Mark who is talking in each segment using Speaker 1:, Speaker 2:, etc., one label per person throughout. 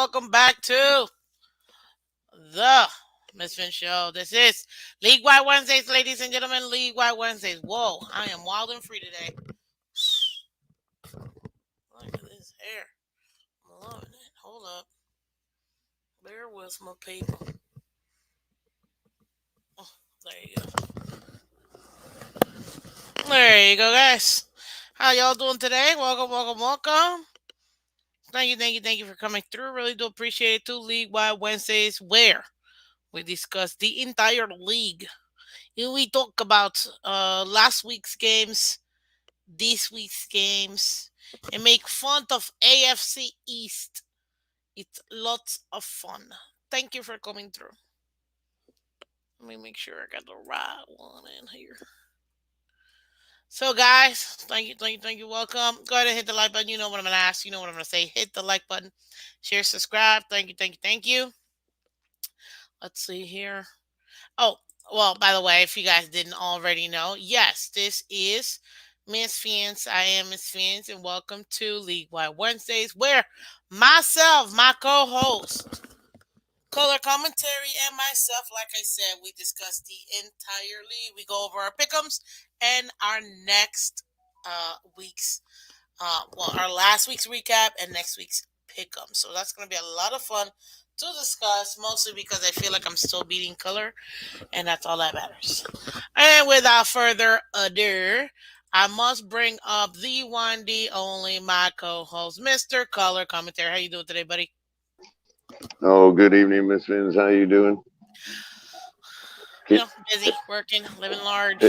Speaker 1: Welcome back to the Miss Finn Show. This is League Wide Wednesdays, ladies and gentlemen. League Wide Wednesdays. Whoa, I am wild and free today. Look at this hair. I'm loving it. Hold up. Bear with my people. Oh, there you go. There you go, guys. How y'all doing today? Welcome, welcome, welcome. Thank you for coming through. Really do appreciate it too. League Wide Wednesdays, where we discuss the entire league. We talk about last week's games, this week's games, and make fun of AFC East. It's lots of fun. Thank you for coming through. Let me make sure I got the right one in here. So, guys, thank you. Welcome. Go ahead and hit the like button. You know what I'm going to ask. You know what I'm going to say. Hit the like button. Share, subscribe. Thank you. Let's see here. Oh, well, by the way, if you guys didn't already know, yes, this is Miss Phins. I am Miss Phins, and welcome to League Wide Wednesdays, where myself, my co-host, Culler Commentary, and myself, like I said, we discuss the entire league. We go over our Pickems and our next week's, our last week's recap and next week's Pick'em. So that's going to be a lot of fun to discuss, mostly because I feel like I'm still beating Culler, and that's all that matters. And without further ado, I must bring up the one, the only, my co-host, Mr. Culler Commentary. How you doing today, buddy?
Speaker 2: Oh, good evening, Miss Phins. How you doing?
Speaker 1: Busy, working, living
Speaker 2: It-
Speaker 1: large.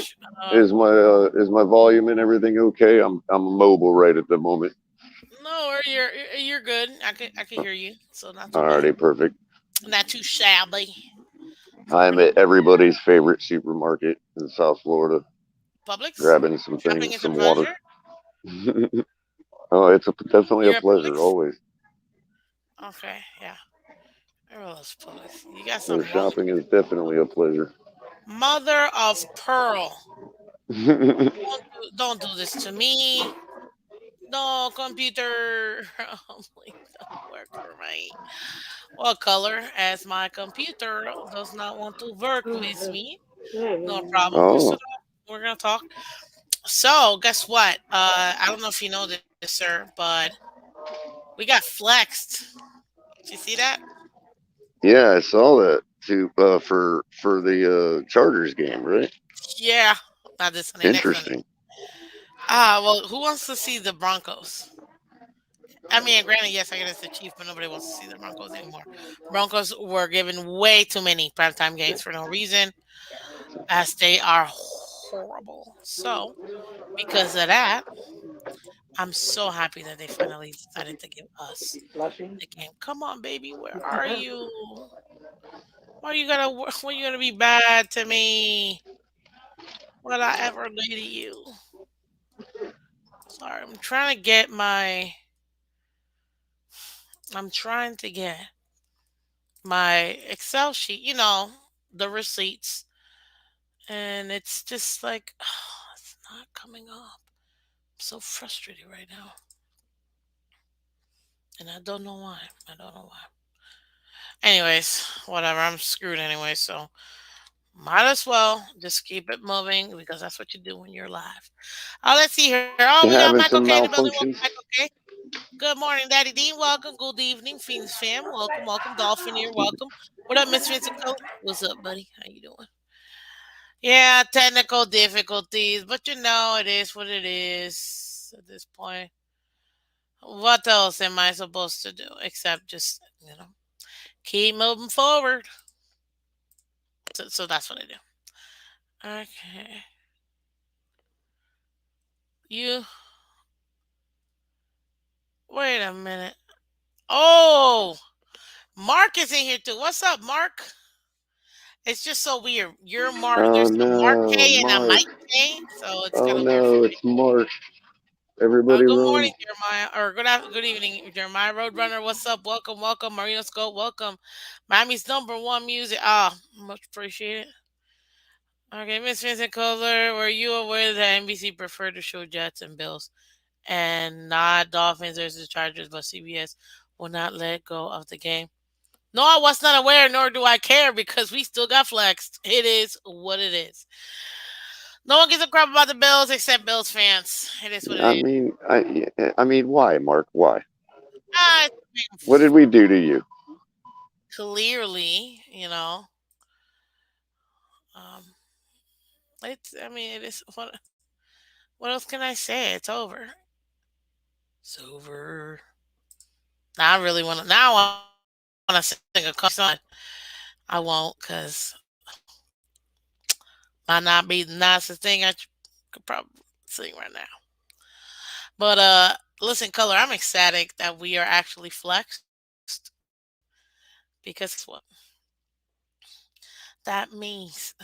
Speaker 2: is my volume and everything okay? I'm mobile right at the moment.
Speaker 1: No, you're good. I can hear you, so not too bad,
Speaker 2: Alrighty, perfect.
Speaker 1: not too shabby.
Speaker 2: I'm at everybody's favorite supermarket in South Florida,
Speaker 1: Publix,
Speaker 2: grabbing some
Speaker 1: shopping
Speaker 2: things,
Speaker 1: is a
Speaker 2: some water.
Speaker 1: pleasure.
Speaker 2: Oh, it's definitely a
Speaker 1: You're at
Speaker 2: pleasure
Speaker 1: Publix.
Speaker 2: always.
Speaker 1: Okay, yeah. Everyone loves Publix. You got
Speaker 2: So
Speaker 1: something wrong with
Speaker 2: shopping is definitely a pleasure.
Speaker 1: you. Mother of pearl.
Speaker 2: Oh,
Speaker 1: Don't do this to me. No, computer. Please don't work for me. Well, Color, as my computer does not want to work with me. No problem. We're gonna talk. So, guess what? I don't know if you know this, sir, but we got flexed. Did you see that?
Speaker 2: yeah, I saw that too. For the Chargers game, right?
Speaker 1: Yeah. Not this Sunday, next Sunday.
Speaker 2: Interesting.
Speaker 1: Well, who wants to see the Broncos? I mean, granted, yes, I get it's the Chiefs, but nobody wants to see the Broncos anymore. Broncos were given way too many primetime games for no reason, as they are horrible. So, because of that, I'm so happy that they finally decided to give us the game. Come on, baby, where are you? Why are you gonna be bad to me? What did I ever do to you? Sorry, I'm trying to get my Excel sheet, the receipts, and it's just like, it's not coming up. I'm so frustrated right now, and I don't know why. I don't know why. Anyways, whatever. I'm screwed anyway, so might as well just keep it moving because that's what you do when you're live. Let's see here. Oh, we
Speaker 2: You
Speaker 1: got
Speaker 2: having
Speaker 1: Michael K
Speaker 2: some
Speaker 1: in the building. Welcome,
Speaker 2: malfunctions?
Speaker 1: Michael K. Good morning, Daddy Dean. Welcome. Good evening, Fiends fam. Welcome. Dolphin here. Welcome. What up, Miss Vincent Color? What's up, buddy? How you doing? Yeah, technical difficulties, but it is what it is at this point. What else am I supposed to do except just, keep moving forward? So that's what I do. Okay. You, wait a minute. Oh, Mark is in here too. What's up, Mark? It's just so weird. You're Mark.
Speaker 2: Oh
Speaker 1: There's a Mark
Speaker 2: no,
Speaker 1: K and a
Speaker 2: Mark.
Speaker 1: Mike K, so it's kind
Speaker 2: Oh
Speaker 1: of weird for
Speaker 2: no,
Speaker 1: me.
Speaker 2: it's Mark. Everybody
Speaker 1: Good morning,
Speaker 2: run.
Speaker 1: Jeremiah, or good evening, Jeremiah Roadrunner. What's up? Welcome, Marino Scope. Welcome, Miami's number one music. Much appreciated. Okay, Miss Vincent Color, were you aware that NBC preferred to show Jets and Bills and not Dolphins versus Chargers, but CBS will not let go of the game. No, I was not aware, nor do I care because we still got flexed. It is what it is. No one gives a crap about the Bills except Bills fans. It is what it is.
Speaker 2: I mean, why, Mark? Why?
Speaker 1: Ah,
Speaker 2: What did we do to you?
Speaker 1: clearly, um, I mean, it is. What else can I say? It's over. It's over. Now I really want to. Now I want to sing a country song, but I won't because might not be the nicest thing could probably sing right now. But listen, Color, I'm ecstatic that we are actually flexed because guess what? That means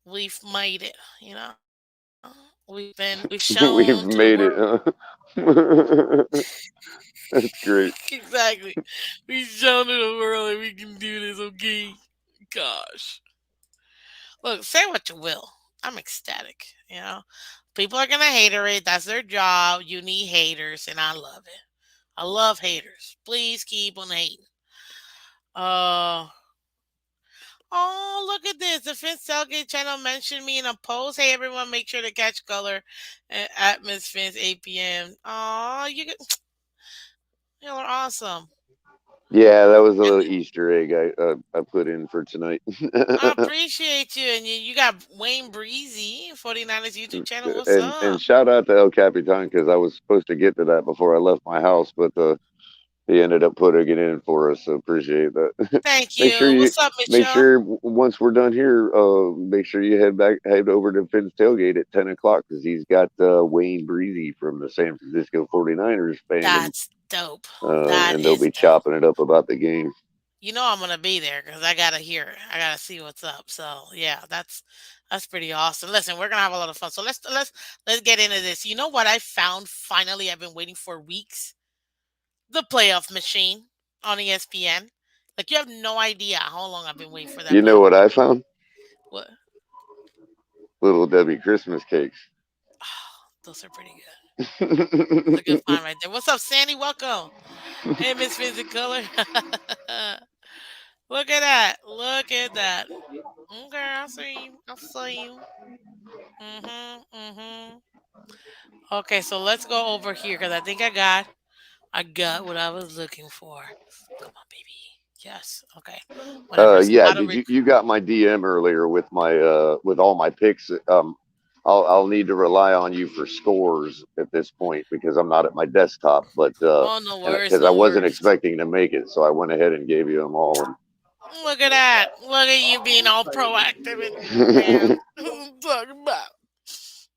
Speaker 1: we've made it. We've shown to the
Speaker 2: We've
Speaker 1: world.
Speaker 2: made it. Huh? That's great.
Speaker 1: Exactly. We've shown to the world that we can do this. Okay. Gosh. Look, say what you will. I'm ecstatic. People are gonna haterade. That's their job. You need haters, and I love it. I love haters. Please keep on hating. Uh oh, look at this. The Fifth Tailgate channel mentioned me in a post. Hey everyone, make sure to catch Color at Miss Fins 8 p.m. Oh, you are awesome.
Speaker 2: Yeah, that was a
Speaker 1: And
Speaker 2: little Easter egg I put in for tonight.
Speaker 1: I appreciate you. And you got Wayne Breezy, 49ers YouTube channel. What's
Speaker 2: And
Speaker 1: up?
Speaker 2: shout out to El Capitan because I was supposed to get to that before I left my house, but he ended up putting it in for us. So appreciate that.
Speaker 1: Thank
Speaker 2: make sure
Speaker 1: you.
Speaker 2: you
Speaker 1: What's up,
Speaker 2: make
Speaker 1: Mitchell?
Speaker 2: sure once we're done here, make sure you head over to Finn's tailgate at 10 o'clock because he's got Wayne Breezy from the San Francisco 49ers fandom,
Speaker 1: That's dope. That
Speaker 2: and they'll
Speaker 1: is
Speaker 2: be
Speaker 1: dope.
Speaker 2: chopping it up about the game.
Speaker 1: I'm gonna be there because I gotta hear it. I gotta see what's up. So yeah, that's pretty awesome. Listen, we're gonna have a lot of fun. So let's get into this. You know what I found finally? I've been waiting for weeks. The playoff machine on ESPN. Like you have no idea how long I've been waiting for that
Speaker 2: You know
Speaker 1: playoff
Speaker 2: what I
Speaker 1: machine.
Speaker 2: found?
Speaker 1: What?
Speaker 2: Little Debbie Christmas cakes.
Speaker 1: Oh, those are pretty good. That's a good find right there. What's up, Sandy? Welcome. Hey, Miss Physical Color. Look at that. Look at that. Okay, I see you. I see you. Mm-hmm. Okay, so let's go over here because I got what I was looking for. Come on, baby. Yes. Okay. Whatever. So
Speaker 2: Yeah,
Speaker 1: how to
Speaker 2: did
Speaker 1: recruit?
Speaker 2: you got my DM earlier with my with all my picks? I'll need to rely on you for scores at this point because I'm not at my desktop, but
Speaker 1: Oh, no
Speaker 2: and
Speaker 1: worries,
Speaker 2: because I
Speaker 1: no
Speaker 2: wasn't
Speaker 1: worries.
Speaker 2: expecting to make it, so I went ahead and gave you them all.
Speaker 1: Look at that. Look at you being all proactive and man.
Speaker 2: And
Speaker 1: That's what I'm talking about.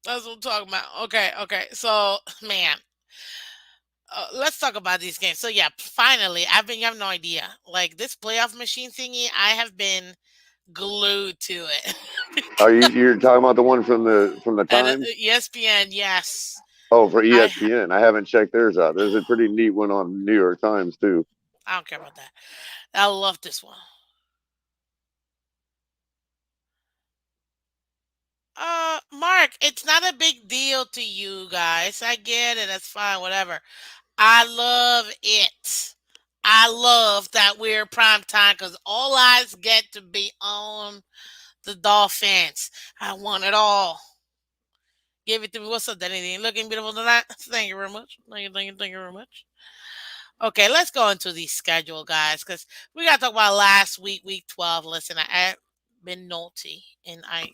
Speaker 1: That's what I'm talking about. Okay. So, man, let's talk about these games. So, yeah, finally, you have no idea. Like this playoff machine thingy, I have been glued to it.
Speaker 2: are you're talking about the one from the
Speaker 1: And
Speaker 2: Times?
Speaker 1: ESPN, yes.
Speaker 2: Oh, for
Speaker 1: I
Speaker 2: ESPN. I haven't checked theirs out. There's a pretty neat one on New York Times too.
Speaker 1: I don't care about that. I love this one. Mark, it's not a big deal to you guys. I get it. That's fine. Whatever. I love it. I love that we're prime time because all eyes get to be on the Dolphins. I want it all. Give it to me. What's up, Danny? Looking beautiful tonight. Thank you very much. Thank you very much. Okay, let's go into the schedule, guys, because we got to talk about last week, week 12. Listen, I've been naughty and I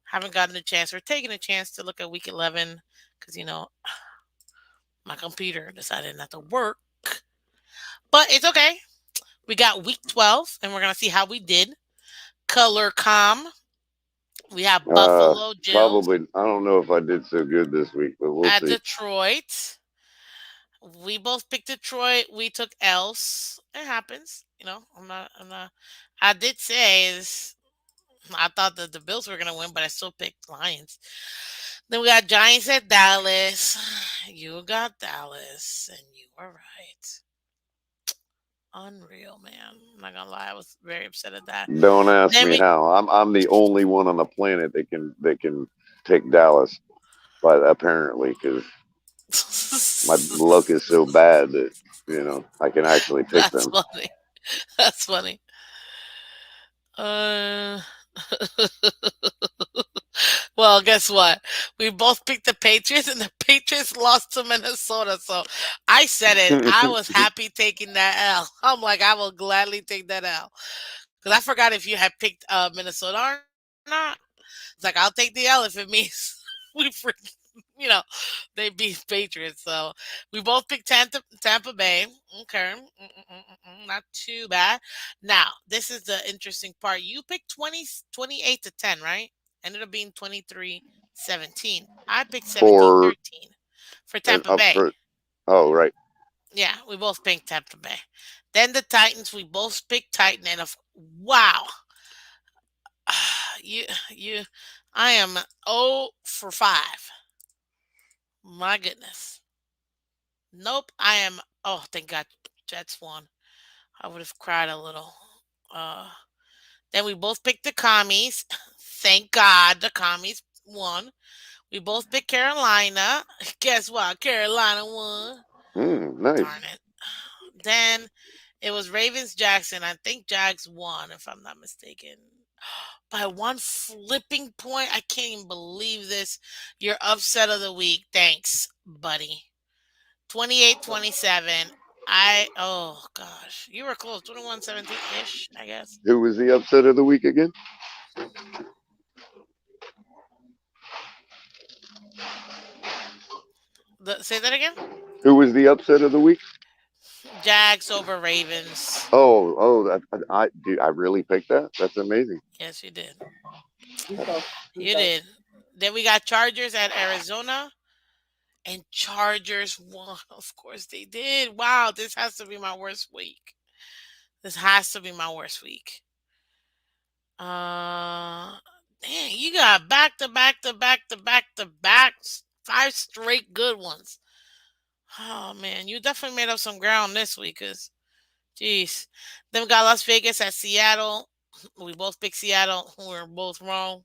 Speaker 1: haven't gotten a chance or taken a chance to look at week 11 because, my computer decided not to work. But it's okay. We got week 12 and we're going to see how we did. Color Com. We have Buffalo Bills
Speaker 2: Probably. I don't know if I did so good this week, but we'll
Speaker 1: at
Speaker 2: see.
Speaker 1: Detroit. We both picked Detroit. We took else. It happens. I'm not. I did say is I thought that the Bills were gonna win, but I still picked Lions. Then we got Giants at Dallas. You got Dallas, and you were right. Unreal, man. I'm not gonna lie, I was very upset at that.
Speaker 2: Don't ask
Speaker 1: Then
Speaker 2: me
Speaker 1: we
Speaker 2: how. I'm the only one on the planet that can take Dallas, but apparently because my luck is so bad that. I can actually pick
Speaker 1: That's
Speaker 2: them.
Speaker 1: funny. That's funny. Uh, well, guess what? We both picked the Patriots, and the Patriots lost to Minnesota. So I said it. I was happy taking that L. I'm like, I will gladly take that L because I forgot if you had picked Minnesota or not. It's like I'll take the L if it means we you know, they beat Patriots. So we both picked Tampa Bay. Okay, not too bad. Now this is the interesting part. You picked 28-10, right? Ended up being 23-17. I picked seventeen
Speaker 2: For
Speaker 1: thirteen for
Speaker 2: and
Speaker 1: Tampa
Speaker 2: up
Speaker 1: Bay.
Speaker 2: for oh right,
Speaker 1: Yeah, we both picked Tampa Bay. Then the Titans, we both picked Titan, and of wow, you you, I am 0 for 5. My goodness. Nope, I am. Oh, thank God, Jets won. I would have cried a little. Uh, then we both picked the commies. Thank God the commies won. We both picked Carolina. Guess what? Carolina won.
Speaker 2: nice.
Speaker 1: Darn it. Then it was Ravens Jackson. I think Jags won, if I'm not mistaken. By one flipping point. I can't even believe this. Your upset of the week. Thanks, buddy. 28-27. Oh gosh. You were close. 21-17 ish, I guess.
Speaker 2: Who was the upset of the week again?
Speaker 1: Say that again?
Speaker 2: Who was the upset of the week?
Speaker 1: Jags over Ravens.
Speaker 2: Dude, I really picked that. That's amazing.
Speaker 1: Yes, you did. You did. Then we got Chargers at Arizona. And Chargers won. Of course they did. Wow, this has to be my worst week. This has to be my worst week. Uh, Dang, you got back to back to back to back to back 5 straight good ones. Oh man, you definitely made up some ground this week, cause jeez. Then we got Las Vegas at Seattle. We both picked Seattle. We were both wrong.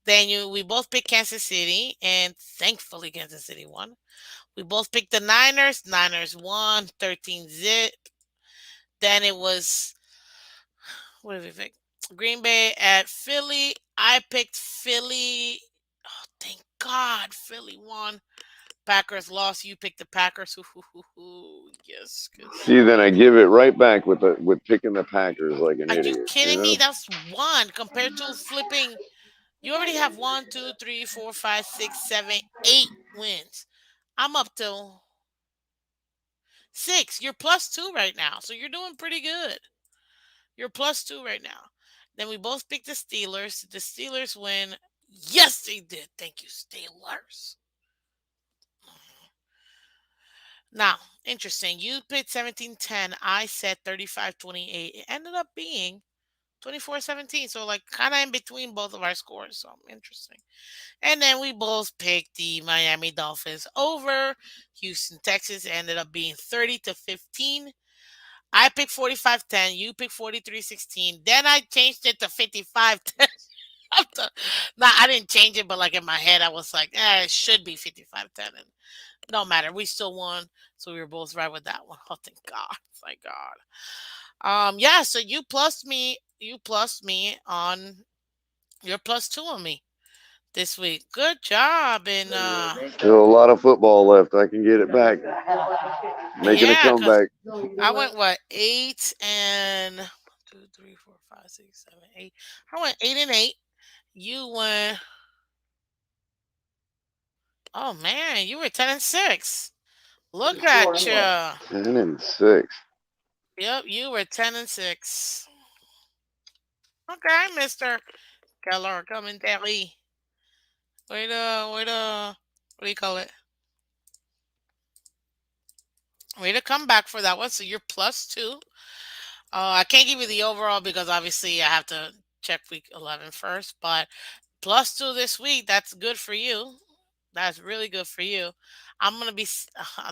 Speaker 1: We both picked Kansas City, and thankfully Kansas City won. We both picked the Niners. Niners won 13 zip. Then it was what did we pick? Green Bay at Philly. I picked Philly. Oh, thank God, Philly won. Packers lost. You picked the Packers. Yes, because
Speaker 2: See, then I give it right back with picking the Packers like an
Speaker 1: are you
Speaker 2: idiot.
Speaker 1: kidding me? That's one compared to flipping. You already have 1, 2, 3, 4, 5, 6, 7, 8 wins. I'm up to 6. You're +2 right now, so you're doing pretty good. You're +2 right now. Then we both picked the Steelers. The Steelers win. Yes, they did. Thank you, Steelers. Now, interesting. You picked 17-10. I said 35-28. It ended up being 24-17. So, like, kind of in between both of our scores. So, interesting. And then we both picked the Miami Dolphins over Houston, Texas. It ended up being 30-15. I picked 45-10. You picked 43-16. Then I changed it to 55-10. No, I didn't change it, but like in my head, I was like, it should be 55-10. And no matter. We still won. So we were both right with that one. Oh, thank God. Thank God. Yeah, so you plus me on you're +2 on me this week. Good job. And
Speaker 2: Still a lot of football left. I can get it back. Making a
Speaker 1: yeah, because
Speaker 2: comeback.
Speaker 1: I went what 8 and 1, 2, 3, 4, 5, 6, 7, 8. I went 8 and 8. You went oh man, you were 10 and 6. Look at you.
Speaker 2: 10-6.
Speaker 1: Yep, you were 10 and 6. Okay, Mister Keller commentary. What do you call it? Way to come back for that one. So you're +2. I can't give you the overall because obviously I have to check week 11 first. But +2 this week. That's good for you. That's really good for you. I'm gonna be. This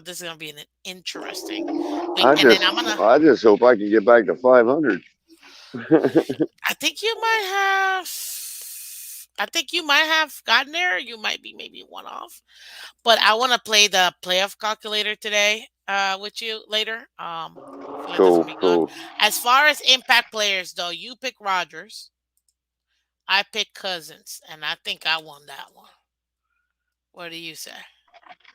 Speaker 1: is gonna be an interesting week,
Speaker 2: I
Speaker 1: and then
Speaker 2: just
Speaker 1: I'm gonna.
Speaker 2: I just hope I can get back to 500.
Speaker 1: I think you might have. I think you might have gotten there. You might be maybe one off. But I want to play the playoff calculator today with you later. I feel like that's
Speaker 2: Cool,
Speaker 1: gonna be good.
Speaker 2: cool.
Speaker 1: As far as impact players, though, you pick Rogers, I pick Cousins, and I think I won that one. What do you say?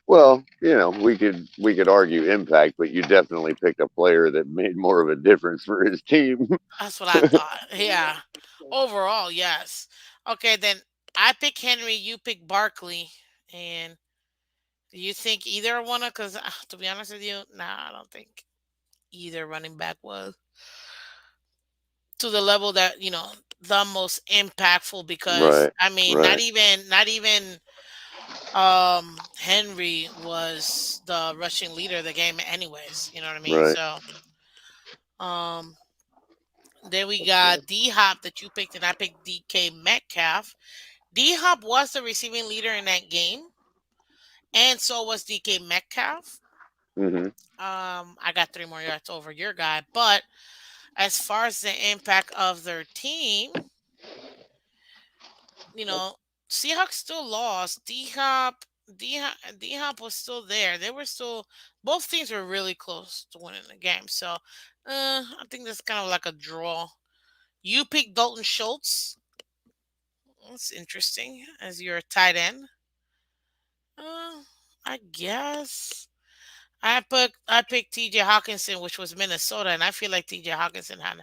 Speaker 2: Well, we could argue impact, but you definitely picked a player that made more of a difference for his team.
Speaker 1: That's what I thought. Yeah. Overall, yes. Okay, then I pick Henry, you pick Barkley, and do you think either one of? Because to be honest with you, nah, I don't think either running back was to the level that the most impactful. Because
Speaker 2: Right,
Speaker 1: I mean,
Speaker 2: right,
Speaker 1: not even Henry was the rushing leader of the game, anyways. You know what I mean?
Speaker 2: right.
Speaker 1: So um, then we got D Hop that you picked, and I picked DK Metcalf. D Hop was the receiving leader in that game, and so was DK Metcalf.
Speaker 2: Hmm.
Speaker 1: I got 3 more yards over your guy, but as far as the impact of their team, you know, Seahawks still lost. D Hop was still there. They were still both teams were really close to winning the game. So, I think that's kind of like a draw. You picked Dalton Schultz. That's interesting as your tight end. Uh, I guess. I picked T.J. Hawkinson, which was Minnesota, and I feel like T.J. Hawkinson had.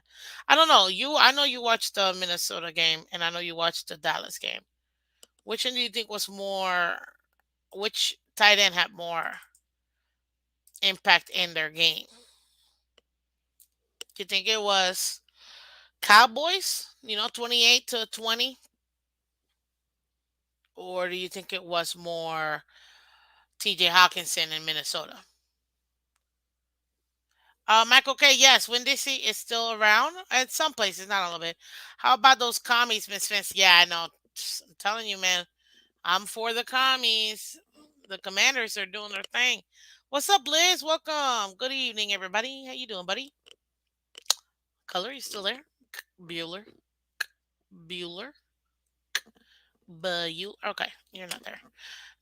Speaker 1: I don't know. I know you watched the Minnesota game, and I know you watched the Dallas game. Which one do you think was more? Which tight end had more impact in their game? Do you think it was Cowboys? 28-20, or do you think it was more T.J. Hawkinson in Minnesota? Michael K. Yes, Winn-Dixie is still around at some places, not all of it. How about those commies, Miss Vince? Yeah, I know. I'm telling you, man. I'm for the commies. The Commanders are doing their thing. What's up, Liz? Welcome. Good evening, everybody. How you doing, buddy? Color, you still there? Bueller. Bueller. Bueller. Okay, you're not there.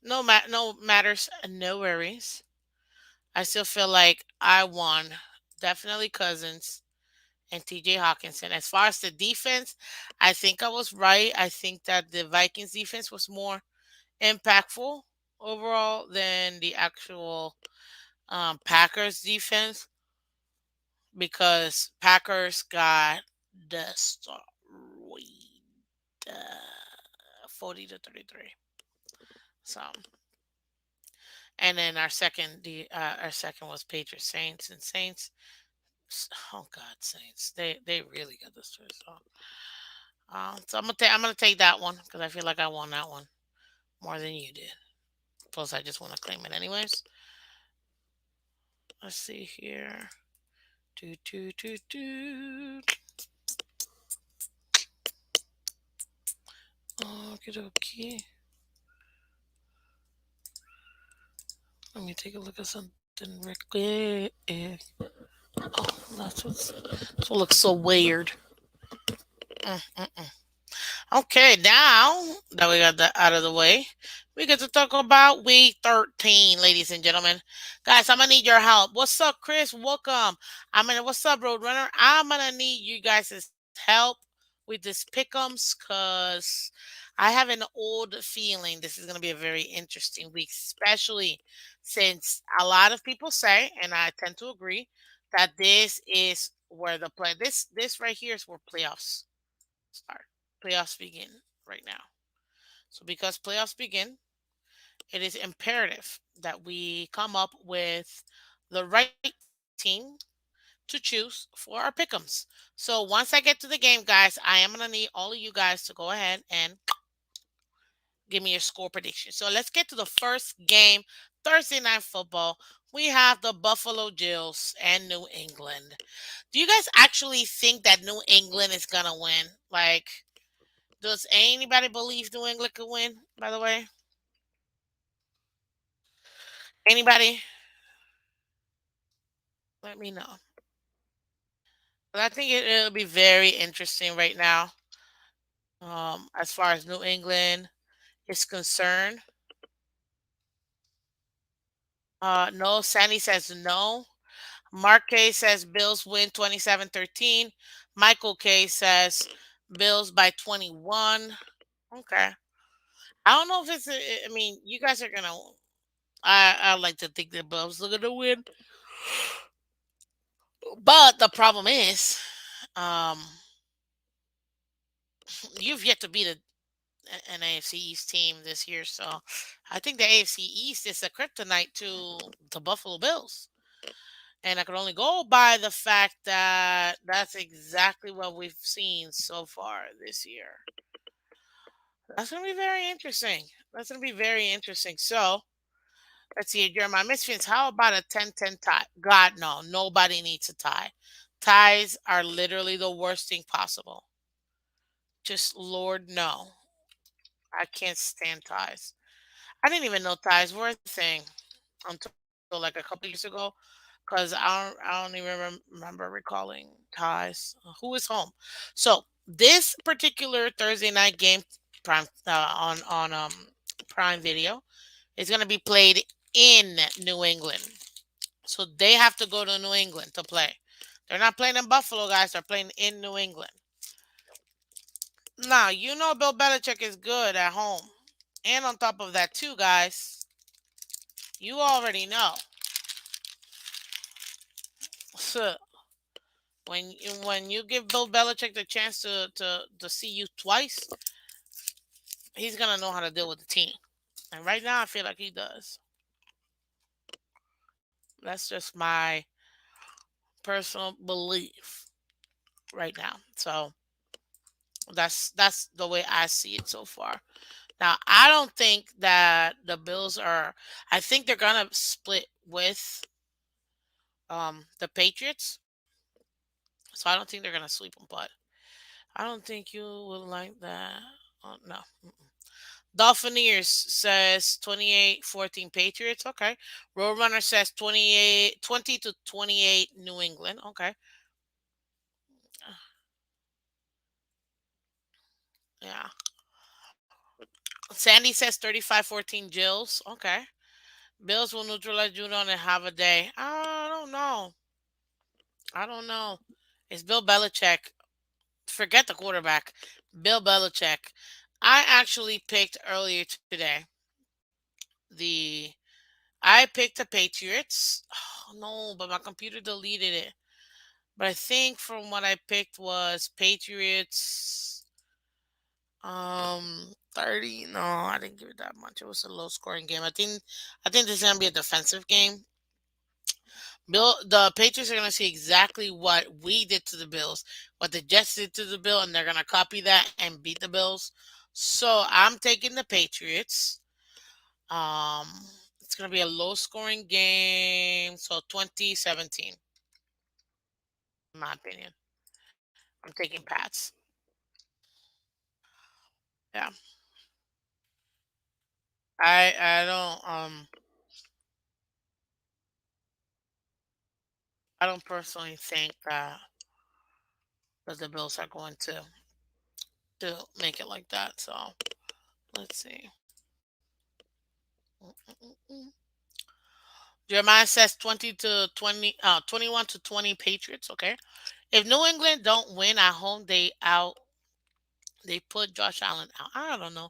Speaker 1: No matters. No worries. I still feel like I won. Definitely Cousins and TJ Hawkinson. As far as the defense, I think I was right. I think that the Vikings defense was more impactful overall than the actual Packers defense, because Packers got destroyed 40-33. So, and then our second was Patriots Saints, and Saints. Oh God, Saints! They really got this too. So I'm gonna take that one because I feel like I won that one more than you did. Plus, I just want to claim it anyways. Let's see here. Do do do do. Okie dokie. Let me take a look at something real quick. Oh, that's what looks so weird. Mm-mm-mm. Okay, now that we got that out of the way, we get to talk about week 13, ladies and gentlemen. Guys, I'm gonna need your help. What's up, Chris? Welcome. What's up, Roadrunner? I'm gonna need you guys' help with this pickums because I have an old feeling this is gonna be a very interesting week, especially since a lot of people say, and I tend to agree, that this is where this right here is where playoffs start. Playoffs begin right now. So because playoffs begin, it is imperative that we come up with the right team to choose for our pickums. So once I get to the game, guys, I am gonna need all of you guys to go ahead and give me your score prediction. So let's get to the first game, Thursday night football. We have the Buffalo Bills and New England. Do you guys actually think that New England is gonna win? Like, does anybody believe New England could win? By the way, anybody? Let me know. But I think it'll be very interesting right now. As far as New England is concerned, no. Sandy says no. Mark K says Bills win 27-13. Michael K says Bills by 21. Okay. I don't know if it's. I mean, you guys are gonna. I like to think the Bills are gonna win, but the problem is, um, you've yet to beat an AFC East team this year. So I think the AFC East is a kryptonite to the Buffalo Bills. And I can only go by the fact that that's exactly what we've seen so far this year. That's going to be very interesting. That's going to be very interesting. So let's see, Jeremiah Miss Fins, how about a 10-10 tie? God, no, nobody needs a tie. Ties are literally the worst thing possible. Just Lord, no. I can't stand ties. I didn't even know ties were a thing until like a couple years ago, because I don't even remember recalling ties. Who is home? So this particular Thursday night game, prime on Prime Video, is going to be played in New England. So they have to go to New England to play. They're not playing in Buffalo, guys. They're playing in New England. Now you know Bill Belichick is good at home, and on top of that, too, guys, you already know. So when you give Bill Belichick the chance to see you twice, he's gonna know how to deal with the team. And right now, I feel like he does. That's just my personal belief right now. So that's the way I see it so far. Now, I don't think that the Bills are. I think they're gonna split with the Patriots. So I don't think they're gonna sweep them. But I don't think you will like that. No. Dolphineers says 28-14 Patriots. Okay. Roadrunner says 20 to 28 New England. Okay. Yeah. Sandy says 35-14 Jills. Okay. Bills will neutralize Judon and have a day. I don't know. I don't know. It's Bill Belichick. Forget the quarterback. Bill Belichick. I actually picked earlier today the I picked the Patriots. Oh no, but my computer deleted it. But I think from what I picked was Patriots 30. No, I didn't give it that much. It was a low scoring game. I think this is gonna be a defensive game. Bill the Patriots are gonna see exactly what we did to the Bills, what the Jets did to the Bill, and they're gonna copy that and beat the Bills. So I'm taking the Patriots. Um it's gonna be a low scoring game. So 2017, in my opinion. I'm taking Pats. Yeah. I don't personally think that the Bills are going to make it like that. So let's see. Mm-mm-mm-mm. Jeremiah says 21 to 20 Patriots. Okay. If New England don't win at home, they put Josh Allen out. I don't know.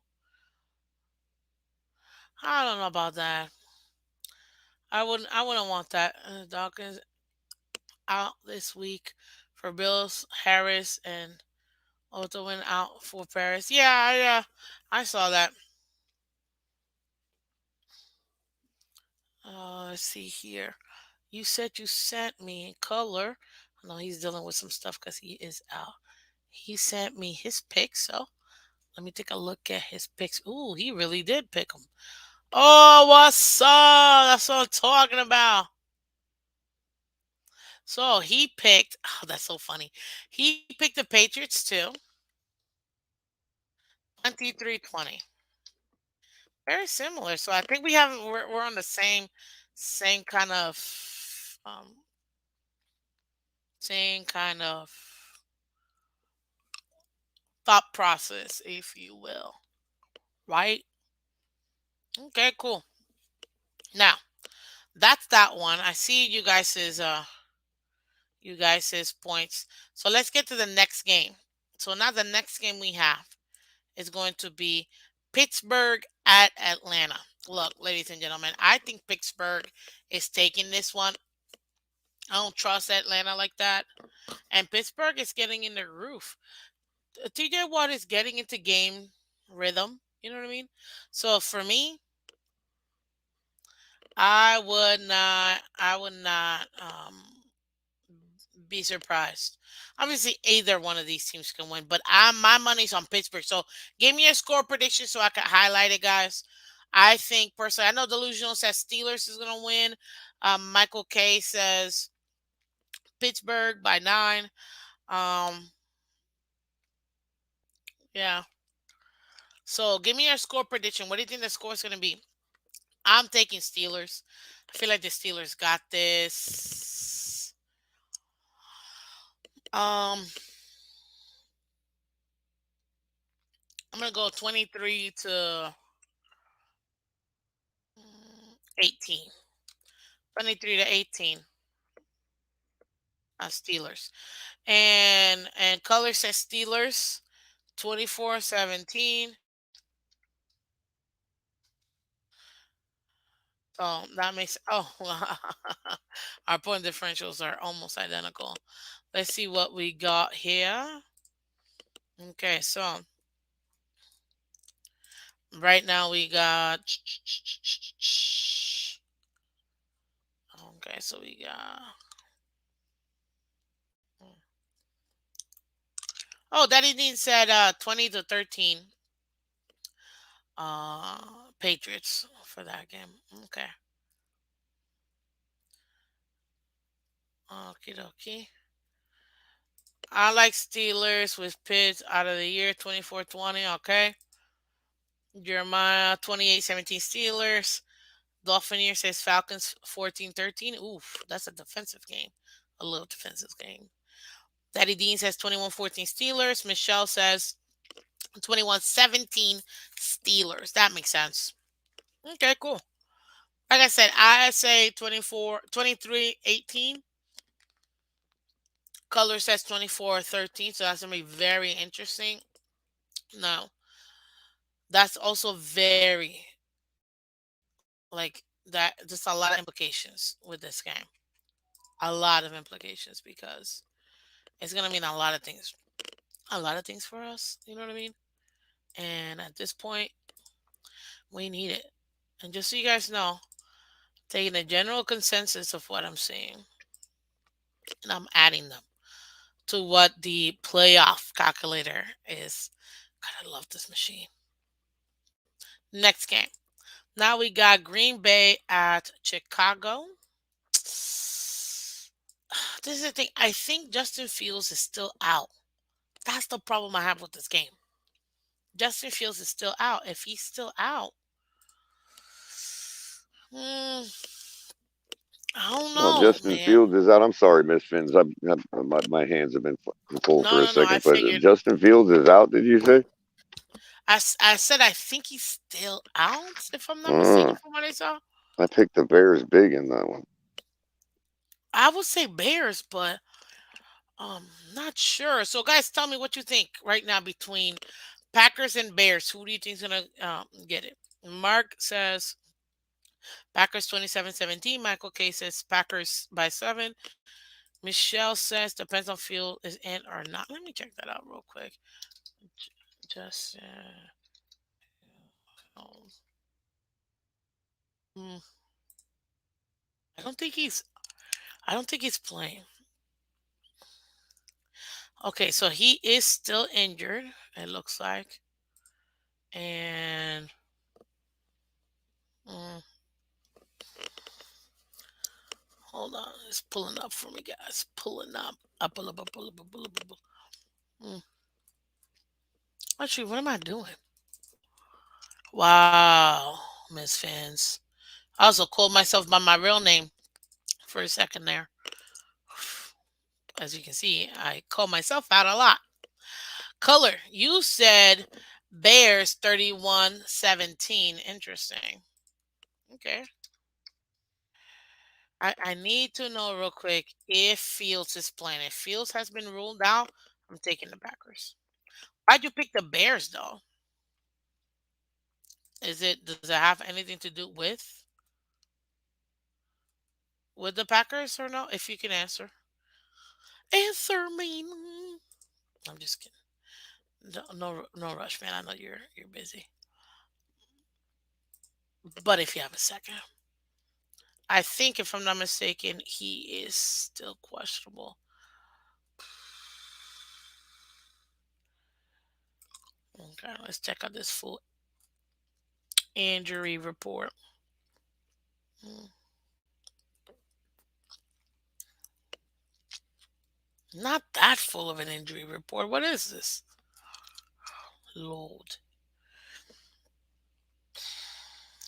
Speaker 1: I don't know about that. I wouldn't want that. Dawkins out this week for Bills, Harris, and Otto out for Paris. Yeah, yeah, I saw that. Let's see here. You said you sent me Color. I know he's dealing with some stuff because he is out. He sent me his picks, so let me take a look at his picks. Ooh, he really did pick them. Oh, what's up? That's what I'm talking about. So he picked. Oh, that's so funny. He picked the Patriots too. 23-20. Very similar. So I think we're on the same kind of um same kind of thought process, if you will. Right? Okay, cool. Now, that's that one. I see you guys' points. So let's get to the next game. So now the next game we have is going to be Pittsburgh at Atlanta. Look, ladies and gentlemen, I think Pittsburgh is taking this one. I don't trust Atlanta like that. And Pittsburgh is getting in the roof. TJ Watt is getting into game rhythm. You know what I mean? So for me, I would not be surprised. Obviously, either one of these teams can win, but my money's on Pittsburgh. So give me a score prediction so I can highlight it, guys. I think personally, I know Delusional says Steelers is gonna win. Michael K says Pittsburgh by 9. Um, yeah. So give me your score prediction. What do you think the score is gonna be? I'm taking Steelers. I feel like the Steelers got this. Um, I'm gonna go 23 to 18. 23 to 18. Steelers. And Color says Steelers 24-17. So that makes our point differentials are almost identical. Let's see what we got here. Okay, so right now we got okay, so we got oh Daddy Dean said 20 to 13 Patriots for that game. Okay. Okie dokie. I like Steelers with Pitts out of the year 24-20. Okay. Jeremiah 28-17 Steelers. Dolphinier says Falcons 14-13. Oof, that's a defensive game. A little defensive game. Daddy Dean says 21-14 Steelers. Michelle says 21-17 Steelers. That makes sense. Okay, cool. Like I said, I say 23-18. Color says 24-13. So that's going to be very interesting. Now, that's also very like that. Just a lot of implications with this game. A lot of implications because it's gonna mean a lot of things. A lot of things for us. You know what I mean? And at this point, we need it. And just so you guys know, taking the general consensus of what I'm saying, and I'm adding them to what the playoff calculator is. God, I love this machine. Next game. Now we got Green Bay at Chicago. This is the thing. I think Justin Fields is still out. That's the problem I have with this game. Justin Fields is still out. If he's still out, mm, I don't
Speaker 2: Well,
Speaker 1: know,
Speaker 2: Justin
Speaker 1: man.
Speaker 2: Fields is out. I'm sorry, Miss Phins. My hands have been full
Speaker 1: No,
Speaker 2: for a
Speaker 1: no, no. I
Speaker 2: second. But
Speaker 1: figured.
Speaker 2: Justin Fields is out. Did you say?
Speaker 1: I said I think he's still out, if I'm not mistaken,
Speaker 2: Uh,
Speaker 1: from what I saw.
Speaker 2: I picked the Bears big in that one.
Speaker 1: I would say Bears, but not sure. So, guys, tell me what you think right now between Packers and Bears. Who do you think is gonna get it? Mark says Packers 27-17. Michael K says Packers by 7. Michelle says depends on field is in or not. Let me check that out real quick. Just oh, hmm, I don't think he's. I don't think he's playing. Okay, so he is still injured. It looks like, and mm, hold on, it's pulling up for me, guys. Pulling up, pull up, pull up, pull up, pull up. Mm. Actually, what am I doing? Wow, Miss Fans. I also called myself by my real name for a second there. As you can see, I call myself out a lot. Color, you said Bears 31-17. Interesting. Okay. I need to know real quick if Fields is playing. If Fields has been ruled out, I'm taking the Packers. Why'd you pick the Bears though? Does it have anything to do with the Packers or no? If you can answer me. I'm just kidding. No, no rush, man. I know you're busy. But if you have a second, I think if I'm not mistaken, he is still questionable. Okay, let's check out this full injury report. Mm, Not that full of an injury report. What is this? Lord.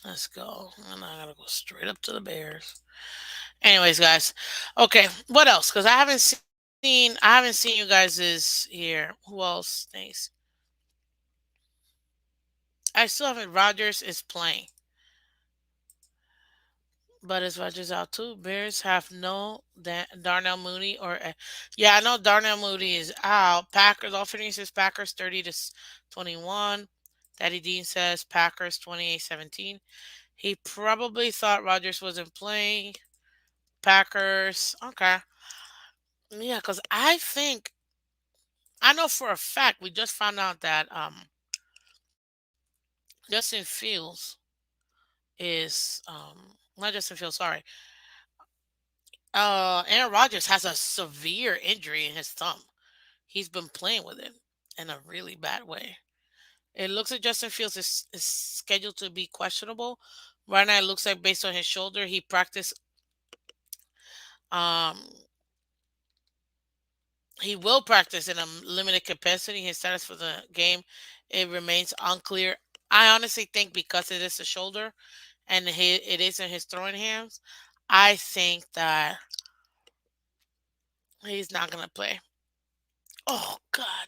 Speaker 1: Let's go. And I gotta go straight up to the Bears. Anyways, guys. Okay, what else? Because I haven't seen you guys' here. Who else? Thanks. I still haven't. Rogers is playing, but is Rogers out too? Bears have no Darnell Mooney yeah, I know Darnell Mooney is out. Packers. All says Packers 30-21. Daddy Dean says Packers 28-17. He probably thought Rogers wasn't playing. Packers. Okay. Yeah, because I know for a fact we just found out that Justin Fields is not Justin Fields, sorry. Aaron Rodgers has a severe injury in his thumb. He's been playing with it in a really bad way. It looks like Justin Fields is scheduled to be questionable. Right now, it looks like based on his shoulder, um he will practice in a limited capacity. His status for the game it remains unclear. I honestly think because it is a shoulder and it is in his throwing hands, I think that he's not gonna play. Oh God!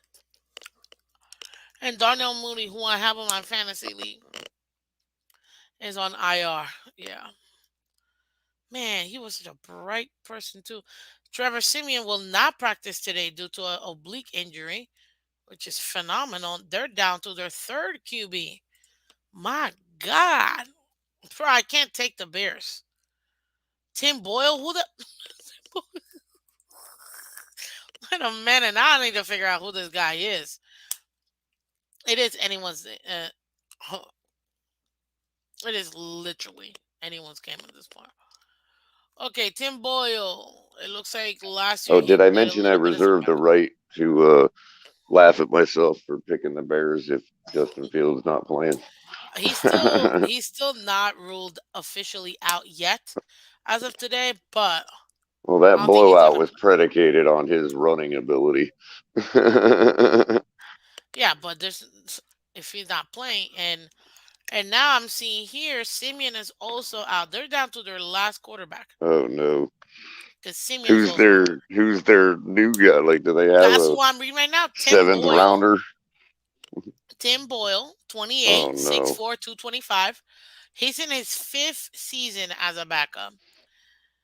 Speaker 1: And Darnell Mooney, who I have on my fantasy league, is on IR. Yeah, man, he was such a bright person too. Trevor Simeon will not practice today due to an oblique injury, which is phenomenal. They're down to their third QB. My God. Bro, I can't take the Bears. Tim Boyle, who the wait a minute. Now I need to figure out who this guy is. It is anyone's it is literally anyone's game at this point. Okay, Tim Boyle. It looks like last year
Speaker 2: Oh,
Speaker 1: he
Speaker 2: did I
Speaker 1: played a
Speaker 2: mention I
Speaker 1: little bit as a
Speaker 2: reserve the
Speaker 1: backup.
Speaker 2: right to laugh at myself for picking the Bears if Justin Fields not playing?
Speaker 1: He's still not ruled officially out yet as of today, but
Speaker 2: Well,
Speaker 1: I
Speaker 2: that
Speaker 1: don't think he's not
Speaker 2: blowout
Speaker 1: gonna
Speaker 2: was
Speaker 1: play.
Speaker 2: predicated on his running ability. Oh
Speaker 1: Yeah, but there's if he's not playing and now I'm seeing here Simeon is also out. They're down to their last quarterback
Speaker 2: no.
Speaker 1: because Simeon is also hurt.
Speaker 2: Who's their new guy? Like, do they have
Speaker 1: That's
Speaker 2: a
Speaker 1: who I'm reading right now. Tim
Speaker 2: seventh
Speaker 1: Boyle.
Speaker 2: rounder?
Speaker 1: Tim Boyle,
Speaker 2: Oh
Speaker 1: 28,
Speaker 2: no.
Speaker 1: 6'4", 225. He's in his fifth season as a backup.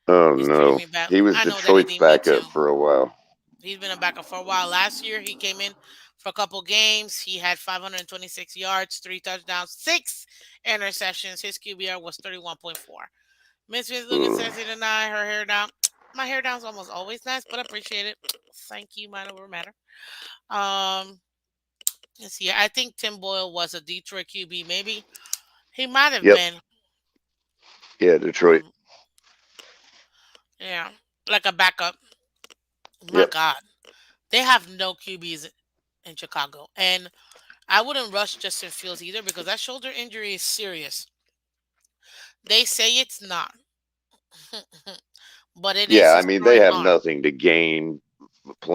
Speaker 2: Oh
Speaker 1: He's treating
Speaker 2: no.
Speaker 1: me bad.
Speaker 2: He was
Speaker 1: I know that he
Speaker 2: Detroit's
Speaker 1: did me
Speaker 2: backup
Speaker 1: too.
Speaker 2: for a while.
Speaker 1: He's been a backup for a while. Last year, he came in for a couple games. He had 526 yards, 3 touchdowns, 6 interceptions. His QBR was 31.4. Miss Vince looking
Speaker 2: Ugh.
Speaker 1: sexy tonight. Her hair down. My hair down's almost always nice, but I appreciate it. Thank you, mind over matter. Um, let's see. I think Tim Boyle was a Detroit QB. Maybe he might have
Speaker 2: Yep.
Speaker 1: been.
Speaker 2: Yeah, Detroit.
Speaker 1: Um, yeah, like a backup. My
Speaker 2: Yep.
Speaker 1: God, they have no QBs in Chicago, and I wouldn't rush Justin Fields either because that shoulder injury is serious. They say it's not, but it
Speaker 2: Yeah,
Speaker 1: is
Speaker 2: I
Speaker 1: his
Speaker 2: mean they
Speaker 1: throwing
Speaker 2: have
Speaker 1: arm.
Speaker 2: nothing to gain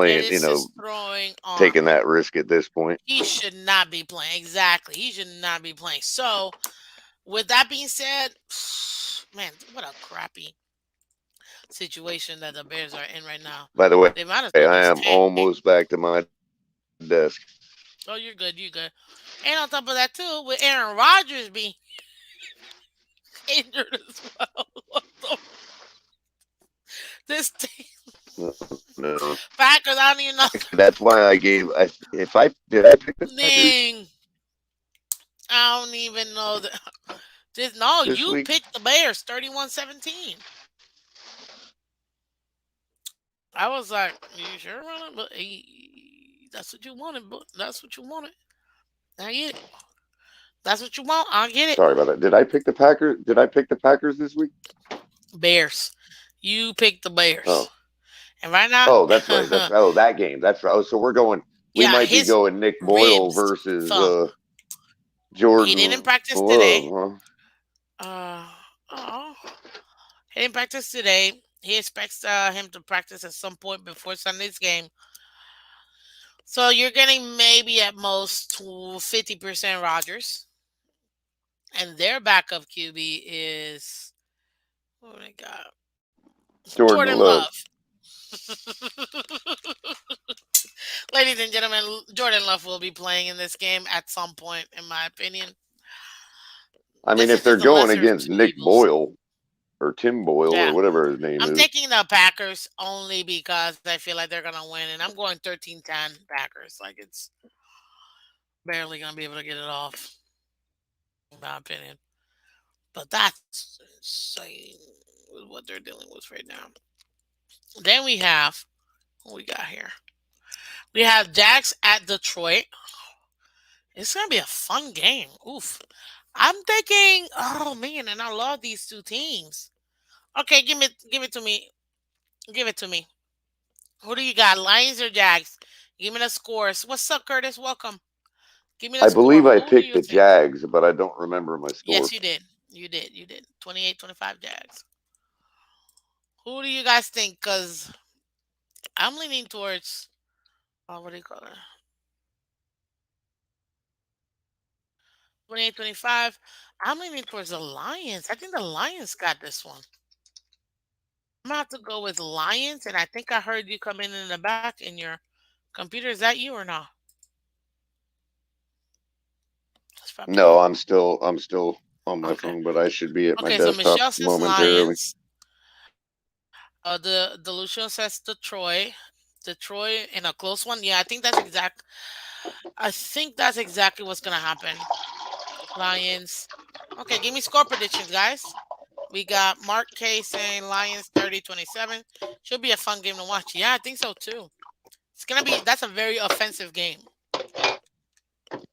Speaker 1: It
Speaker 2: playing,
Speaker 1: is his throwing arm.
Speaker 2: taking that risk at this point.
Speaker 1: He should not be playing. Exactly. He should not be playing. So, with that being said, man, what a crappy situation that the Bears are in right now.
Speaker 2: By the way,
Speaker 1: They might as
Speaker 2: I
Speaker 1: well
Speaker 2: am
Speaker 1: just tank.
Speaker 2: almost back to my desk.
Speaker 1: Oh, you're good. You're good. And on top of that, too, with Aaron Rodgers being injured as well. What the this team,
Speaker 2: No,
Speaker 1: Packers, I don't even know.
Speaker 2: actually, that's why I gave. If I did, I pick the Packers
Speaker 1: Dang. I don't even know that. This, no,
Speaker 2: this
Speaker 1: you
Speaker 2: week.
Speaker 1: picked the Bears 31-17. I was like, you sure, Ronald? But that's what you wanted. But that's what you wanted. I get it. That's what you want. I get it.
Speaker 2: Sorry about that. Did I pick the Packers? Did I pick the Packers this week?
Speaker 1: Bears. You picked the Bears.
Speaker 2: Oh,
Speaker 1: And right now,
Speaker 2: oh, that's right. That's that game. That's right. Oh, so we're going. We
Speaker 1: yeah,
Speaker 2: might be
Speaker 1: his
Speaker 2: going Nick Boyle
Speaker 1: ribs,
Speaker 2: versus
Speaker 1: thumb. He didn't
Speaker 2: Jordan
Speaker 1: practice
Speaker 2: Love.
Speaker 1: today.
Speaker 2: Huh?
Speaker 1: Uh, oh, he didn't practice today. He expects him to practice at some point before Sunday's game. So you're getting maybe at most 50% Rogers. And their backup QB is, oh my God,
Speaker 2: Jordan
Speaker 1: Jordan
Speaker 2: Love.
Speaker 1: Love. Ladies and gentlemen, Jordan Love will be playing in this game at some point, in my opinion.
Speaker 2: I mean,
Speaker 1: This
Speaker 2: if
Speaker 1: is
Speaker 2: they're
Speaker 1: just the
Speaker 2: going
Speaker 1: lesser of
Speaker 2: against
Speaker 1: two
Speaker 2: Nick
Speaker 1: evils.
Speaker 2: Boyle or Tim Boyle or
Speaker 1: Yeah.
Speaker 2: whatever his name
Speaker 1: I'm
Speaker 2: is,
Speaker 1: taking the Packers only because I feel like they're going to win, and I'm going 13-10 Packers. Like, it's barely going to be able to get it off, in my opinion. But that's insane with what they're dealing with right now. Then we have, what we got here? We have Jags at Detroit. It's going to be a fun game. Oof. I'm thinking, oh man, and I love these two teams. Okay, give it to me. Give it to me. Who do you got? Lions or Jags? Give me the scores. What's up, Curtis? Welcome. Give me the
Speaker 2: I
Speaker 1: score.
Speaker 2: believe I
Speaker 1: Who do
Speaker 2: picked
Speaker 1: you
Speaker 2: the
Speaker 1: think?
Speaker 2: Jags, but I don't remember my
Speaker 1: Yes,
Speaker 2: score.
Speaker 1: you did. You did. You did. 28-25 Jags. Who do you guys think? Because I'm leaning towards, what do you call it? 28-25. I'm leaning towards the Lions. I think the Lions got this one. I'm going to have to go with Lions. And I think I heard you come in the back in your computer. Is that you or not? That's probably you.
Speaker 2: No, I'm still on my
Speaker 1: Okay.
Speaker 2: phone, but I should be at my
Speaker 1: Okay, so
Speaker 2: desktop
Speaker 1: Michelle says
Speaker 2: momentarily.
Speaker 1: Lions. The Delusion says Detroit. Detroit in a close one. Yeah, I think that's exact. I think that's exactly what's gonna happen. Lions. Okay, give me score predictions, guys. We got Mark K saying Lions 30-27. Should be a fun game to watch. Yeah, I think so too. It's gonna be. That's a very offensive game.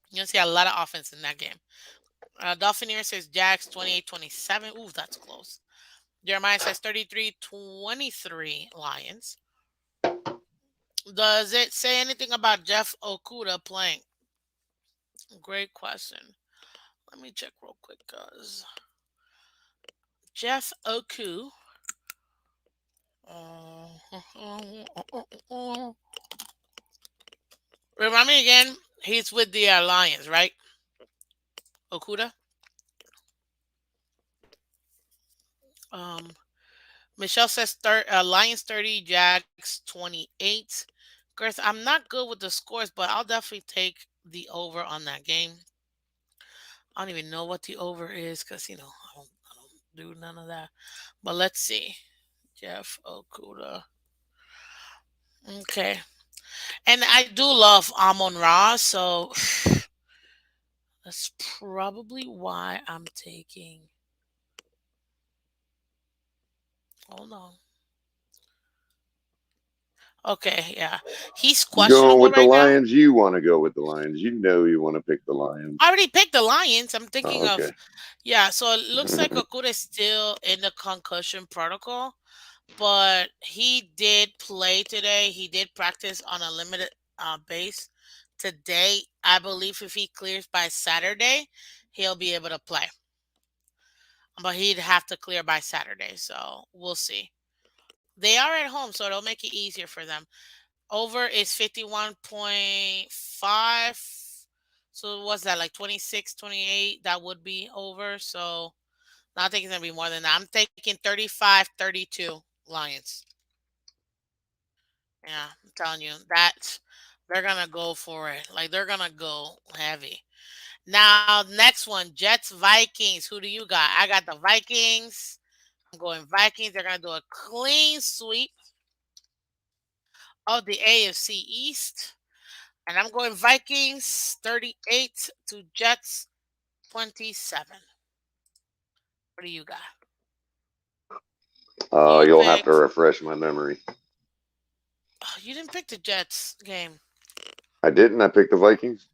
Speaker 1: You're gonna see a lot of offense in that game. Dolphineer says Jags 28-27. Ooh, that's close. Jeremiah says 33-23 Lions. Does it say anything about Jeff Okuda playing? Great question. Let me check real quick, guys. Jeff Oku. Remind me again. He's with the Lions, right? Okuda. Um, Michelle says Lions 30, Jags 28. Chris, I'm not good with the scores, but I'll definitely take the over on that game. I don't even know what the over is because I don't do none of that. But let's see. Jeff Okuda. Okay. And I do love Amon Ra, so that's probably why I'm taking. Hold on. Okay, yeah. He's
Speaker 2: You going
Speaker 1: questionable
Speaker 2: with the
Speaker 1: right now.
Speaker 2: Lions? You want to go with the Lions? You know you want to pick the Lions.
Speaker 1: I already picked the Lions. I'm thinking
Speaker 2: Oh, okay.
Speaker 1: of, yeah, so it looks like Okuda is still in the concussion protocol, but he did play today. He did practice on a limited base today. I believe if he clears by Saturday, he'll be able to play. But he'd have to clear by Saturday, so we'll see. They are at home, so it'll make it easier for them. Over is 51.5. So what's that, like 26, 28? That would be over. So no, I think it's going to be more than that. I'm taking 35-32 Lions. Yeah, I'm telling you that. They're gonna go for it. Like they're gonna go heavy. Now, next one, Jets Vikings. Who do you got? I got the Vikings. I'm going Vikings. They're gonna do a clean sweep of the AFC East. And I'm going Vikings 38 to Jets 27. What do you got? You
Speaker 2: You'll have to
Speaker 1: picked.
Speaker 2: refresh my memory.
Speaker 1: Oh, you didn't pick the Jets game.
Speaker 2: I didn't. I picked the Vikings.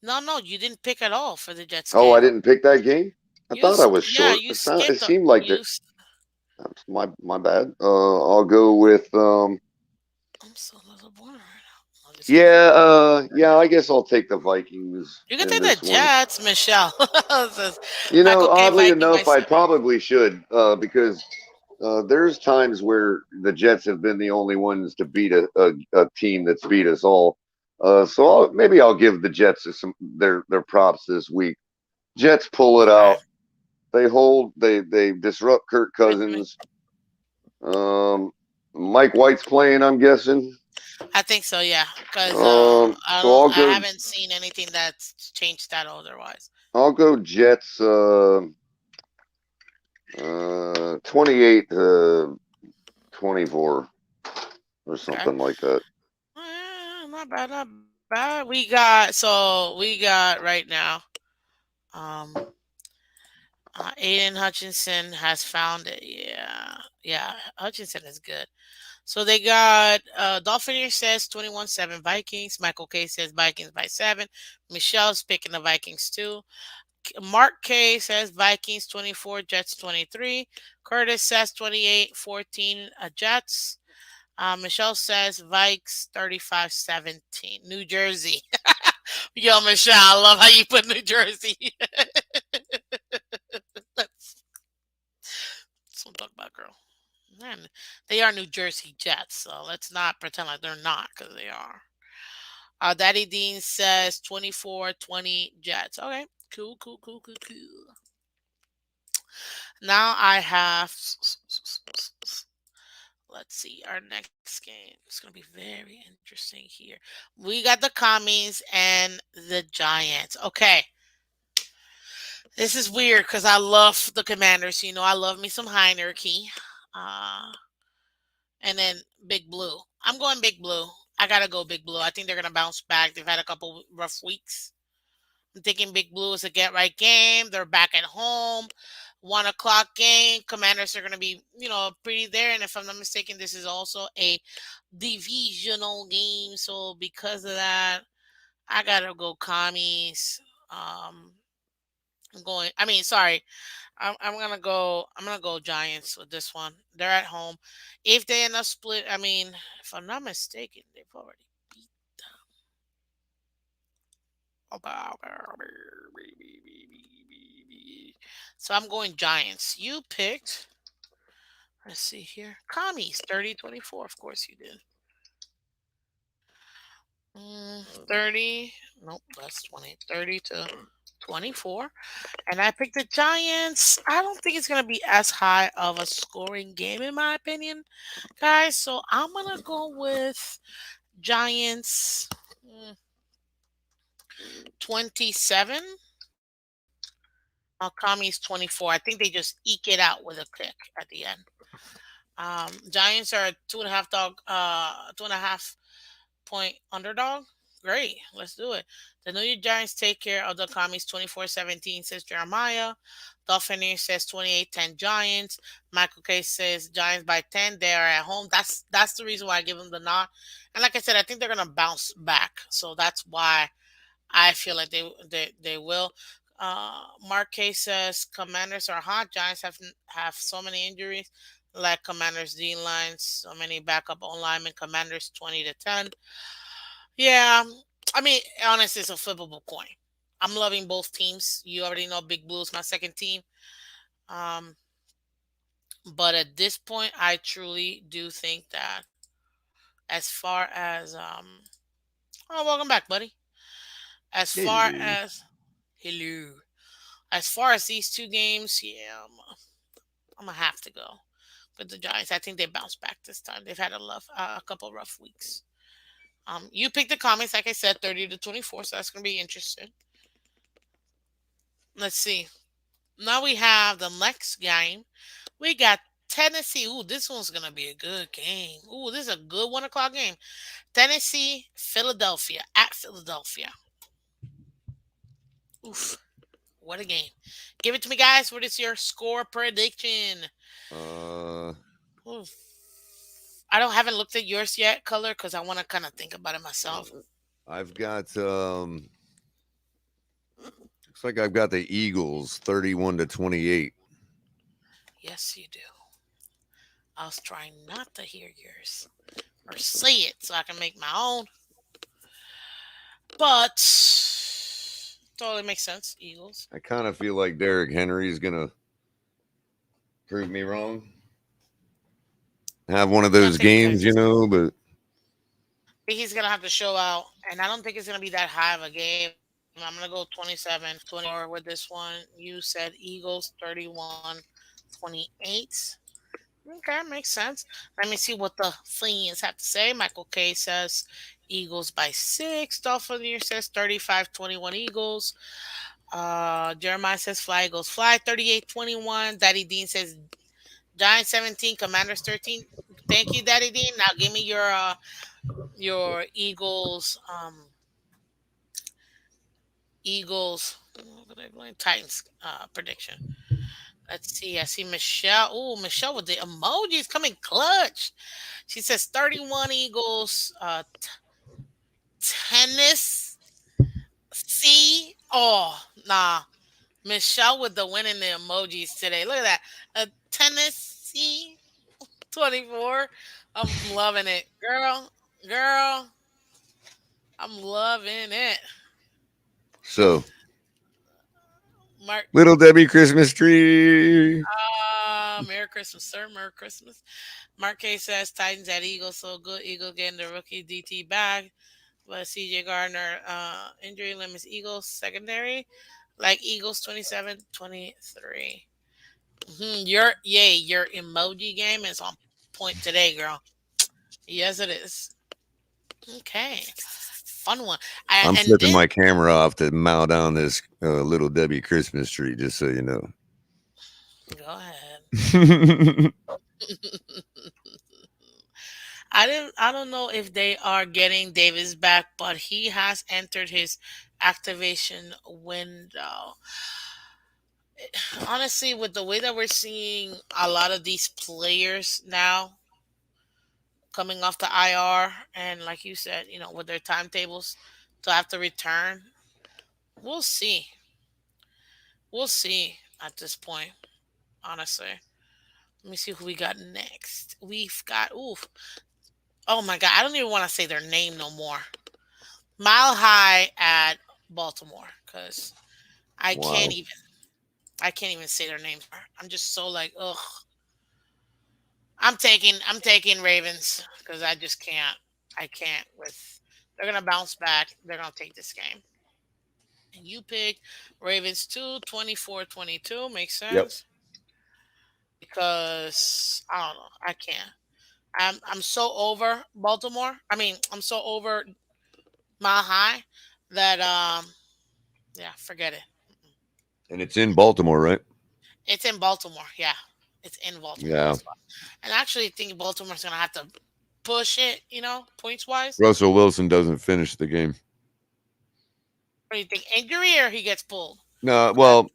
Speaker 1: No, no, you didn't pick at all for the Jets
Speaker 2: Oh, I
Speaker 1: game.
Speaker 2: didn't pick that game. I thought I was
Speaker 1: Yeah,
Speaker 2: short.
Speaker 1: you
Speaker 2: It
Speaker 1: skipped.
Speaker 2: seemed like that. That's my bad. I'll go with
Speaker 1: I'm so disappointed right now. I'm just kidding.
Speaker 2: yeah, yeah. I guess I'll take the Vikings
Speaker 1: You can
Speaker 2: in
Speaker 1: take the
Speaker 2: this one.
Speaker 1: Jets, Michelle. Says
Speaker 2: You know,
Speaker 1: Michael K.
Speaker 2: oddly
Speaker 1: Viking by
Speaker 2: enough, I
Speaker 1: 7.
Speaker 2: probably should because there's times where the Jets have been the only ones to beat a team that's beat us all. So maybe I'll give the Jets some their props this week. Jets pull it
Speaker 1: Okay.
Speaker 2: out. They disrupt Kirk
Speaker 1: With me.
Speaker 2: Cousins. Um, Mike White's playing, I'm guessing.
Speaker 1: I think so, yeah. Because
Speaker 2: So
Speaker 1: I haven't seen anything that's changed that otherwise.
Speaker 2: I'll go Jets 28 to 24 or
Speaker 1: Okay.
Speaker 2: something like that.
Speaker 1: Not bad, not bad. We got right now. Um, Aiden Hutchinson has found it. Yeah, yeah. Hutchinson is good. So they got Dolphinier says 21-7 Vikings. Michael K says Vikings by 7. Michelle's picking the Vikings too. Mark K says Vikings 24, Jets 23. Curtis says 28-14 Jets. Michelle says Vikes 35-17. New Jersey. Yo, Michelle, I love how you put New Jersey. That's what I'm talking about, girl. Man, they are New Jersey Jets, so let's not pretend like they're not, because they are. Daddy Dean says 24-20 Jets. Okay, cool, cool, cool, cool, cool. Now I have. Let's see our next game. It's gonna be very interesting here. We got the commies and the Giants. Okay, this is weird because I love the Commanders. I love me some Heineke. Uh, and then Big Blue. I'm going Big Blue. I gotta go Big Blue. I think they're gonna bounce back. They've had a couple rough weeks. I'm thinking Big Blue is a get right game. They're back at home. 1 o'clock game. Commanders are gonna be, pretty there. And if I'm not mistaken, this is also a divisional game. So because of that, I gotta go commies. Um, I'm going. I mean, sorry. I'm gonna go. I'm gonna go Giants with this one. They're at home. If they end up split, I mean, if I'm not mistaken, they've already beat them. So I'm going Giants. You picked. Let's see here. Commies 30-24. Of course you did. 30. Nope, that's 20. 30 to 24. And I picked the Giants. I don't think it's going to be as high of a scoring game, in my opinion, guys. So I'm going to go with Giants 27. Commies 24. I think they just eke it out with a kick at the end. Giants are a 2.5 point underdog. Great. Let's do it. The New York Giants take care of the commies 24-17, says Jeremiah. Dolphinier says 28-10 Giants. Michael K says Giants by 10. They are at home. That's the reason why I give them the nod. And like I said, I think they're gonna bounce back. So that's why I feel like they will. Mark K says Commanders are hot. Giants have so many injuries, like Commanders D lines, so many backup on linemen. Commanders 20-10. Yeah, I mean, honestly, it's a flippable coin. I'm loving both teams. You already know Big Blue is my second team. Um, but at this point, I truly do think that as far as oh, welcome back, buddy. As far
Speaker 2: Hello.
Speaker 1: as hello, as far as these two games, yeah, I'm gonna have to go with the Giants. I think they bounce back this time. They've had a couple rough weeks. You picked the comments, like I said, 30-24, so that's gonna be interesting. Let's see. Now we have the next game. We got Tennessee. Ooh, this one's gonna be a good game. Ooh, this is a good 1 o'clock game. Tennessee, Philadelphia at Philadelphia. Oof, what a game! Give it to me, guys. What is your score prediction?
Speaker 3: Uh,
Speaker 1: Oof. I don't haven't looked at yours yet, Color, because I want to kind of think about it myself.
Speaker 3: I've got looks like I've got the Eagles 31-28.
Speaker 1: Yes, you do. I was trying not to hear yours or say it so I can make my own, but totally makes sense. Eagles.
Speaker 3: I kind of feel like Derrick Henry is gonna prove me wrong. Have one of
Speaker 1: I
Speaker 3: those
Speaker 1: think
Speaker 3: games,
Speaker 1: there's
Speaker 3: but
Speaker 1: he's gonna have to show out, and I don't think it's gonna be that high of a game. I'm gonna go 27-24 with this one. You said Eagles 31-28. Okay, makes sense. Let me see what the Phins have to say. Michael K says Eagles by 6. Dolphin says 35-21 Eagles. Jeremiah says Fly Eagles Fly 38-21. Daddy Dean says Giants 17, Commanders 13. Thank you, Daddy Dean. Now give me your Eagles what are they going? Titans prediction. Let's see. I see Michelle. Oh, Michelle with the emojis coming clutch. She says 31 Eagles, tennis. Oh, nah. Michelle with the win in the emojis today. Look at that. Tennessee 24. I'm loving it. Girl, I'm loving it.
Speaker 3: so
Speaker 1: Mark,
Speaker 3: Little Debbie Christmas tree.
Speaker 1: Merry Christmas, sir. Merry Christmas. Mark K says Titans at Eagles. So good. Eagles getting the rookie DT back. But CJ Gardner injury limits Eagles secondary. Like Eagles 27-23. Your emoji game is on point today, girl. Yes, it is. Okay, fun one.
Speaker 3: I'm
Speaker 1: And
Speaker 3: flipping
Speaker 1: this,
Speaker 3: my camera off to mount down this Little Debbie Christmas tree, just so you know.
Speaker 1: go ahead. I don't know if they are getting Davis back, but he has entered his activation window. Honestly, with the way that we're seeing a lot of these players now coming off the IR, and like you said, with their timetables to have to return, we'll see. We'll see at this point, honestly. Let me see who we got next. We've got, oof. Oh my God, I don't even want to say their name no more. Mile High at Baltimore, because I can't
Speaker 3: Wow.
Speaker 1: even. I can't even say their names. I'm just so like, ugh. I'm taking Ravens because I just can't. I can't with. They're gonna bounce back. They're gonna take this game. And you pick Ravens 2, 24-22. Makes
Speaker 3: Yep.
Speaker 1: sense because I don't know. I can't. I'm so over Baltimore. I mean, I'm so over Mile High that yeah, forget it.
Speaker 3: And it's in Baltimore, right?
Speaker 1: It's in Baltimore. Yeah, it's in Baltimore.
Speaker 3: Yeah.
Speaker 1: That's why. And I actually think Baltimore's gonna have to push it. Points wise.
Speaker 3: Russell Wilson doesn't finish the game.
Speaker 1: What do you think? Injury or he gets pulled?
Speaker 3: No,
Speaker 1: I,
Speaker 3: well,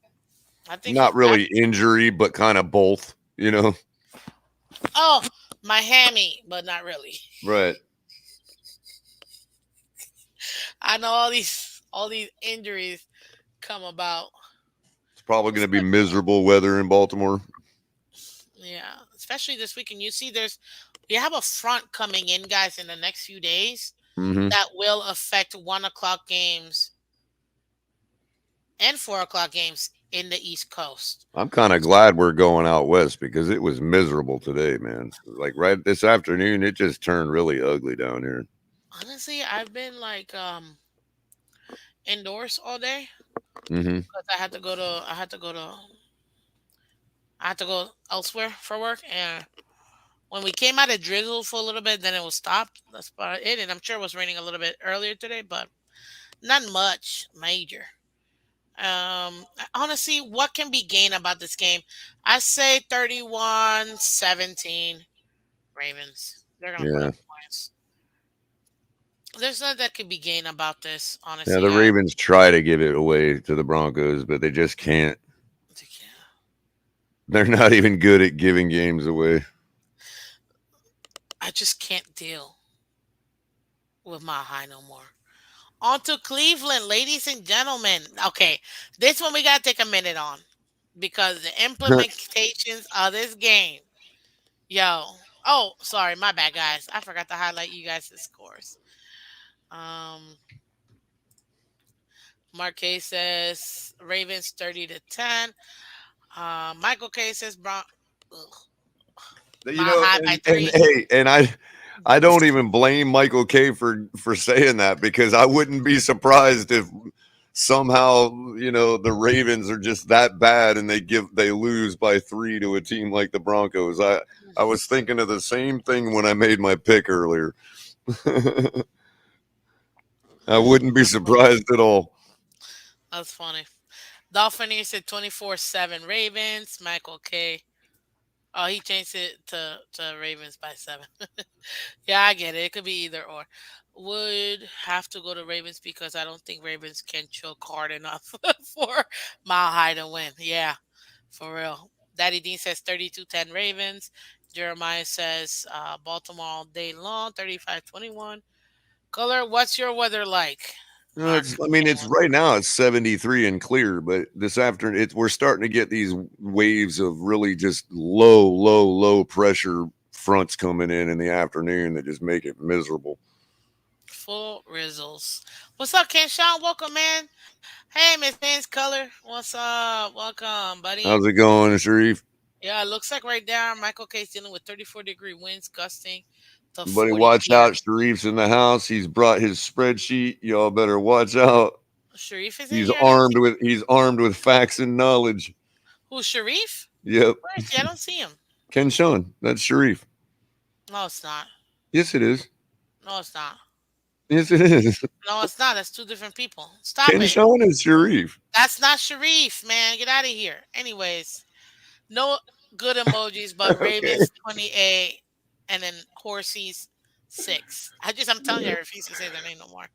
Speaker 1: I think
Speaker 3: not
Speaker 1: he's back.
Speaker 3: really injury, but kind of both.
Speaker 1: Oh, my hammy, but not really.
Speaker 3: Right.
Speaker 1: I know all these injuries come about.
Speaker 3: It's probably going to be
Speaker 1: Espe-
Speaker 3: miserable weather in Baltimore.
Speaker 1: Yeah, especially this weekend. You see, we have a front coming in, guys, in the next few days
Speaker 3: Hmm.
Speaker 1: that will affect 1 o'clock games and 4 o'clock games in the East Coast.
Speaker 3: I'm kind of glad we're going out west because it was miserable today, man. Like right this afternoon, it just turned really ugly down here.
Speaker 1: Honestly, I've been like indoors all day
Speaker 3: Hmm.
Speaker 1: because I had to go elsewhere for work, and When we came out, it drizzled for a little bit, then it was stopped. That's about it. And I'm sure it was raining a little bit earlier today, but not much major. Honestly, what can be gained about this game? I say 31-17 Ravens. They're gonna put
Speaker 3: Yeah.
Speaker 1: up points. There's nothing that could be gained about this,
Speaker 3: Yeah,
Speaker 1: honestly.
Speaker 3: the Ravens try to give it away to the Broncos, but they just can't. They're not even good at giving games away.
Speaker 1: I just can't deal with my high no more. On to Cleveland, ladies and gentlemen. Okay, this one we gotta take a minute on because the implementations of this game. Yo. Oh, sorry, my bad, guys. I forgot to highlight you guys' scores. Um, Mark K says Ravens 30-10. Michael K says ugh,
Speaker 3: You
Speaker 1: Mile
Speaker 3: know,
Speaker 1: High by
Speaker 3: and
Speaker 1: 3.
Speaker 3: hey, and I don't even blame Michael K for saying that because I wouldn't be surprised if somehow the Ravens are just that bad and they lose by 3 to a team like the Broncos. I was thinking of the same thing when I made my pick earlier. I wouldn't be
Speaker 1: That's funny.
Speaker 3: surprised at all.
Speaker 1: That's funny. Dolphin said 24-7 Ravens. Michael K. Oh, he changed it to Ravens by 7. Yeah, I get it. It could be either or. Would have to go to Ravens because I don't think Ravens can choke hard enough for Mile High to win. Yeah, for real. Daddy Dean says 32-10 Ravens. Jeremiah says Baltimore all day long, 35-21. Color, what's your weather like?
Speaker 3: No,
Speaker 1: Mark,
Speaker 3: I mean, it's
Speaker 1: 21.
Speaker 3: right now it's 73 and clear, but this afternoon we're starting to get these waves of really just low pressure fronts coming in the afternoon that just make it miserable.
Speaker 1: Full Rizzles. What's up, Ken Sean? Welcome, man. Hey, Miss Pins Color. What's up? Welcome, buddy.
Speaker 3: How's it going, Sharif?
Speaker 1: Yeah, it looks like right there, Michael K's dealing with 34-degree winds gusting to
Speaker 3: Buddy,
Speaker 1: 40
Speaker 3: watch
Speaker 1: here.
Speaker 3: out. Sharif's in the house. He's brought his spreadsheet. Y'all better watch out.
Speaker 1: Sharif is in
Speaker 3: He's
Speaker 1: here. I didn't see.
Speaker 3: armed with facts and knowledge.
Speaker 1: Who's Sharif?
Speaker 3: Yep.
Speaker 1: Where is he? I don't see him.
Speaker 3: Ken Sean. That's Sharif.
Speaker 1: No, it's not.
Speaker 3: Yes, it is.
Speaker 1: No, it's not.
Speaker 3: Yes, it is.
Speaker 1: No, it's not. That's two different people. Stop
Speaker 3: Ken
Speaker 1: it.
Speaker 3: Sean is Sharif.
Speaker 1: That's not Sharif, man. Get out of here. Anyways, no good emojis, but
Speaker 3: Okay.
Speaker 1: Ravens 28 and then Horsies 6. I'm telling you, I refuse to say their name no more.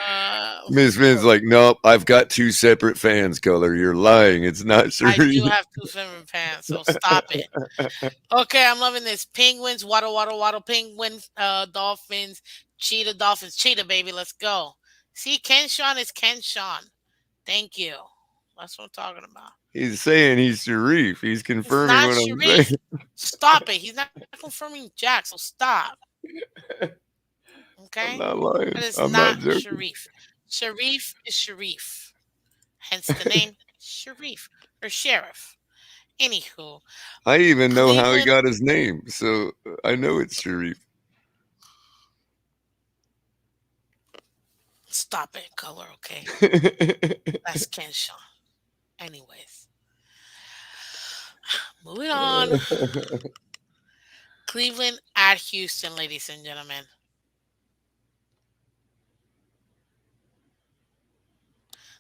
Speaker 1: Uh,
Speaker 3: Miss Vin's like, nope, I've got two separate fans, Color. You're lying. It's not
Speaker 1: I
Speaker 3: Sharif.
Speaker 1: do have two favorite pants, so stop it. Okay, I'm loving this. Penguins, waddle, waddle, waddle, penguins, dolphins, cheetah, dolphins, cheetah, baby. Let's go. See, Ken Sean is Ken Sean. Thank you. That's what I'm talking about.
Speaker 3: He's saying he's Sharif. He's
Speaker 1: It's
Speaker 3: confirming
Speaker 1: not
Speaker 3: what I'm saying.
Speaker 1: Sharif. Stop it. He's not confirming Jack, so stop.
Speaker 3: I'm
Speaker 1: Okay?
Speaker 3: not
Speaker 1: That
Speaker 3: lying.
Speaker 1: is
Speaker 3: I'm
Speaker 1: not
Speaker 3: not joking.
Speaker 1: Sharif. Sharif is Sharif. Hence the name Sharif or Sheriff. Anywho,
Speaker 3: I even know how he
Speaker 1: Cleveland.
Speaker 3: got his name, so I know it's Sharif.
Speaker 1: Stop it, color, okay? That's Ken Sean. Anyways, moving on. Cleveland at Houston, ladies and gentlemen.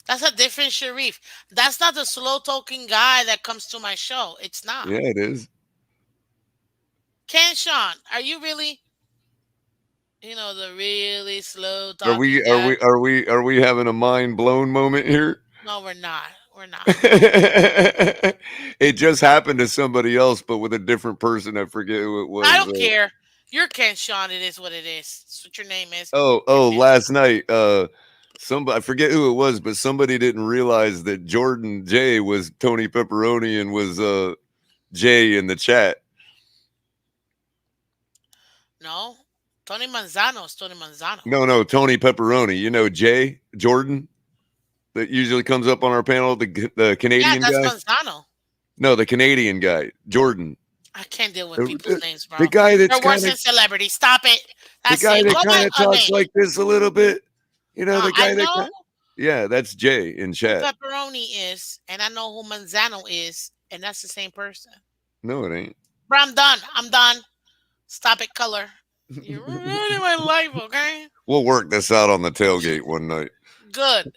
Speaker 1: That's a different Sharif. That's not the slow talking guy that comes to my show. It's not.
Speaker 3: Yeah, it is.
Speaker 1: Ken Sean, are you really, the really slow
Speaker 3: Are
Speaker 1: talking
Speaker 3: we are
Speaker 1: guy?
Speaker 3: we are we are we having a mind blown moment here?
Speaker 1: No, we're not. We're not.
Speaker 3: It just happened to somebody else, but with a different person. I forget who it
Speaker 1: I
Speaker 3: was.
Speaker 1: don't care. You're Ken Sean. It is what it is. That's what your name is. You're
Speaker 3: Oh,
Speaker 1: Ken Sean.
Speaker 3: last night, somebody I forget who it was, but somebody didn't realize that Jordan J was Tony Pepperoni and was Jay in the chat.
Speaker 1: No, Tony Manzano is Tony Manzano.
Speaker 3: No, Tony Pepperoni. You know Jay Jordan that usually comes up on our panel, the
Speaker 1: Yeah,
Speaker 3: Canadian
Speaker 1: that's
Speaker 3: guy.
Speaker 1: Manzano.
Speaker 3: No, the Canadian guy, Jordan.
Speaker 1: I can't deal with
Speaker 3: The,
Speaker 1: people's
Speaker 3: the,
Speaker 1: names,
Speaker 3: the
Speaker 1: bro.
Speaker 3: guy that's
Speaker 1: They're worse
Speaker 3: kind of
Speaker 1: than celebrities. Stop it.
Speaker 3: the
Speaker 1: That's
Speaker 3: guy
Speaker 1: it.
Speaker 3: that
Speaker 1: Go by
Speaker 3: kind of
Speaker 1: a
Speaker 3: talks
Speaker 1: name.
Speaker 3: like this a little bit. You know, the
Speaker 1: I
Speaker 3: guy that
Speaker 1: know
Speaker 3: kind. Yeah, that's Jay in
Speaker 1: who
Speaker 3: chat.
Speaker 1: Pepperoni is, and I know who Manzano is, and that's the same person.
Speaker 3: No, it ain't.
Speaker 1: Bro, I'm done. I'm done. Stop it, Color. You're ruining my life, okay?
Speaker 3: We'll work this out on the tailgate one night.
Speaker 1: Good.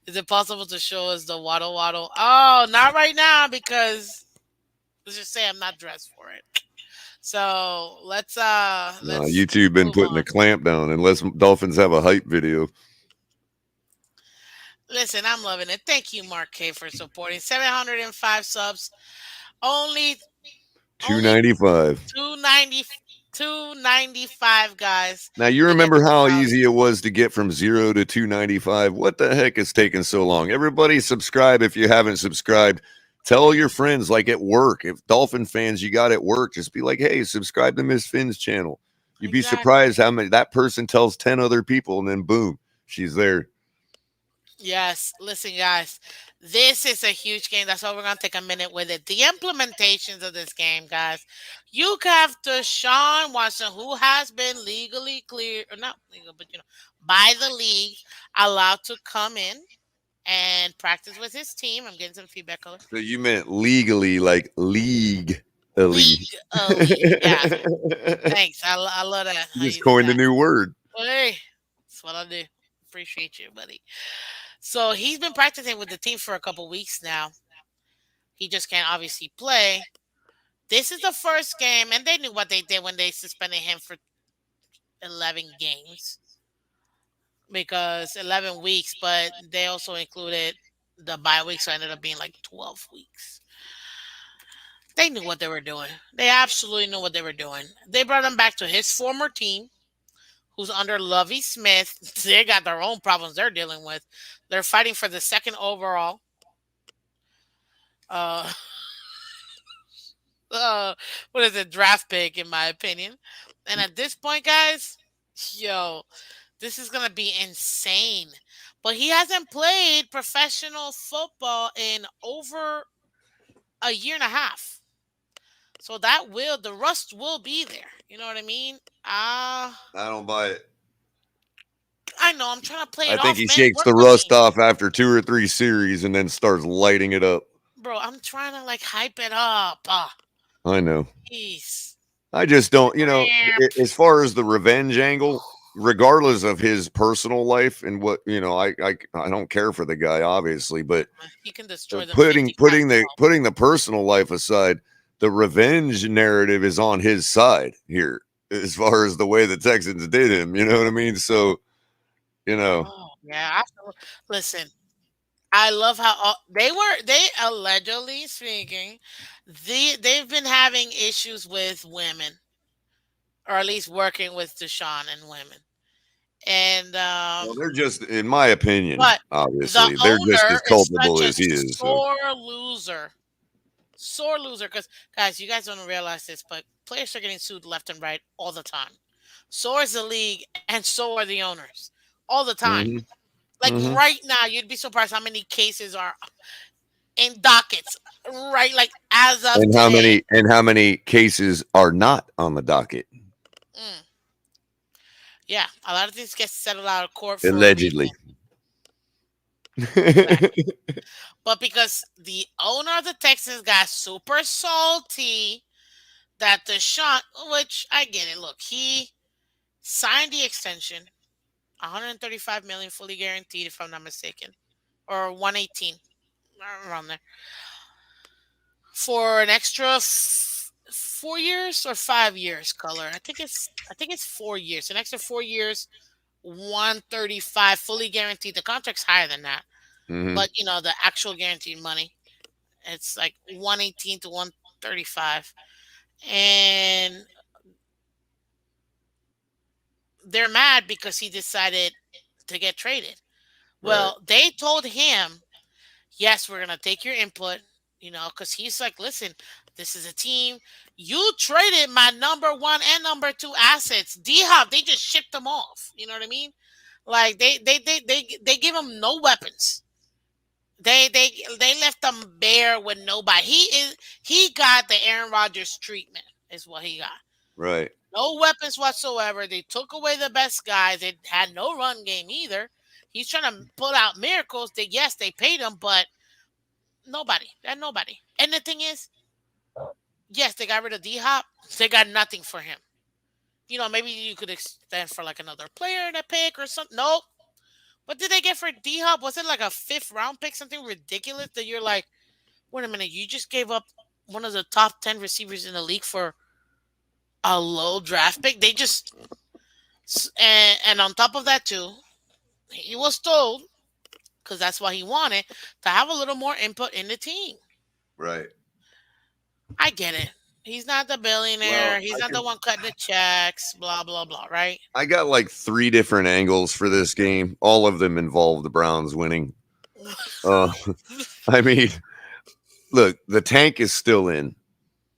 Speaker 1: Is it possible to show us the waddle waddle? Oh, not right now because let's just say I'm not dressed for it. So let's
Speaker 3: You two been
Speaker 1: move
Speaker 3: putting
Speaker 1: on.
Speaker 3: a clamp down unless Dolphins have a hype video.
Speaker 1: Listen, I'm loving it. Thank you, Mark K, for supporting. 705 subs. Only
Speaker 3: Two
Speaker 1: only
Speaker 3: ninety five.
Speaker 1: 290 295 guys
Speaker 3: Now you
Speaker 1: to get
Speaker 3: remember
Speaker 1: to
Speaker 3: how
Speaker 1: 1,000.
Speaker 3: easy it was to get from 0 to 295. What the heck is taking so long? Everybody subscribe if you haven't subscribed. Tell your friends, like at work. If Dolphin fans you got at work, just be like, hey, subscribe to Miss Finn's channel. You'd be
Speaker 1: Exactly.
Speaker 3: surprised how many that person tells 10 other people, and then boom, she's there.
Speaker 1: Yes, listen, guys, this is a huge game. That's why we're gonna take a minute with it. The implementations of this game, guys. You have to Sean Watson, who has been legally cleared, or not legal, but by the league, allowed to come in and practice with his team. I'm getting some feedback, Color.
Speaker 3: So you meant legally, like league elite.
Speaker 1: Legally, yes. Thanks. I love that
Speaker 3: You
Speaker 1: how
Speaker 3: just
Speaker 1: you did
Speaker 3: coined a
Speaker 1: that.
Speaker 3: new word.
Speaker 1: Hey, that's what I do. Appreciate you, buddy. So he's been practicing with the team for a couple weeks now. He just can't obviously play. This is the first game, and they knew what they did when they suspended him for 11 games because 11 weeks, but they also included the bye week, so it ended up being like 12 weeks. They knew what they were doing. They absolutely knew what they were doing. They brought him back to his former team, who's under Lovey Smith. They got their own problems they're dealing with. They're fighting for the second overall. Uh, what is it, draft pick, in my opinion. And at this point, guys, yo, this is gonna be insane. But he hasn't played professional football in over a year and a half. So the rust will be there. You know what I mean?
Speaker 3: I don't buy it.
Speaker 1: I know I'm trying to play
Speaker 3: I
Speaker 1: it
Speaker 3: think
Speaker 1: off,
Speaker 3: he
Speaker 1: man.
Speaker 3: shakes
Speaker 1: Work
Speaker 3: the
Speaker 1: with
Speaker 3: rust
Speaker 1: me.
Speaker 3: off after 2 or 3 series and then starts lighting it up.
Speaker 1: Bro, I'm trying to like hype it up.
Speaker 3: I know.
Speaker 1: Jeez.
Speaker 3: I just don't, as far as the revenge angle, regardless of his personal life and what, I don't care for the guy obviously, but
Speaker 1: He can destroy them
Speaker 3: putting
Speaker 1: 55
Speaker 3: putting the putting the personal life aside, the revenge narrative is on his side here as far as the way the Texans did him, you know what I mean? So, you know,
Speaker 1: Oh, yeah. Listen, I love how they allegedly speaking, they've been having issues with women, or at least working with Deshaun and women. And
Speaker 3: well, they're just in my opinion,
Speaker 1: but the
Speaker 3: obviously, they're just
Speaker 1: owner
Speaker 3: as
Speaker 1: is
Speaker 3: culpable
Speaker 1: such a
Speaker 3: as he is. So,
Speaker 1: sore loser. Sore loser. Because guys, you guys don't realize this, but players are getting sued left and right all the time. So is the league, and so are the owners. All the time.
Speaker 3: hmm
Speaker 1: Like
Speaker 3: hmm
Speaker 1: right now, you'd be surprised how many cases are in dockets. Right, like as of today.
Speaker 3: and how many cases are not on the docket
Speaker 1: Mm. Yeah, a lot of things get settled out of court for a reason.
Speaker 3: allegedly.
Speaker 1: Exactly. But because the owner of the Texans got super salty that the shot, which I get it. Look, he signed the extension, 135 million fully guaranteed, if I'm not mistaken, or 118 around there, for an extra 4 years or 5 years. Color. I think it's 4 years. An extra 4 years, 135 fully guaranteed. The contract's higher than that,
Speaker 3: hmm
Speaker 1: but the actual guaranteed money, it's like 118 to 135, and they're mad because he decided to get traded.
Speaker 3: Right.
Speaker 1: Well, they told him, yes, we're gonna take your input, because he's like, listen, this is a team. You traded my number one and number two assets. D Hop, they just shipped them off. You know what I mean? Like they give him no weapons. They left him bare with nobody. He got the Aaron Rodgers treatment, is what he got.
Speaker 3: Right.
Speaker 1: No weapons whatsoever. They took away the best guys. They had no run game either. He's trying to pull out miracles. That yes, they paid him, but nobody. That nobody. And the thing is, yes, they got rid of D Hop. They got nothing for him. Maybe you could extend for like another player in a pick or something. Nope. What did they get for D Hop? Was it like a fifth round pick? Something ridiculous that you're like, wait a minute, you just gave up one of the top 10 receivers in the league for a low draft pick? They just, and on top of that, too, he was told, because that's what he wanted, to have a little more input in the team.
Speaker 3: Right.
Speaker 1: I get it. He's not the billionaire.
Speaker 3: Well,
Speaker 1: He's not the one cutting the checks, blah, blah, blah, right?
Speaker 3: I got like three different angles for this game. All of them involve the Browns winning. Uh, I mean, look, the tank is still in.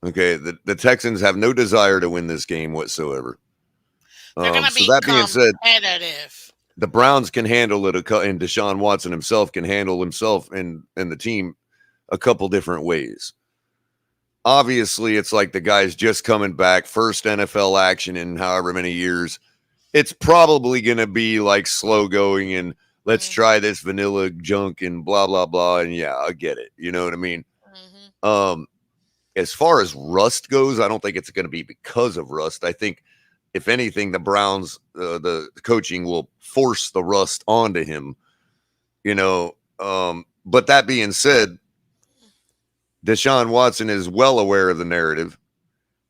Speaker 3: Okay, the Texans have no desire to win this game whatsoever.
Speaker 1: They're going to
Speaker 3: So
Speaker 1: be
Speaker 3: that being said,
Speaker 1: competitive.
Speaker 3: the Browns can handle it, and Deshaun Watson himself can handle himself and the team a couple different ways. Obviously, it's like the guy's just coming back, first NFL action in however many years. It's probably going to be like slow going and let's try this vanilla junk and blah, blah, blah. And yeah, I get it. You know what I mean?
Speaker 1: Mm-hmm.
Speaker 3: As far as rust goes, I don't think it's going to be because of rust. I think, if anything, the Browns, the coaching will force the rust onto him. But that being said, Deshaun Watson is well aware of the narrative.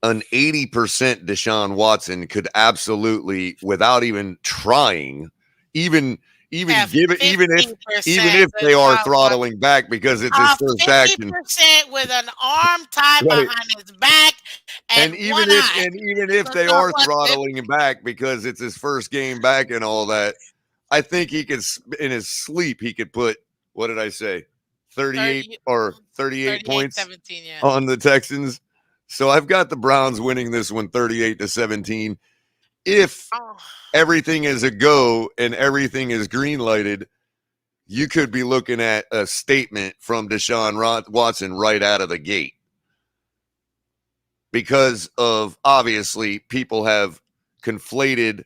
Speaker 3: An 80% Deshaun Watson could absolutely, without even trying, even give it, even if they are throttling back because it's his first action,
Speaker 1: 50% with an arm tied
Speaker 3: right.
Speaker 1: behind his back and one eye.
Speaker 3: even if they are throttling him back because it's his first game back and all that, I think he could, in his sleep, he could put, what did I say, 38 points
Speaker 1: 17, yeah.
Speaker 3: on the Texans. So I've got the Browns winning this one 38-17. If everything is a go and everything is green lighted, you could be looking at a statement from Deshaun Watson right out of the gate. Because of, obviously, people have conflated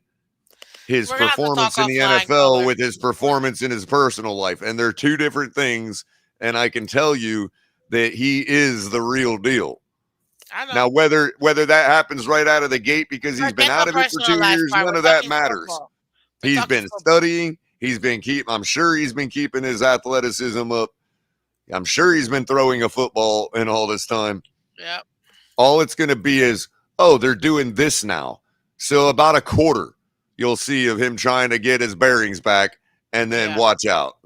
Speaker 3: his performance in the NFL with his performance in his personal life. And they're two different things. And I can tell you that he is the real deal. Now, whether that happens right out of the gate because he's been out of it for 2 years, none of that matters. He's been studying. I'm sure he's been keeping his athleticism up. I'm sure he's been throwing a football in all this time.
Speaker 1: Yep.
Speaker 3: All it's going to be is, they're doing this now. So about a quarter, you'll see of him trying to get his bearings back, and then watch out.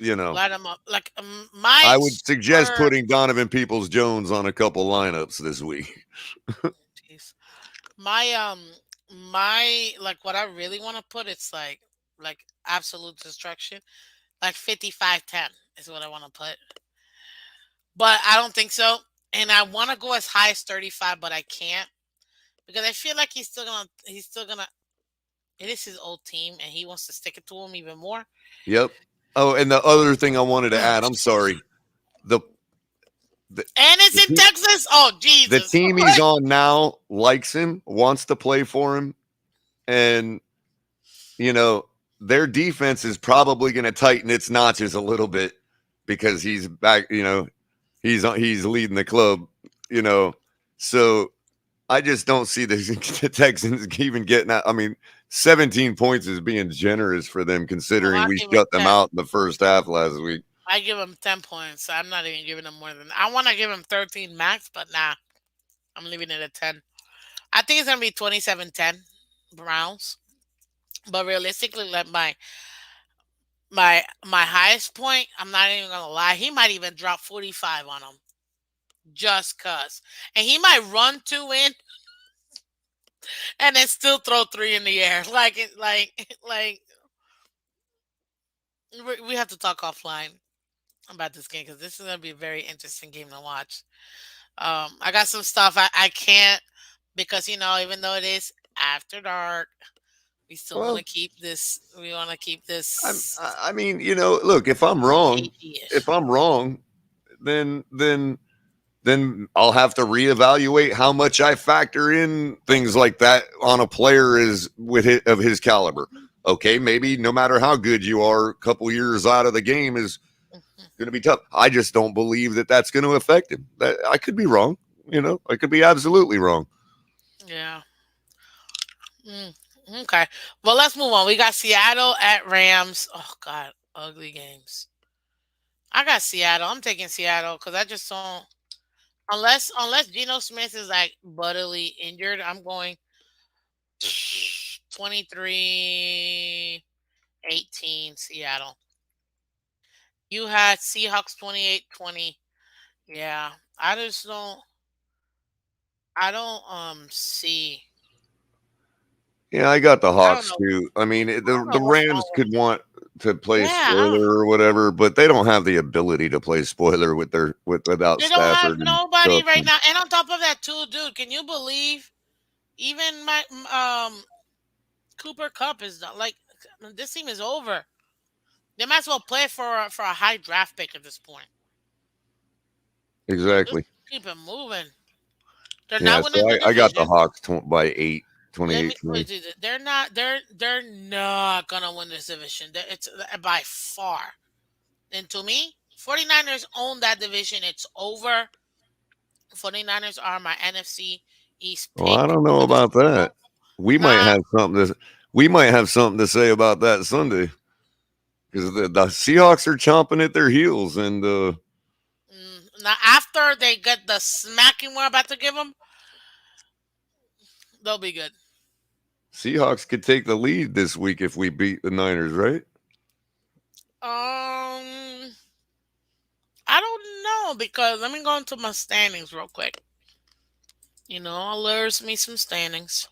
Speaker 1: Light him up. Like
Speaker 3: I would suggest putting Donovan Peoples-Jones on a couple lineups this week.
Speaker 1: My what I really want to put, it's like absolute destruction. Like 55-10 is what I want to put. But I don't think so. And I want to go as high as 35, but I can't. Because I feel like he's still gonna it is his old team and he wants to stick it to him even more.
Speaker 3: Yep. Oh, and the other thing I wanted to add, I'm sorry.
Speaker 1: And it's in Texas? Oh, Jesus.
Speaker 3: The team he's on now likes him, wants to play for him. And, their defense is probably going to tighten its notches a little bit because he's back, he's leading the club, So I just don't see the Texans even getting out. I mean, 17 points is being generous for them considering we shut them out in the first half last week.
Speaker 1: I give them 10 points. I'm not even giving them more than that. I want to give them 13 max, but nah. I'm leaving it at 10. I think it's going to be 27-10 Browns. But realistically, like my highest point, I'm not even going to lie, he might even drop 45 on them. Just cuz. And he might run 2 in and then still throw 3 in the air. We have to talk offline about this game because this is going to be a very interesting game to watch. I got some stuff I can't because, even though it is after dark, we still want to keep this. We want to keep this.
Speaker 3: I mean, look, if I'm wrong, then I'll have to reevaluate how much I factor in things like that on a player of his caliber. Okay, maybe no matter how good you are, a couple years out of the game is going to be tough. I just don't believe that that's going to affect him. I could be wrong. I could be absolutely wrong.
Speaker 1: Yeah. Mm, okay. Well, let's move on. We got Seattle at Rams. Oh God, ugly games. I got Seattle. I'm taking Seattle because I just don't. Unless Geno Smith is like buttily injured, I'm going 23-18 Seattle. You had Seahawks 28-20. Yeah. I don't see.
Speaker 3: Yeah, I got the
Speaker 1: I don't
Speaker 3: Hawks
Speaker 1: know.
Speaker 3: too. I mean,
Speaker 1: I
Speaker 3: the
Speaker 1: don't know
Speaker 3: the
Speaker 1: what's wrong
Speaker 3: Rams
Speaker 1: with.
Speaker 3: could want to play
Speaker 1: Yeah, I don't.
Speaker 3: spoiler or whatever, but they don't have the ability to play spoiler without
Speaker 1: They don't have
Speaker 3: Stafford and
Speaker 1: nobody
Speaker 3: Cook.
Speaker 1: right now. And on top of that, too, dude, can you believe even my Cooper Cup is not like this team is over. They might as well play for a high draft pick at this point. Just
Speaker 3: Exactly.
Speaker 1: keep it moving. They're
Speaker 3: Yeah,
Speaker 1: not
Speaker 3: so
Speaker 1: winning the
Speaker 3: I got the
Speaker 1: division.
Speaker 3: Hawks by 8,
Speaker 1: Let me
Speaker 3: 28-20.
Speaker 1: wait. They're not. They're not gonna win this division. It's by far. And to me, 49ers own that division. It's over. 49ers are my NFC East
Speaker 3: Well, I
Speaker 1: pick
Speaker 3: don't know
Speaker 1: for the
Speaker 3: about
Speaker 1: Super
Speaker 3: that.
Speaker 1: Bowl.
Speaker 3: We might
Speaker 1: Nah,
Speaker 3: have something to we might have something to say about that Sunday because the Seahawks are chomping at their heels, and
Speaker 1: now after they get the smacking we're about to give them, they'll be good.
Speaker 3: Seahawks could take the lead this week if we beat the Niners, right?
Speaker 1: Um, I don't know because let me go into my standings real quick. Alerts me some standings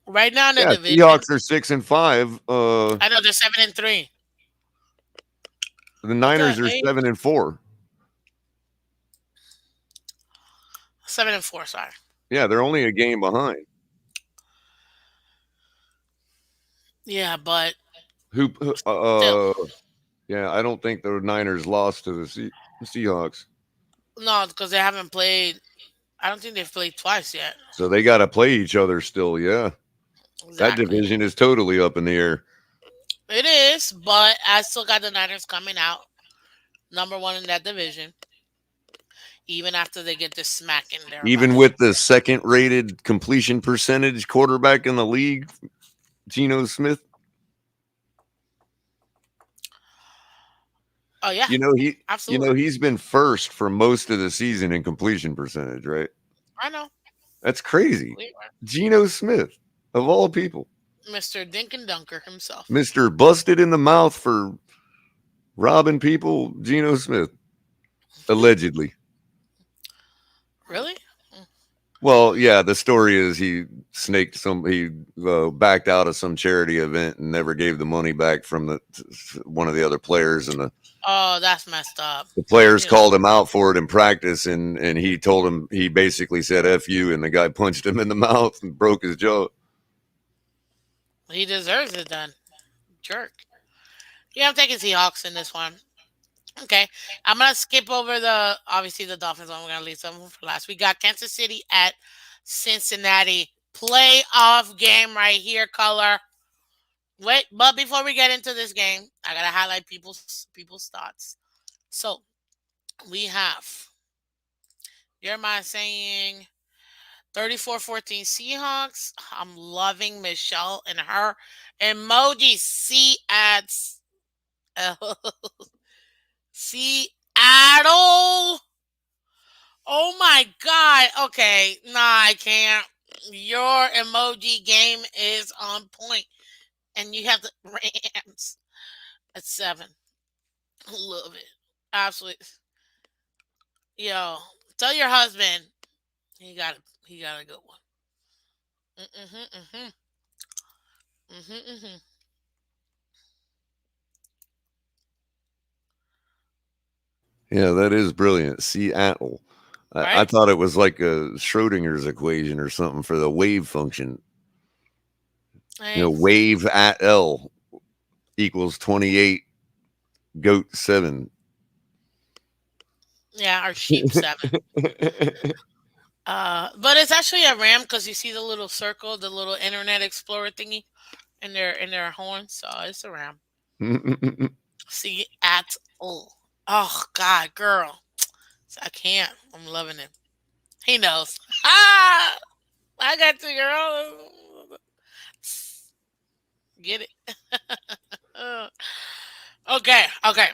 Speaker 1: right now in the
Speaker 3: Yeah,
Speaker 1: division.
Speaker 3: Seahawks are 6-5.
Speaker 1: I know they're 7-3.
Speaker 3: The
Speaker 1: Look
Speaker 3: Niners
Speaker 1: at
Speaker 3: are
Speaker 1: eight,
Speaker 3: 7-4.
Speaker 1: 7-4. Sorry.
Speaker 3: Yeah, they're only a game behind.
Speaker 1: Yeah, but
Speaker 3: Who?
Speaker 1: still,
Speaker 3: Yeah, I don't think the Niners lost to the Seahawks,
Speaker 1: no, because they haven't played. I don't think they've played twice yet.
Speaker 3: so they got to play each other still. Yeah, that
Speaker 1: Exactly.
Speaker 3: division is totally up in the air.
Speaker 1: It is, but I still got the Niners coming out number one in that division, even after they get this smacking they're about
Speaker 3: Even
Speaker 1: to give.
Speaker 3: with the second-rated completion percentage quarterback in the league, Geno Smith.
Speaker 1: Oh yeah,
Speaker 3: You know he,
Speaker 1: absolutely.
Speaker 3: he's been first for most of the season in completion percentage, right?
Speaker 1: I know.
Speaker 3: That's crazy. Geno Smith, of all people,
Speaker 1: Mr. Dink and Dunker himself.
Speaker 3: Mister Busted in the mouth for robbing people. Geno Smith, allegedly.
Speaker 1: Really?
Speaker 3: Well, yeah, the story is he backed out of some charity event and never gave the money back from one of the other players, and
Speaker 1: Oh, that's messed up.
Speaker 3: the players
Speaker 1: You know,
Speaker 3: called him out for it in practice, and he told him, he basically said "F you," and the guy punched him in the mouth and broke his jaw.
Speaker 1: he deserves it then. Jerk. Yeah, I'm taking Seahawks in this one. Okay. I'm gonna skip over the obviously the Dolphins one. We're gonna leave some for last. We got Kansas City at Cincinnati. Playoff game right here, color. Wait, but before we get into this game, I gotta highlight people's thoughts. So we have Jeremiah saying 34-14 Seahawks. I'm loving Michelle and her emoji. C adds Seattle. Oh my god. Okay. Nah, I can't. Your emoji game is on point. And you have the Rams at 7. Love it. Absolutely. Yo, tell your husband he got a good one. Mm-hmm, mm-hmm, mm-hmm, mm-hmm.
Speaker 3: Yeah, that is brilliant. Seattle. I
Speaker 1: Right?
Speaker 3: thought it was like a Schrodinger's equation or something for the wave function.
Speaker 1: Hey,
Speaker 3: Wave at L equals 28 goat 7.
Speaker 1: yeah, our sheep 7. But it's actually a ram because you see the little circle, the little Internet Explorer thingy in their horn. So it's a ram. See at oh God, girl, I can't. I'm loving it. He knows. Ah, I got 2 girls. Get it? Uh, okay, okay.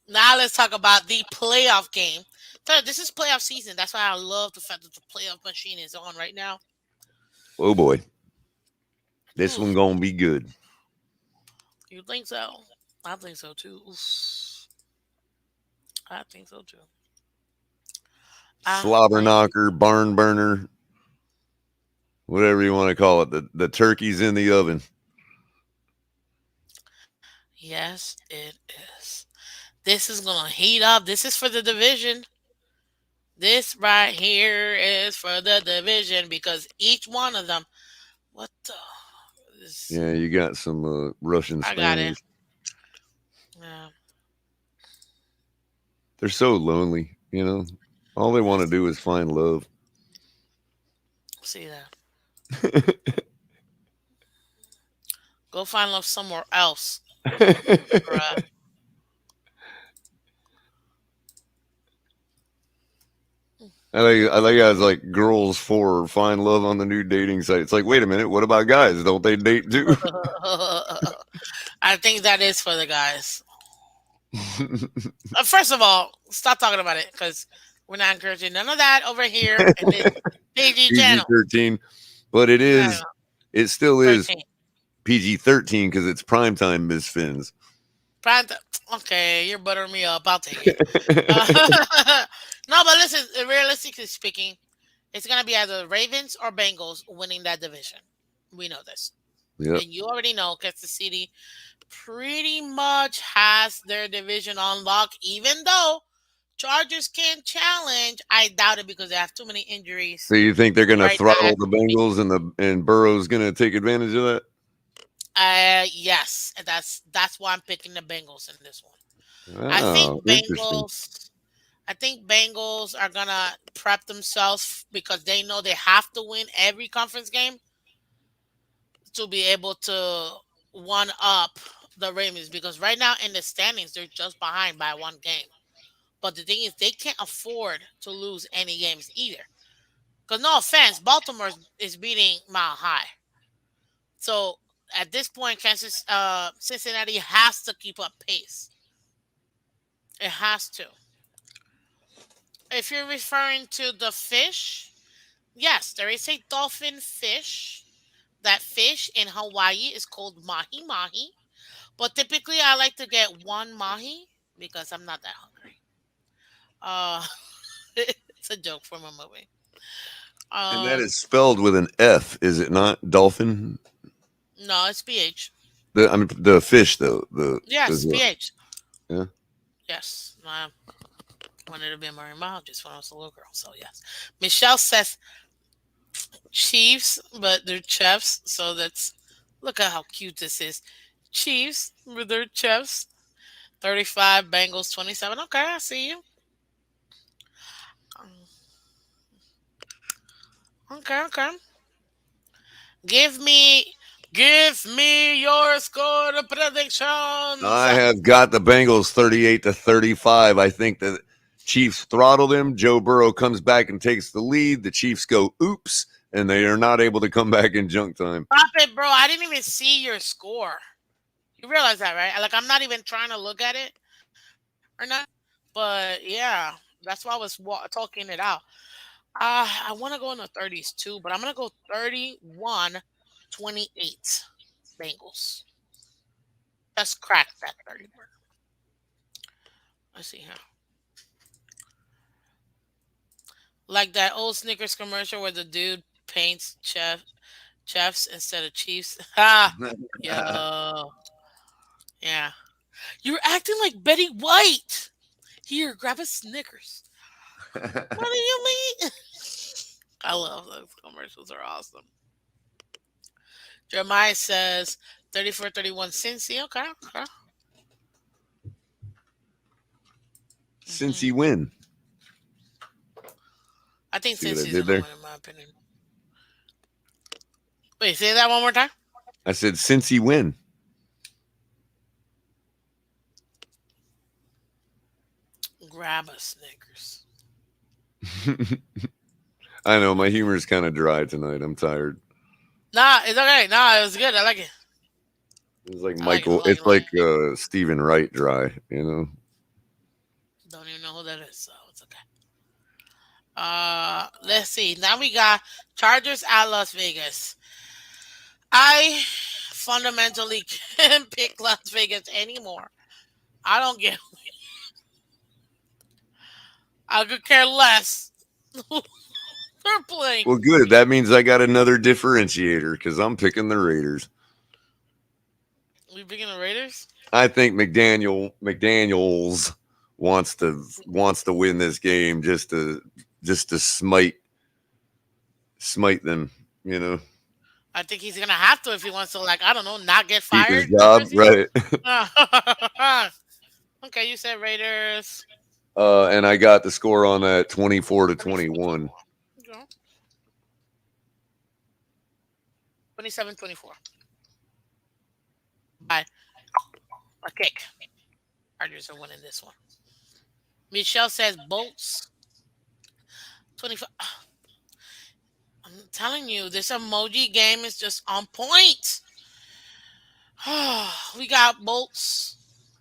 Speaker 1: Now let's talk about the playoff game. So this is playoff season. That's why I love the fact that the playoff machine is on right now.
Speaker 3: Oh boy, this
Speaker 1: Ooh,
Speaker 3: one gonna be good.
Speaker 1: you think so? I think so too. Oof, I think so too. I
Speaker 3: Slobber
Speaker 1: think
Speaker 3: knocker, barn burner, whatever you want to call it. The turkey's in the oven.
Speaker 1: yes, it is. This is gonna heat up. This is for the division. This right here is for the division because each one of them. What the? This,
Speaker 3: Yeah, you got some Russian
Speaker 1: I got it.
Speaker 3: Spaniels.
Speaker 1: Yeah,
Speaker 3: They're so lonely, you know. All they want to
Speaker 1: let's
Speaker 3: do is find love.
Speaker 1: see that. Go find love somewhere else, bruh.
Speaker 3: I like guys like girls for find love on the new dating site. It's like, wait a minute, what about guys? Don't they date too?
Speaker 1: I think that is for the guys. First of all, stop talking about it because we're not encouraging none of that over here in this PG
Speaker 3: PG
Speaker 1: channel.
Speaker 3: 13, but
Speaker 1: No,
Speaker 3: it still is
Speaker 1: 13.
Speaker 3: PG 13 because it's primetime, Miss Fins.
Speaker 1: Prime time. Okay, you're buttering me up. I'll take it. Uh, no, but listen, realistically speaking, it's gonna be either Ravens or Bengals winning that division. We know this,
Speaker 3: Yep.
Speaker 1: and you already know Kansas City pretty much has their division on lock. Even though Chargers can challenge, I doubt it because they have too many injuries
Speaker 3: So you think they're gonna
Speaker 1: right now.
Speaker 3: throttle the Bengals and Burrow's gonna take advantage of that?
Speaker 1: Yes, and that's why I'm picking the Bengals in this one. I
Speaker 3: Oh,
Speaker 1: think
Speaker 3: interesting.
Speaker 1: Bengals. I think Bengals are gonna prep themselves because they know they have to win every conference game to be able to one up the Ravens. Because right now in the standings, they're just behind by 1 game. But the thing is, they can't afford to lose any games either. Because no offense, Baltimore is beating Mile High. So at this point, Cincinnati has to keep up pace. It has to. If you're referring to the fish, yes, there is a dolphin fish. That fish in Hawaii is called mahi mahi. But typically, I like to get one mahi because I'm not that hungry. Uh, it's a joke from a movie.
Speaker 3: And that
Speaker 1: Um,
Speaker 3: is spelled with an F, is it not? Dolphin.
Speaker 1: no, it's pH.
Speaker 3: I mean the fish though. The
Speaker 1: Yes,
Speaker 3: is what?
Speaker 1: pH.
Speaker 3: Yeah.
Speaker 1: Yes, I wanted to be a marine biologist when I was a little girl. So yes, Michelle says Chiefs, but they're chefs. So that's look at how cute this is. Chiefs with their chefs. 35, Bengals 27. Okay, I see you. Um, Okay, okay. Give me give me your score predictions.
Speaker 3: I have got the Bengals 38-35. I think the Chiefs throttle them. Joe Burrow comes back and takes the lead. The Chiefs go oops, and they are not able to come back in junk time.
Speaker 1: Stop it, bro. I didn't even see your score. You realize that, right? Like I'm not even trying to look at it or not. But yeah, that's why I was talking it out. I want to go in the 30s too, but I'm going to go 31-28 Bengals. Let's crack that 30 mark. Let's see here. Like that old Snickers commercial where the dude paints chefs instead of chiefs. Ha! Yo. Yeah. You're acting like Betty White. Here, grab a Snickers. What do you mean? I love those commercials. Are awesome. Jeremiah says 34-31 Cincy. Okay. Okay.
Speaker 3: Since
Speaker 1: hmm
Speaker 3: he win,
Speaker 1: I think
Speaker 3: see what I
Speaker 1: Cincy's
Speaker 3: did
Speaker 1: gonna
Speaker 3: there?
Speaker 1: win in my opinion. Wait, say that one more time.
Speaker 3: I said since he win.
Speaker 1: Grab a Snickers.
Speaker 3: I know my humor is kind of dry tonight. I'm tired.
Speaker 1: Nah, it's okay. Nah, it was good. I like it.
Speaker 3: It's like
Speaker 1: I like it. I
Speaker 3: Michael.
Speaker 1: like it.
Speaker 3: It's
Speaker 1: I like
Speaker 3: like
Speaker 1: it.
Speaker 3: Stephen Wright dry. You know.
Speaker 1: Don't even know who that is, so it's okay. Let's see. Now we got Chargers at Las Vegas. I fundamentally can't pick Las Vegas anymore. I don't get. I could care less. They're playing.
Speaker 3: Well, good. That means I got another differentiator because I'm picking the Raiders.
Speaker 1: We picking the Raiders.
Speaker 3: I think McDaniel's wants to win this game just to smite them. You know,
Speaker 1: I think he's gonna have to if he wants to, like, I don't know, not get
Speaker 3: keep his
Speaker 1: fired the
Speaker 3: job
Speaker 1: first year.
Speaker 3: right.
Speaker 1: Okay, you said Raiders.
Speaker 3: And I got the score on that 24-21.
Speaker 1: Okay. 27-24 by a kick. Chargers are winning this one. Michelle says Bolts 25. I'm telling you, this emoji game is just on point. We got Bolts.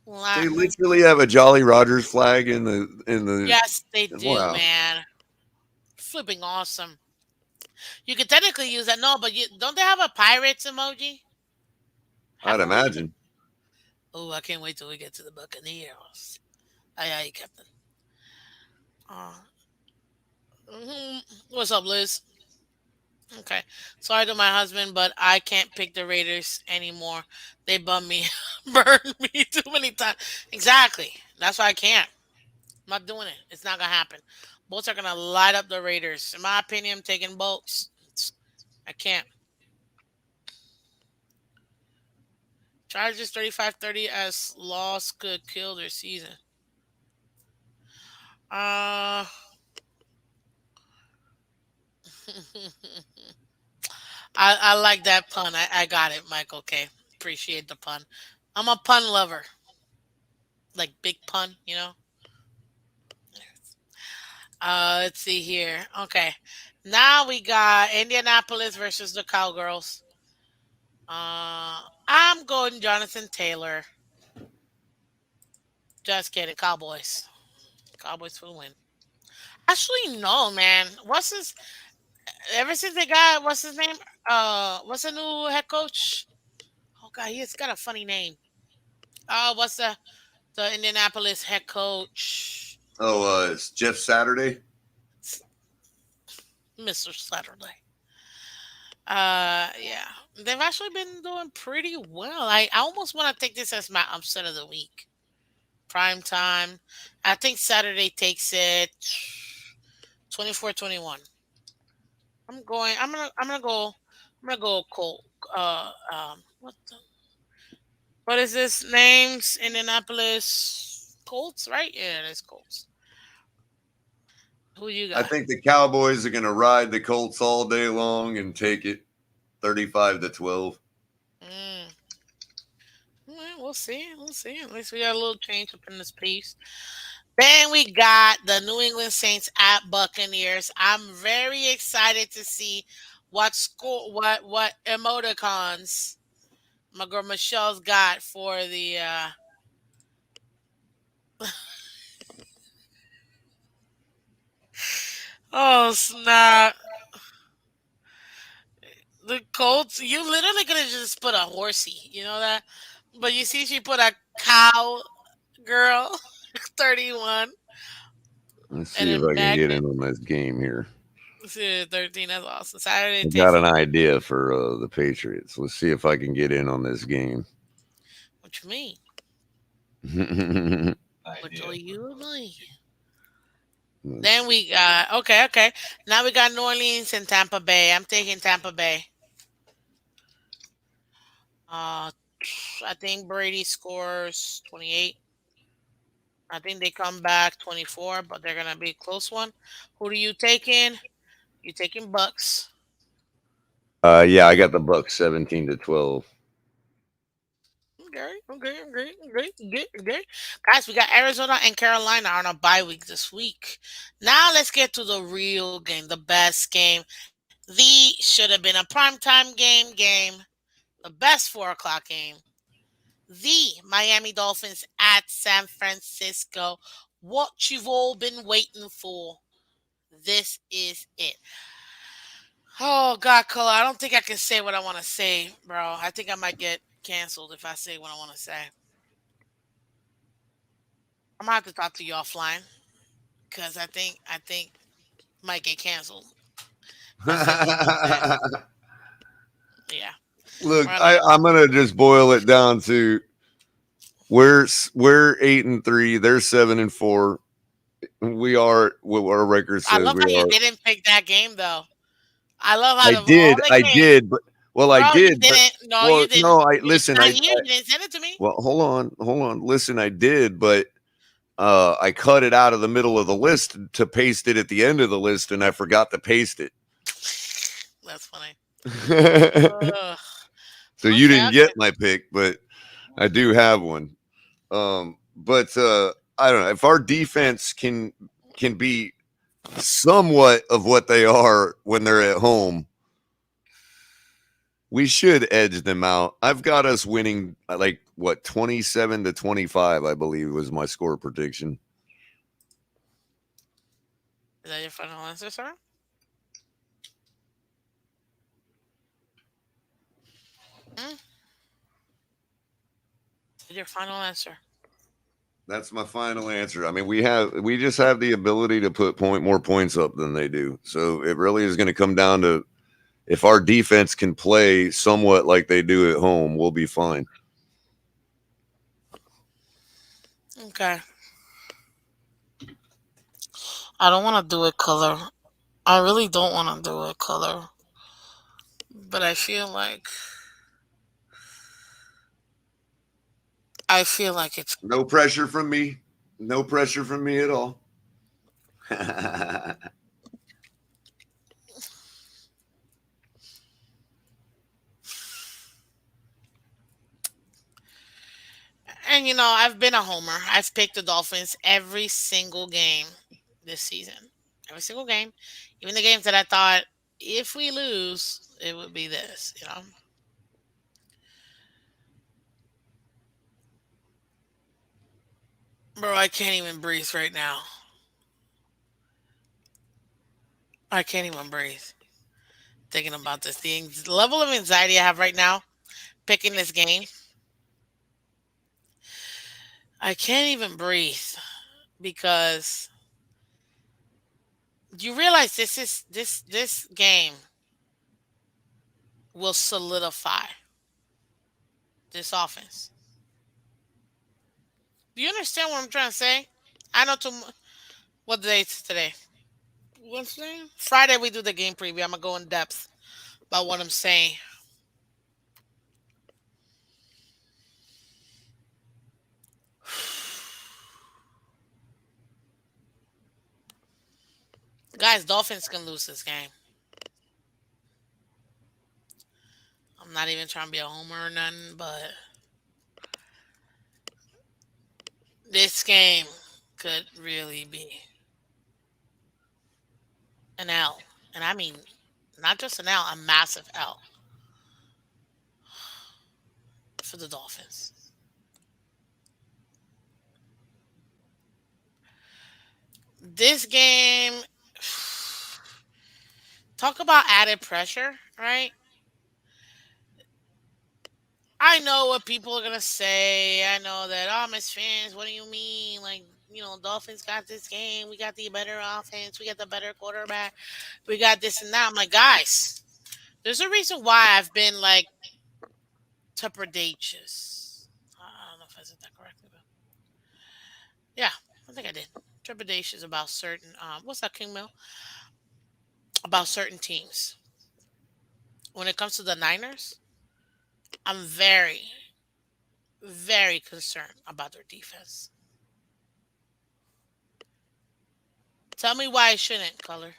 Speaker 3: They literally have a Jolly Rogers flag in the.
Speaker 1: Yes, they do,
Speaker 3: Wow,
Speaker 1: man. Flipping awesome. You could technically use that. No, but don't they have a pirates emoji?
Speaker 3: I'd
Speaker 1: Haven't we?
Speaker 3: imagine.
Speaker 1: Oh, I can't wait till we get to the Buccaneers. Aye, aye, Captain. Uh, What's up, Liz? Okay. Sorry to my husband, but I can't pick the Raiders anymore. They bum me, burn me too many times. Exactly. That's why I can't. I'm not doing it. It's not gonna happen. Bolts are gonna light up the Raiders. In my opinion, I'm taking bolts. I can't. Chargers 35-30 as loss could kill their season. Uh I like that pun. I got it, Michael. Okay. Appreciate the pun. I'm a pun lover. Like big pun, you know? Let's see here. Okay. Now we got Indianapolis versus the Cowgirls. I'm going Jonathan Taylor. Just kidding. Cowboys. Cowboys will win. Actually, no, man. What's his? Ever since they got what's his name? What's the new head coach? Oh God, he's got a funny name. What's the Indianapolis head coach?
Speaker 3: Oh, it's Jeff Saturday.
Speaker 1: Mr. Saturday. Yeah, they've actually been doing pretty well. I almost want to take this as my upset of the week. Prime time. I think Saturday takes it 24-21. I'm gonna go Colt. What is this names? Indianapolis Colts, right? Yeah, it is Colts. Who you
Speaker 3: I
Speaker 1: got?
Speaker 3: think the Cowboys are going to ride the Colts all day long and take it 35-12.
Speaker 1: Mm. Well, we'll see. We'll see. At least we got a little change up in this piece. Then we got the New England Saints at Buccaneers. I'm very excited to see what emoticons my girl Michelle's got for the oh snap. The Colts, you literally could have just put a horsey, you know that? But you see she put a cow girl 31
Speaker 3: Let's
Speaker 1: and
Speaker 3: see if
Speaker 1: then
Speaker 3: I can get
Speaker 1: magnet
Speaker 3: in on this game here.
Speaker 1: 13. That's awesome. Saturday
Speaker 3: I got
Speaker 1: takes
Speaker 3: an
Speaker 1: it.
Speaker 3: idea for the Patriots. Let's see if I can get in on this game.
Speaker 1: What you mean?
Speaker 3: Let's
Speaker 1: What do you mean? Then we got okay, okay. Now we got New Orleans and Tampa Bay. I'm taking Tampa Bay. Uh, I think Brady scores 28. I think they come back 24, but they're gonna be a close one. Who do you taking? You taking Bucks?
Speaker 3: yeah, I got the Bucks 17-12.
Speaker 1: Okay. Okay. Guys, we got Arizona and Carolina on a bye week this week. Now let's get to the real game, the best game. The should have been a primetime game, the best 4 o'clock game. The Miami Dolphins at San Francisco. What you've all been waiting for. This is it. Oh God, Cole, I don't think I can say what I want to say, bro. I think I might get canceled if I say what I want to say. I'm gonna have to talk to you offline because I think might get canceled if I say what I'm gonna say. Yeah,
Speaker 3: Look,
Speaker 1: we're gonna.
Speaker 3: I'm gonna just boil it down to we're 8-3, they're 7-4. We are what our record
Speaker 1: I
Speaker 3: says
Speaker 1: love
Speaker 3: we
Speaker 1: how you
Speaker 3: are.
Speaker 1: didn't pick that game though. I love how of all the
Speaker 3: I
Speaker 1: games,
Speaker 3: did, but well, I
Speaker 1: bro. You
Speaker 3: did, but
Speaker 1: didn't. No, you
Speaker 3: well,
Speaker 1: didn't.
Speaker 3: no, I
Speaker 1: It's
Speaker 3: listen,
Speaker 1: not here. You didn't send it to me.
Speaker 3: well, hold on, listen, I did, but I cut it out of the middle of the list to paste it at the end of the list, and I forgot to paste it.
Speaker 1: That's funny.
Speaker 3: So
Speaker 1: Ugh.
Speaker 3: you
Speaker 1: Okay,
Speaker 3: didn't get
Speaker 1: okay.
Speaker 3: my pick, but I do have one. But I don't know if our defense can be somewhat of what they are when they're at home. We should edge them out. I've got us winning like what 27-25, I believe was my score prediction.
Speaker 1: Is that your final answer, sir? Hmm? Is that your final answer?
Speaker 3: That's my final answer. I mean, we just have the ability to put more points up than they do. So it really is going to come down to if our defense can play somewhat like they do at home, we'll be fine.
Speaker 1: Okay. I don't want to do it color. I really don't want to do it color, but I feel like it's.
Speaker 3: No pressure from me. No pressure from me at all.
Speaker 1: And I've been a homer. I've picked the Dolphins every single game this season. Every single game. Even the games that I thought if we lose, it would be this. Bro, I can't even breathe right now. I can't even breathe thinking about this. The level of anxiety I have right now picking this game, I can't even breathe because you realize this game will solidify this offense. Do you understand what I'm trying to say? I know what day is today. Wednesday? Friday we do the game preview. I'm gonna go in depth about what I'm saying. Guys, Dolphins can lose this game. I'm not even trying to be a homer or nothing, but this game could really be an L. And I mean not just an L, a massive L for the Dolphins. This game talk about added pressure, right? I know what people are gonna say. I know that, oh, Miss Fans, what do you mean? Like, Dolphins got this game. We got the better offense. We got the better quarterback. We got this and that. I'm like, guys, there's a reason why I've been like trepidatious. I don't know if I said that correctly, but yeah, I think I did. Trepidatious about certain what's that, King Mill? About certain teams. When it comes to the Niners, I'm very, very concerned about their defense. Tell me why I shouldn't, Color.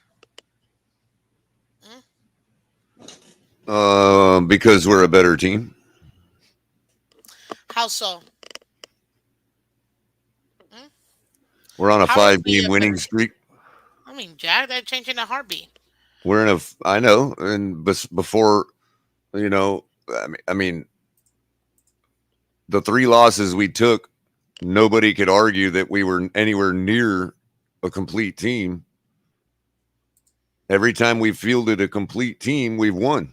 Speaker 1: Hmm?
Speaker 3: Because we're a better team.
Speaker 1: How How so? Hmm?
Speaker 3: We're on a
Speaker 1: How is we
Speaker 3: 5-game
Speaker 1: a
Speaker 3: winning
Speaker 1: better?
Speaker 3: streak.
Speaker 1: I mean, Jack, that changed in a heartbeat.
Speaker 3: We're in a. I know, and before you know, I mean, the 3 losses we took, nobody could argue that we were anywhere near a complete team. Every time we fielded a complete team, we've won.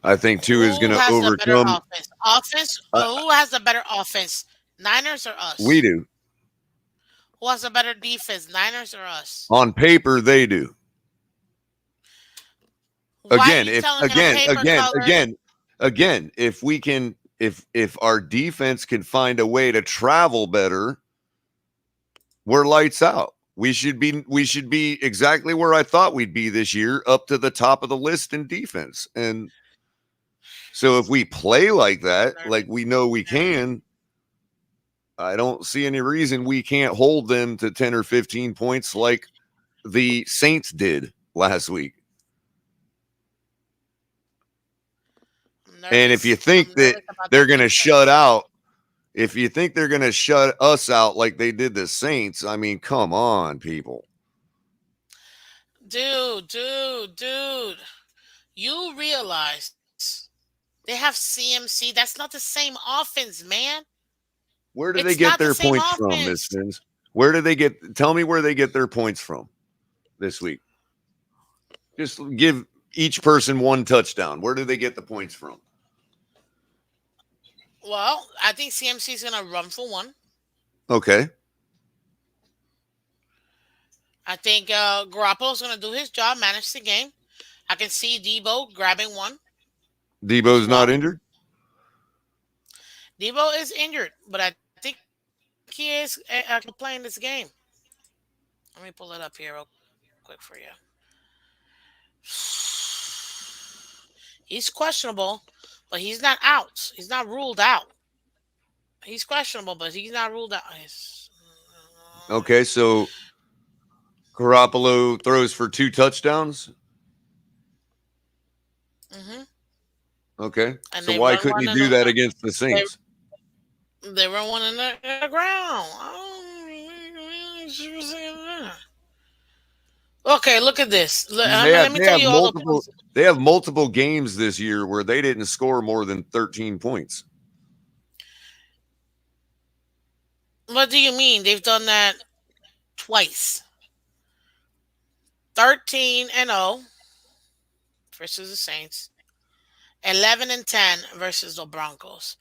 Speaker 3: I think two is going
Speaker 1: Who
Speaker 3: to
Speaker 1: has the better
Speaker 3: overcome.
Speaker 1: offense? Offense?
Speaker 3: Uh,
Speaker 1: Who has the better offense? Niners or
Speaker 3: we
Speaker 1: us?
Speaker 3: do
Speaker 1: Who has the better defense? Niners or us?
Speaker 3: on paper. They do.
Speaker 1: Why are
Speaker 3: Again,
Speaker 1: you
Speaker 3: if
Speaker 1: telling me on
Speaker 3: again,
Speaker 1: paper
Speaker 3: again,
Speaker 1: color?
Speaker 3: again, again, if we can, if our defense can find a way to travel better, we're lights out. We should be exactly where I thought we'd be this year, up to the top of the list in defense. And so if we play like that, like we know we can, I don't see any reason we can't hold them to 10 or 15 points like the Saints did last week.
Speaker 1: I'm
Speaker 3: And if you
Speaker 1: nervous. I'm
Speaker 3: think that
Speaker 1: nervous about
Speaker 3: they're
Speaker 1: that
Speaker 3: going to shut
Speaker 1: defense.
Speaker 3: out, if you think they're going to shut us out like they did the Saints, I mean, come on, people.
Speaker 1: Dude. You realize they have CMC. That's not the same offense, man.
Speaker 3: Where do they
Speaker 1: It's
Speaker 3: get
Speaker 1: not the
Speaker 3: their
Speaker 1: same
Speaker 3: points from, Miss
Speaker 1: offense.
Speaker 3: Phins? Where do they get? Tell me where they get their points from this week. Just give each person one touchdown. Where do they get the points from?
Speaker 1: Well, I think CMC is gonna run for one.
Speaker 3: Okay,
Speaker 1: I think Garoppolo's gonna do his job, manage the game. I can see Debo grabbing one as
Speaker 3: Debo's not
Speaker 1: well.
Speaker 3: injured.
Speaker 1: Debo is injured, but I think he is playing this game. Let me pull it up here real quick for you. He's questionable, but he's not out. He's not ruled out. He's questionable, but he's not ruled out.
Speaker 3: Okay, so Garoppolo throws for 2 touchdowns.
Speaker 1: Hmm.
Speaker 3: Okay,
Speaker 1: And
Speaker 3: so
Speaker 1: they
Speaker 3: why
Speaker 1: run
Speaker 3: couldn't
Speaker 1: one
Speaker 3: he
Speaker 1: in
Speaker 3: do that against the
Speaker 1: they,
Speaker 3: Saints?
Speaker 1: they run one in the ground. Okay, look at this.
Speaker 3: I mean,
Speaker 1: Let me
Speaker 3: they
Speaker 1: tell
Speaker 3: have
Speaker 1: you all the
Speaker 3: multiple
Speaker 1: points.
Speaker 3: they have multiple games this year where they didn't score more than 13 points.
Speaker 1: What do you mean? They've done that twice. 13-0 versus the Saints. 11-10 versus the Broncos.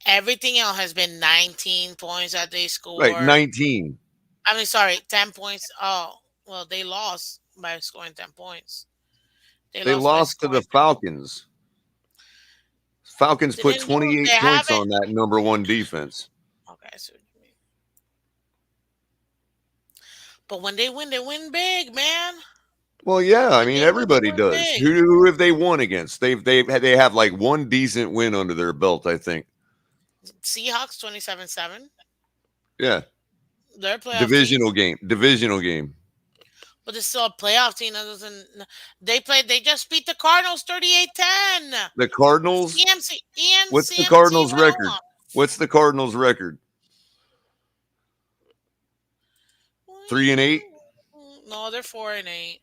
Speaker 1: Everything else has been 19 points that they
Speaker 3: Right,
Speaker 1: scored.
Speaker 3: 19.
Speaker 1: I mean, sorry, 10 points. Oh, well, they lost by scoring 10 points. They
Speaker 3: They
Speaker 1: lost by
Speaker 3: lost to the
Speaker 1: scoring 10 points.
Speaker 3: Falcons. Falcons
Speaker 1: They
Speaker 3: put
Speaker 1: didn't lose. They
Speaker 3: 28 points
Speaker 1: haven't.
Speaker 3: on that number one defense.
Speaker 1: Okay, I see what you mean. But when they win big, man.
Speaker 3: Well, yeah, I
Speaker 1: When
Speaker 3: mean
Speaker 1: they win, they
Speaker 3: everybody
Speaker 1: win
Speaker 3: does.
Speaker 1: big.
Speaker 3: Who have they won against? They have like one decent win under their belt, I think.
Speaker 1: Seahawks 27-7.
Speaker 3: Yeah,
Speaker 1: They're a playoff team,
Speaker 3: divisional game.
Speaker 1: but it's still a playoff team that doesn't. They played. They just beat the Cardinals 38-10.
Speaker 3: The Cardinals.
Speaker 1: CMC, Ian
Speaker 3: What's the
Speaker 1: CMC
Speaker 3: Cardinals
Speaker 1: went
Speaker 3: record?
Speaker 1: off.
Speaker 3: What's the Cardinals record? 3-8,
Speaker 1: No, they're 4-8.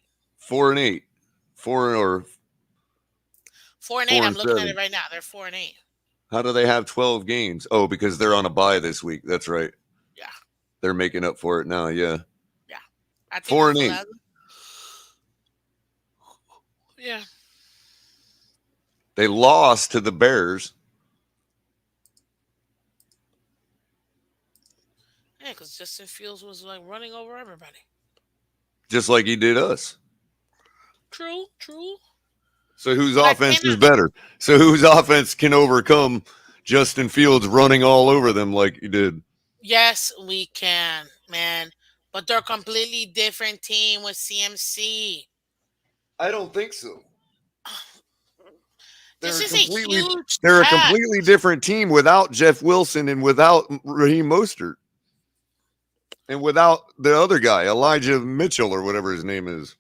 Speaker 3: 4-8, 4 or
Speaker 1: 4-8.
Speaker 3: four
Speaker 1: I'm
Speaker 3: and
Speaker 1: looking at it
Speaker 3: seven.
Speaker 1: right now. They're 4-8.
Speaker 3: How do they have 12 games? Oh, because they're on a bye this week. That's right.
Speaker 1: Yeah,
Speaker 3: They're making up for it now. Yeah,
Speaker 1: yeah. I think
Speaker 3: four
Speaker 1: that's
Speaker 3: and
Speaker 1: the
Speaker 3: eight.
Speaker 1: last. Yeah,
Speaker 3: They lost to the Bears.
Speaker 1: yeah. Because Justin Fields was like running over everybody.
Speaker 3: Just like he did us.
Speaker 1: True.
Speaker 3: So whose
Speaker 1: But I
Speaker 3: offense is
Speaker 1: cannot.
Speaker 3: better? So whose offense can overcome Justin Fields running all over them like he did?
Speaker 1: Yes, we can, man. But they're a completely different team with CMC.
Speaker 3: I don't think so. They're
Speaker 1: This
Speaker 3: a
Speaker 1: is a
Speaker 3: completely
Speaker 1: huge
Speaker 3: they're a
Speaker 1: test.
Speaker 3: completely different team without Jeff Wilson and without Raheem Mostert and without the other guy, Elijah Mitchell or whatever his name is.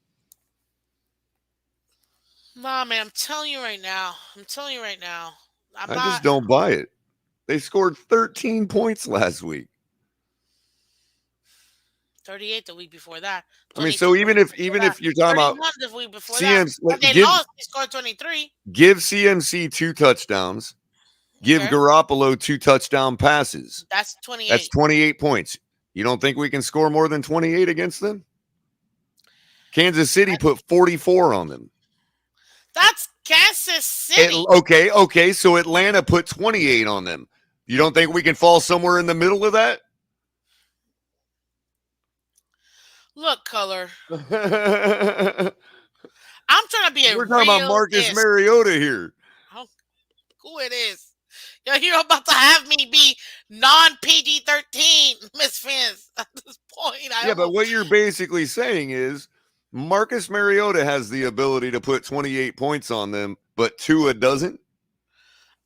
Speaker 1: Nah, man, I'm telling you right now. I'm telling you right now. I'm
Speaker 3: I just
Speaker 1: not
Speaker 3: don't buy it. They scored 13 points last week.
Speaker 1: 38 the week before that,
Speaker 3: I mean,
Speaker 1: 22
Speaker 3: so
Speaker 1: the
Speaker 3: even
Speaker 1: week
Speaker 3: if
Speaker 1: before
Speaker 3: even
Speaker 1: that,
Speaker 3: if you're talking about
Speaker 1: 31 the week before that.
Speaker 3: CMC,
Speaker 1: When they
Speaker 3: give
Speaker 1: lost, they scored 23.
Speaker 3: CMC 2 touchdowns. Give
Speaker 1: Okay.
Speaker 3: Garoppolo 2 touchdown passes.
Speaker 1: That's
Speaker 3: That's
Speaker 1: 28.
Speaker 3: 28 points. You don't think we can score more than 28 against them? Kansas City put 44 on them.
Speaker 1: That's Kansas City.
Speaker 3: Okay. So Atlanta put 28 on them. You don't think we can fall somewhere in the middle of that?
Speaker 1: Look, Color.
Speaker 3: We're
Speaker 1: I'm trying to be a
Speaker 3: talking about Marcus
Speaker 1: realist.
Speaker 3: Mariota here.
Speaker 1: I don't know who it is. You're about to have me be non PG 13, Miss Phins. At this point, I
Speaker 3: Yeah, but
Speaker 1: almost.
Speaker 3: what you're basically saying is Marcus Mariota has the ability to put 28 points on them, but Tua doesn't.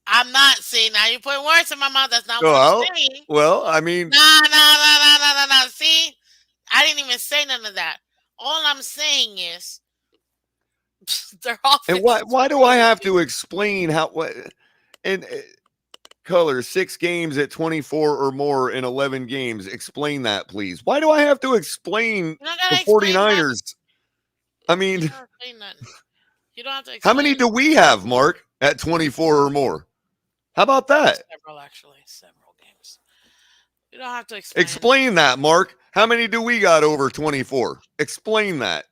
Speaker 1: I'm not saying now. You're putting words in my mouth. That's not what I'm
Speaker 3: Well,
Speaker 1: saying.
Speaker 3: I mean,
Speaker 1: Nah, nah, nah, nah, nah, nah, nah. See, I didn't even say none of that. All I'm saying is their
Speaker 3: and
Speaker 1: offense is
Speaker 3: why do I
Speaker 1: really
Speaker 3: have
Speaker 1: weak.
Speaker 3: to explain how what and Color 6 games at 24 or more in 11 games? Explain that, please. Why do I have to explain
Speaker 1: You don't
Speaker 3: the
Speaker 1: gotta explain nothing.
Speaker 3: 49ers? I
Speaker 1: You
Speaker 3: mean,
Speaker 1: don't gotta explain nothing. You don't have to
Speaker 3: how
Speaker 1: explain
Speaker 3: many do we have, Mark, at 24 or more? How about that?
Speaker 1: several actually, several games. You don't have to explain.
Speaker 3: Explain that, Mark. How many do we got over 24? Explain that.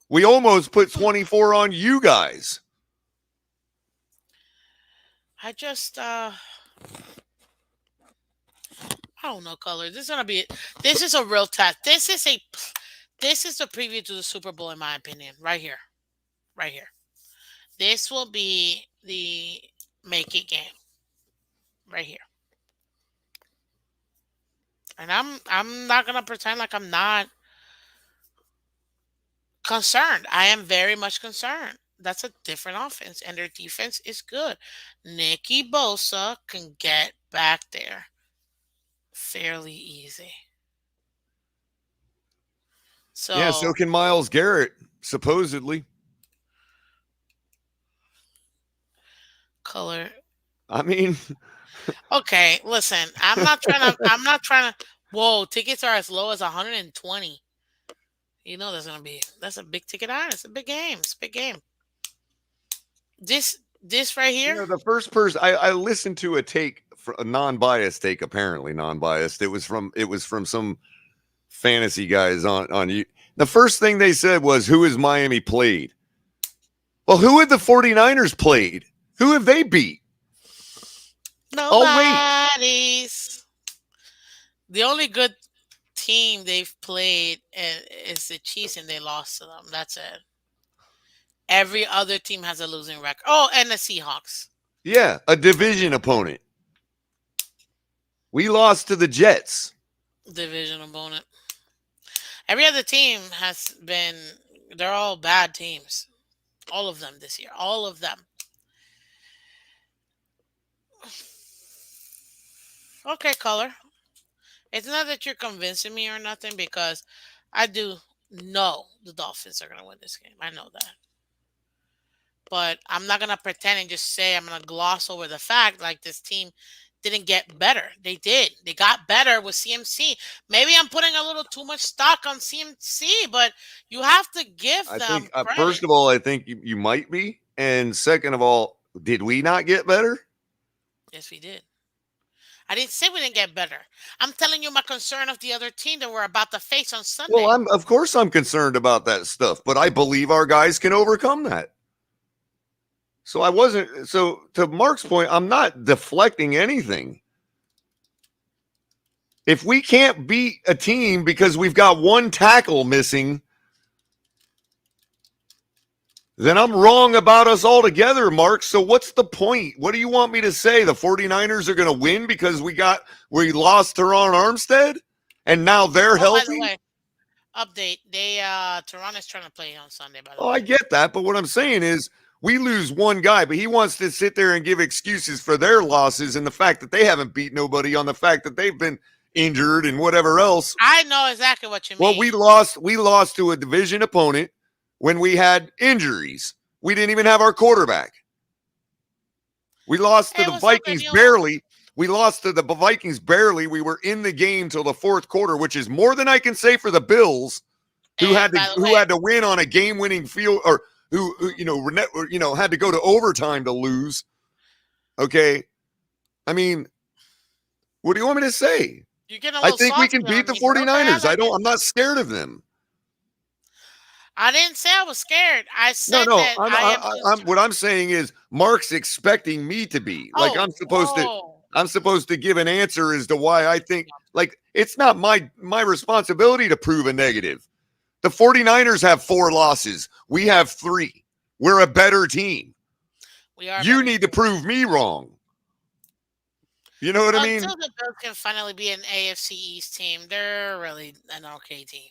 Speaker 3: We almost put 24 on you guys.
Speaker 1: I just I don't know, Color. This is gonna be. This is a real test. This is a preview to the Super Bowl, in my opinion. Right here, right here. This will be the make it game. Right here. And I'm not gonna pretend like I'm not concerned. I am very much concerned. That's a different offense, and their defense is good. Nicky Bosa can get back there fairly easy.
Speaker 3: Yeah, so
Speaker 1: So,
Speaker 3: can Miles Garrett, supposedly.
Speaker 1: Color.
Speaker 3: I mean,
Speaker 1: Okay, listen. I'm not trying to. I'm not trying to. Whoa, tickets are as low as 120. You know that's gonna be. That's a big ticket item. It's a big game. It's a big game. This right here.
Speaker 3: the first person I listened to a take, a non-biased take, apparently non-biased. It was from some fantasy guys on you. The first thing they said was, "Who has Miami played?" Well, who had the 49ers played? Who have they beat? Oh, wait.
Speaker 1: Nobody's. The only good team they've played is the Chiefs, and they lost to them. That's it. Every other team has a losing record. Oh, and the Seahawks.
Speaker 3: Yeah, a division opponent. We lost to the Jets.
Speaker 1: Division opponent. Every other team has been. They're all bad teams. All of them this year. All of them. Okay, Color. It's not that you're convincing me or nothing because I do know the Dolphins are going to win this game. I know that. But I'm not going to pretend and just say I'm going to gloss over the fact like this team didn't get better. They did. They got better with CMC. Maybe I'm putting a little too much stock on CMC, but you have to give
Speaker 3: I
Speaker 1: them
Speaker 3: think,
Speaker 1: credit.
Speaker 3: first of all, I think you might be. And second of all, did we not get better?
Speaker 1: Yes, we did. I didn't say we didn't get better. I'm telling you my concern of the other team that we're about to face on
Speaker 3: Well,
Speaker 1: Sunday.
Speaker 3: of course I'm concerned about that stuff, but I believe our guys can overcome that. So I wasn't. So to Mark's point, I'm not deflecting anything. If we can't beat a team because we've got one tackle missing, then I'm wrong about us altogether, Mark. So what's the point? What do you want me to say? The 49ers are going to win because we lost Teron Armstead and now they're
Speaker 1: Oh, by the
Speaker 3: healthy?
Speaker 1: way, update. Toronto's trying to play on Sunday, by the
Speaker 3: Oh,
Speaker 1: way.
Speaker 3: I get that, but what I'm saying is we lose one guy, but he wants to sit there and give excuses for their losses and the fact that they haven't beat nobody on the fact that they've been injured and whatever else.
Speaker 1: I know exactly what you
Speaker 3: Well,
Speaker 1: mean.
Speaker 3: we lost to a division opponent. when we had injuries. We didn't even have our quarterback. We lost to
Speaker 1: Hey,
Speaker 3: the
Speaker 1: what's up,
Speaker 3: Vikings
Speaker 1: Daniel?
Speaker 3: barely. We lost to the Vikings barely. We were in the game till the fourth quarter, which is more than I can say for the Bills,
Speaker 1: And by the
Speaker 3: who
Speaker 1: way,
Speaker 3: had to win on a game-winning field, or who had to go to overtime to lose. Okay, I mean, what do you want me to say?
Speaker 1: you're getting a
Speaker 3: I
Speaker 1: little
Speaker 3: think we can
Speaker 1: salty
Speaker 3: beat
Speaker 1: on
Speaker 3: the
Speaker 1: me, but okay, I
Speaker 3: 49ers.
Speaker 1: like it.
Speaker 3: I'm not scared of them.
Speaker 1: I didn't say I was scared. I
Speaker 3: No,
Speaker 1: said
Speaker 3: no.
Speaker 1: that I am concerned.
Speaker 3: What I'm saying is Mark's expecting me to be like
Speaker 1: Oh, oh.
Speaker 3: I'm supposed to give an answer as to why I think like it's not my responsibility to prove a negative. The 49ers have 4 losses. We have 3. We're a better team.
Speaker 1: We are
Speaker 3: You
Speaker 1: better.
Speaker 3: need to prove me wrong. You know what I mean?
Speaker 1: Until the Bills can finally be an AFC East team, they're really an okay team.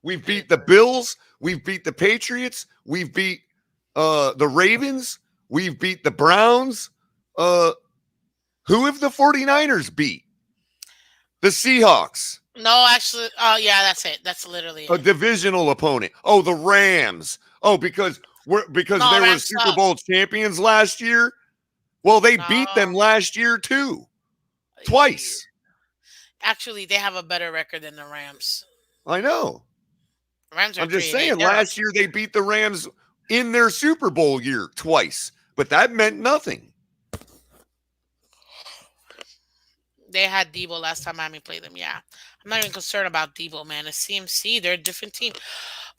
Speaker 3: We've
Speaker 1: It is
Speaker 3: beat the
Speaker 1: what it is.
Speaker 3: Bills, we've beat the Patriots, we've beat the Ravens, we've beat the Browns. Who have the 49ers beat? The Seahawks,
Speaker 1: No, actually, oh yeah, that's it. That's literally
Speaker 3: a
Speaker 1: it.
Speaker 3: divisional opponent. Oh, the Rams. Oh, because
Speaker 1: No,
Speaker 3: they were
Speaker 1: Rams
Speaker 3: Super
Speaker 1: suck.
Speaker 3: Bowl champions last year. Well, they beat them
Speaker 1: No,
Speaker 3: last year too,
Speaker 1: eh,
Speaker 3: twice.
Speaker 1: actually, they have a better record than the Rams.
Speaker 3: I know.
Speaker 1: Rams are
Speaker 3: I'm just
Speaker 1: 3-8.
Speaker 3: saying.
Speaker 1: They're
Speaker 3: Last
Speaker 1: okay.
Speaker 3: year they beat the Rams in their Super Bowl year twice, but that meant nothing.
Speaker 1: They had Debo last time Miami played them. Yeah, I'm not even concerned about Debo, man. It's CMC. They're a different team,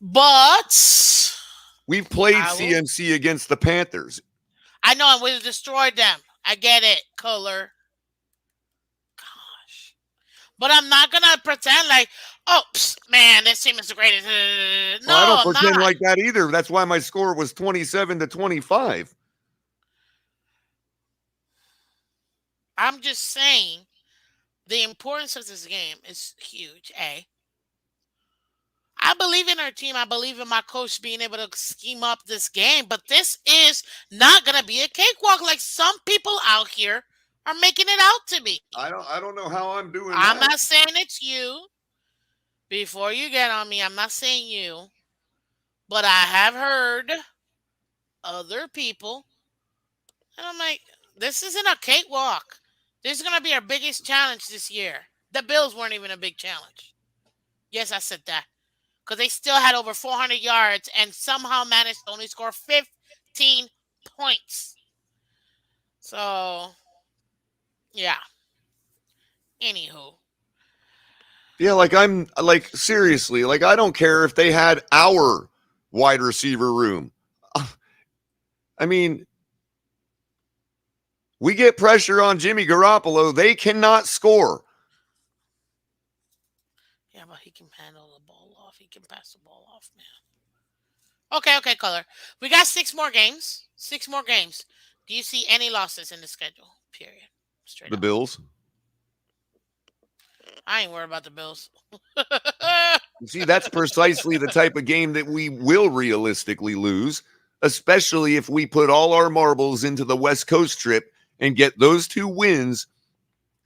Speaker 1: but
Speaker 3: We've played
Speaker 1: I will.
Speaker 3: CMC against the Panthers.
Speaker 1: I know, and we destroyed them. I get it, Culler. Gosh. But I'm not gonna pretend like, oh, man, this team is the greatest.
Speaker 3: Well, I
Speaker 1: No,
Speaker 3: don't
Speaker 1: I'm
Speaker 3: pretend
Speaker 1: not.
Speaker 3: like that either. That's why my score was 27-25.
Speaker 1: I'm just saying the importance of this game is huge. I believe in our team. I believe in my coach being able to scheme up this game. But this is not gonna be a cakewalk like some people out here are making it out to be.
Speaker 3: I don't know how I'm doing
Speaker 1: I'm
Speaker 3: that.
Speaker 1: not saying it's you. Before you get on me, I'm not saying you. But I have heard other people. And I'm like, this isn't a cakewalk. This is going to be our biggest challenge this year. The Bills weren't even a big challenge. Yes, I said that. Because they still had over 400 yards and somehow managed to only score 15 points. So, yeah. Anywho.
Speaker 3: Yeah, like I'm like seriously, like I don't care if they had our wide receiver room. I mean, we get pressure on Jimmy Garoppolo, they cannot score.
Speaker 1: Yeah, but he can handle the ball off. He can pass the ball off, man. Okay, Color. We got 6 more games. 6 more games. Do you see any losses in the schedule? Period. Straight
Speaker 3: The
Speaker 1: up.
Speaker 3: Bills.
Speaker 1: I ain't worried about the Bills.
Speaker 3: You see, that's precisely the type of game that we will realistically lose, especially if we put all our marbles into the West Coast trip and get those 2 wins.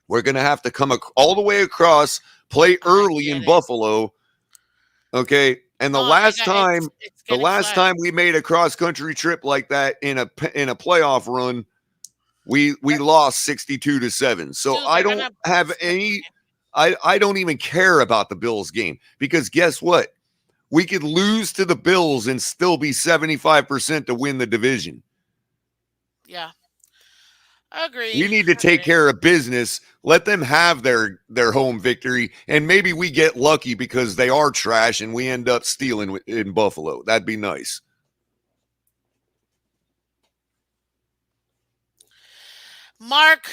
Speaker 3: We're going to have to come all the way across, play
Speaker 1: I
Speaker 3: early
Speaker 1: get
Speaker 3: in
Speaker 1: it.
Speaker 3: Buffalo. Okay. And
Speaker 1: No, it's
Speaker 3: the
Speaker 1: getting
Speaker 3: last
Speaker 1: flexed.
Speaker 3: time we made a cross country trip like that in a playoff run, we lost 62-7. So
Speaker 1: Dude,
Speaker 3: I
Speaker 1: they're
Speaker 3: don't
Speaker 1: gonna
Speaker 3: have
Speaker 1: flex
Speaker 3: any
Speaker 1: it.
Speaker 3: I don't even care about the Bills game because guess what? We could lose to the Bills and still be 75% to win the division.
Speaker 1: Yeah. Agree.
Speaker 3: We need to take
Speaker 1: Agree.
Speaker 3: care of business. Let them have their home victory, and maybe we get lucky because they are trash and we end up stealing in Buffalo. That'd be nice.
Speaker 1: Mark,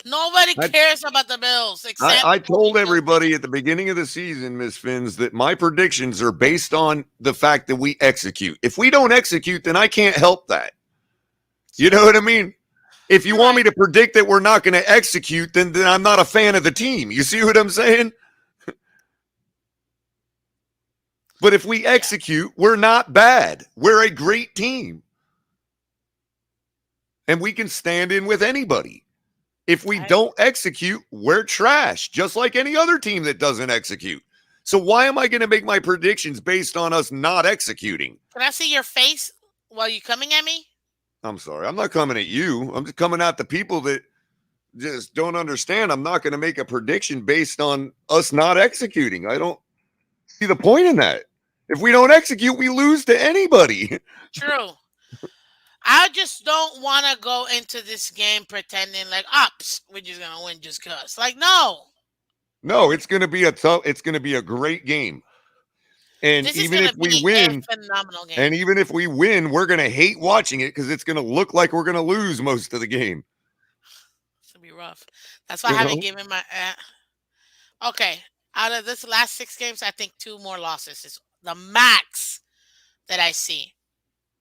Speaker 1: nobody
Speaker 3: I,
Speaker 1: cares about the Bills except
Speaker 3: I
Speaker 1: only
Speaker 3: told
Speaker 1: Bills fans.
Speaker 3: everybody at the beginning of the season, Miss Phins, that my predictions are based on the fact that we execute. If we don't execute, then I can't help that. You know what I mean? If you
Speaker 1: You're
Speaker 3: want
Speaker 1: right.
Speaker 3: me to predict that we're not going to execute, then I'm not a fan of the team. You see what I'm saying? But if we
Speaker 1: Yeah.
Speaker 3: execute, we're not bad. We're a great team. And we can stand in with anybody. If we
Speaker 1: I
Speaker 3: don't execute, we're trash, just like any other team that doesn't execute. So why am I going to make my predictions based on us not executing?
Speaker 1: Can I see your face while you coming at me?
Speaker 3: I'm sorry. I'm not coming at you. I'm just coming at the people that just don't understand. I'm not going to make a prediction based on us not executing. I don't see the point in that. If we don't execute, we lose to anybody.
Speaker 1: True. I just don't want to go into this game pretending like, ups, we're just gonna win just cause. Like, no,
Speaker 3: No, it's going to be a tough. It's going to be a great game. And
Speaker 1: this is
Speaker 3: even if
Speaker 1: gonna
Speaker 3: we
Speaker 1: be a
Speaker 3: win,
Speaker 1: phenomenal game.
Speaker 3: and even if we win, we're going to hate watching it because it's going to look like we're going to lose most of the game.
Speaker 1: It's gonna be rough. That's why I
Speaker 3: You
Speaker 1: haven't
Speaker 3: know,
Speaker 1: given my. Okay, out of this last 6 games, I think two more losses is the max that I see.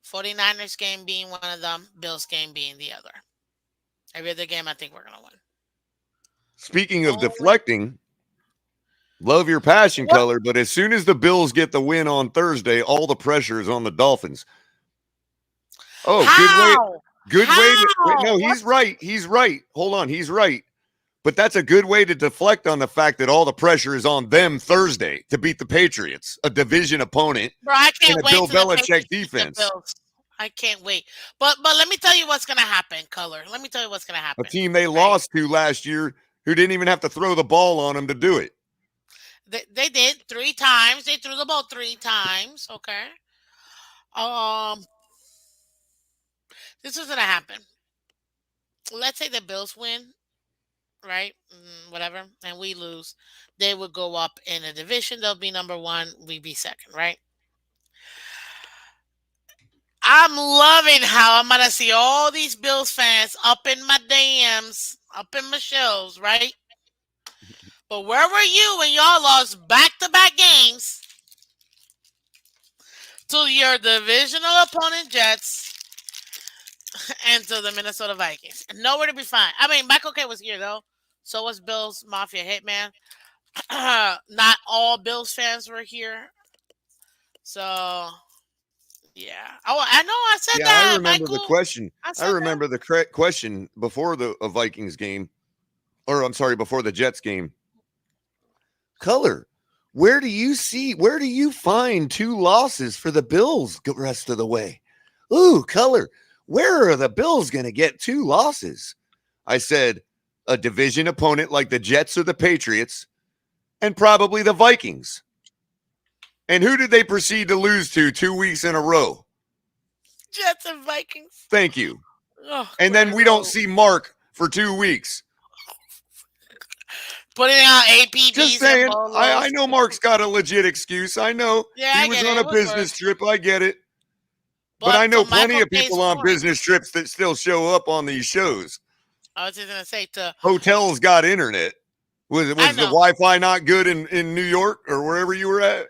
Speaker 1: 49ers game being one of them, Bills game being the other. Every other game, I think we're gonna win.
Speaker 3: speaking of
Speaker 1: Only
Speaker 3: deflecting, love your passion
Speaker 1: what?
Speaker 3: color, but as soon as the Bills get the win on Thursday, all the pressure is on the Dolphins. Oh, good way.
Speaker 1: How?
Speaker 3: Good way to wait.
Speaker 1: How?
Speaker 3: No,
Speaker 1: What?
Speaker 3: he's right. He's right. Hold on. He's right. But that's a good way to deflect on the fact that all the pressure is on them Thursday to beat the Patriots, a division opponent
Speaker 1: Bro, I
Speaker 3: in
Speaker 1: can't
Speaker 3: a
Speaker 1: wait
Speaker 3: Bill
Speaker 1: till the
Speaker 3: Belichick
Speaker 1: Patriots beat the
Speaker 3: defense,
Speaker 1: Bills. I can't wait. But let me tell you what's gonna happen, Color. Let me tell you what's gonna
Speaker 3: a
Speaker 1: happen.
Speaker 3: team they
Speaker 1: Right?
Speaker 3: lost to last year who didn't even have to throw the ball on them to do it.
Speaker 1: They did 3 times. They threw the ball 3 times. Okay. Um, this is gonna happen. Let's say the Bills win, right? Whatever, and we lose. They would go up in a division. They'll be number one. We be second, right? I'm loving how I'm gonna see all these Bills fans up in my DMs, up in my shows, right? But where were you when y'all lost back-to-back games to your divisional opponent Jets and to the Minnesota Vikings? Nowhere to be found. I mean, Michael K was here though. So was Bills Mafia Hitman. Not all Bills fans were here. So yeah. Oh, I know I said
Speaker 3: Yeah, I
Speaker 1: that,
Speaker 3: remember the
Speaker 1: Michael.
Speaker 3: question.
Speaker 1: I
Speaker 3: I
Speaker 1: said that.
Speaker 3: remember the correct question before the Vikings game, or I'm sorry, before the Jets game. Color, where do you find two losses for the Bills the rest of the way? Ooh, Color, where are the Bills going to get two losses? I said a division opponent like the Jets or the Patriots, and probably the Vikings. And who did they proceed to lose to 2 weeks in a row?
Speaker 1: Jets and Vikings.
Speaker 3: Thank you.
Speaker 1: Oh,
Speaker 3: And then we don't
Speaker 1: Cuervo.
Speaker 3: see Mark for 2 weeks.
Speaker 1: Putting out
Speaker 3: Just
Speaker 1: APBs and
Speaker 3: saying, I
Speaker 1: bolos.
Speaker 3: know Mark's got a legit excuse. I know
Speaker 1: Yeah,
Speaker 3: he
Speaker 1: I
Speaker 3: was
Speaker 1: get it.
Speaker 3: on
Speaker 1: It
Speaker 3: a
Speaker 1: was
Speaker 3: business
Speaker 1: worse.
Speaker 3: trip. I get it. But
Speaker 1: But
Speaker 3: I know
Speaker 1: to
Speaker 3: plenty
Speaker 1: Michael
Speaker 3: of
Speaker 1: K's
Speaker 3: people on
Speaker 1: point,
Speaker 3: business trips that still show up on these shows.
Speaker 1: I was just gonna say to
Speaker 3: Hotels got internet.
Speaker 1: I
Speaker 3: Was the
Speaker 1: know,
Speaker 3: Wi-Fi not good in New York or wherever you were at?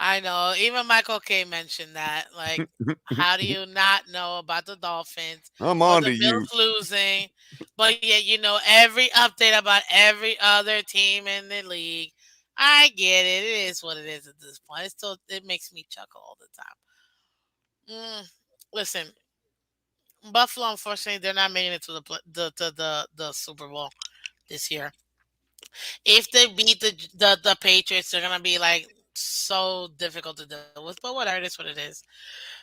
Speaker 1: I know. Even Michael K mentioned that. Like, how do you not know about the Dolphins
Speaker 3: I'm
Speaker 1: or
Speaker 3: on
Speaker 1: the
Speaker 3: to
Speaker 1: Bills
Speaker 3: you.
Speaker 1: losing, but yet you know every update about every other team in the league? I get it. It is what it is at this point. It's still it makes me chuckle all the time. Listen, Buffalo. Unfortunately, they're not making it to the Super Bowl this year. If they beat the Patriots, they're gonna be like so difficult to deal with. But whatever, it is what it is.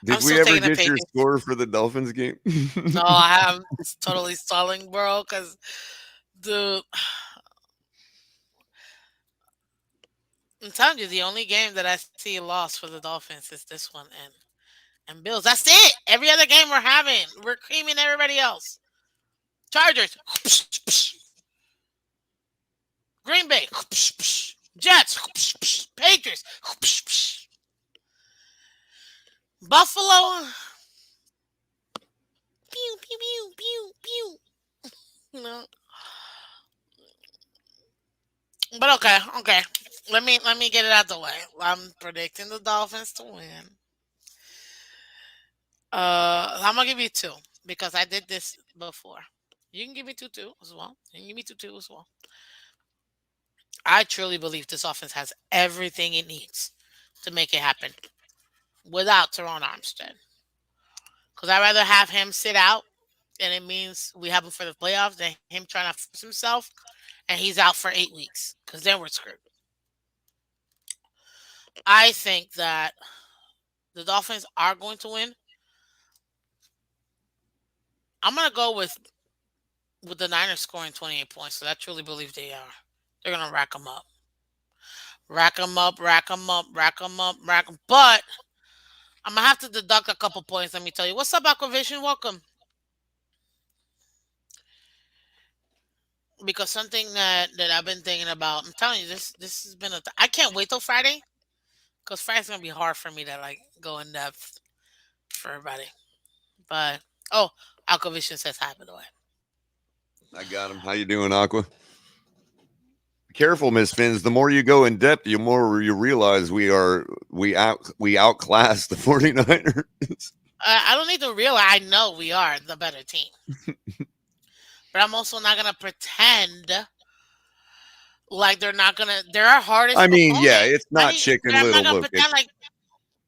Speaker 1: I'm
Speaker 3: Did
Speaker 1: still
Speaker 3: we ever
Speaker 1: taking the
Speaker 3: get your
Speaker 1: Patriots.
Speaker 3: score for the Dolphins game?
Speaker 1: No, I am totally stalling, bro. Because the I'm telling you, the only game that I see lost for the Dolphins is this one and Bills. That's it. Every other game we're having, we're creaming everybody else. Chargers, Green Bay, Jets, Patriots, Buffalo. Pew pew pew pew pew. No, but okay. Let me get it out the way. I'm predicting the Dolphins to win. I'm gonna give you two because I did this before. You can give me two as well. You can give me two as well. I truly believe this offense has everything it needs to make it happen without Teron Armstead. Because I'd rather have him sit out, and it means we have him for the playoffs, than him trying to force himself, and he's out for 8 weeks. Because then we're screwed. I think that the Dolphins are going to win. I'm gonna go with the Niners scoring 28 points. So I truly believe they are. They're gonna rack them up, rack them up, rack them up, rack them up, rack 'em. But I'm gonna have to deduct a couple points. Let me tell you. What's up, Aquavision? Welcome. Because something that I've been thinking about. I'm telling you, this has been I can't wait till Friday because Friday's gonna be hard for me to like go in depth for everybody. But oh, Aquavision says hi by the way.
Speaker 3: I got him. How you doing, Aqua? Careful, Miss Fins. The more you go in depth, the more you realize we outclass the 49ers.
Speaker 1: I don't need to realize. I know we are the better team, but I'm also not gonna pretend like they're not gonna. They're our hardest
Speaker 3: I mean, yeah,
Speaker 1: opponent.
Speaker 3: it's not chicken
Speaker 1: I'm not
Speaker 3: little.
Speaker 1: gonna
Speaker 3: Look,
Speaker 1: pretend like.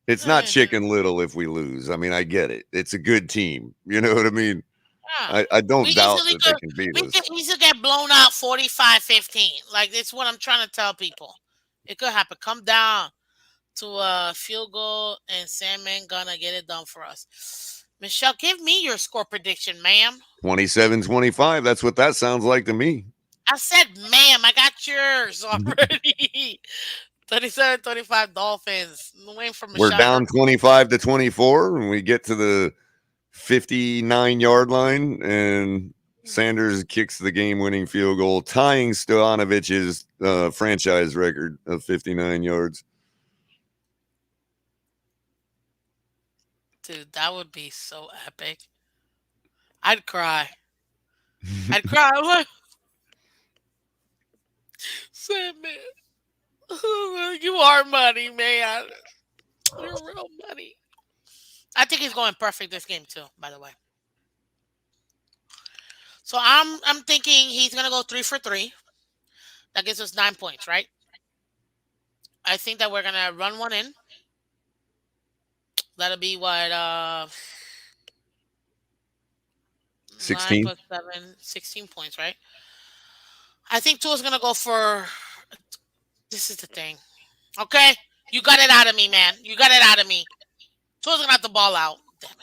Speaker 3: it's not chicken little if we lose. I mean, I get it. It's a good team. You know what I mean?
Speaker 1: Yeah.
Speaker 3: I
Speaker 1: We
Speaker 3: don't doubt
Speaker 1: easily
Speaker 3: that they
Speaker 1: could
Speaker 3: can beat
Speaker 1: we
Speaker 3: us.
Speaker 1: could easily get blown out 45-15. Like it's what I'm trying to tell people. It could happen. Come down to a field goal and Sandman gonna get it done for us. Michelle, give me your score prediction, ma'am.
Speaker 3: 27-25. That's what that sounds like to me.
Speaker 1: I said ma'am, I got yours already. 27-25 Dolphins. I'm waiting for
Speaker 3: We're
Speaker 1: Michelle.
Speaker 3: down 25-24, and we get to the 59-yard line, and Sanders kicks the game-winning field goal, tying Stojanovic's franchise record of 59 yards.
Speaker 1: Dude, that would be so epic. I'd cry. I'd cry. I'm like, Sandman. You are money, man. You're real money. I think he's going perfect this game too, by the way. So I'm thinking he's gonna go 3 for 3. That gives us 9 points, right? I think that we're gonna run one in. That'll be what 9
Speaker 3: 16.
Speaker 1: plus 7, 16 points, right? I think Tua's gonna go for this is the thing. Okay? You got it out of me, man. You got it out of me. Tua's gonna have to ball out. Damn it.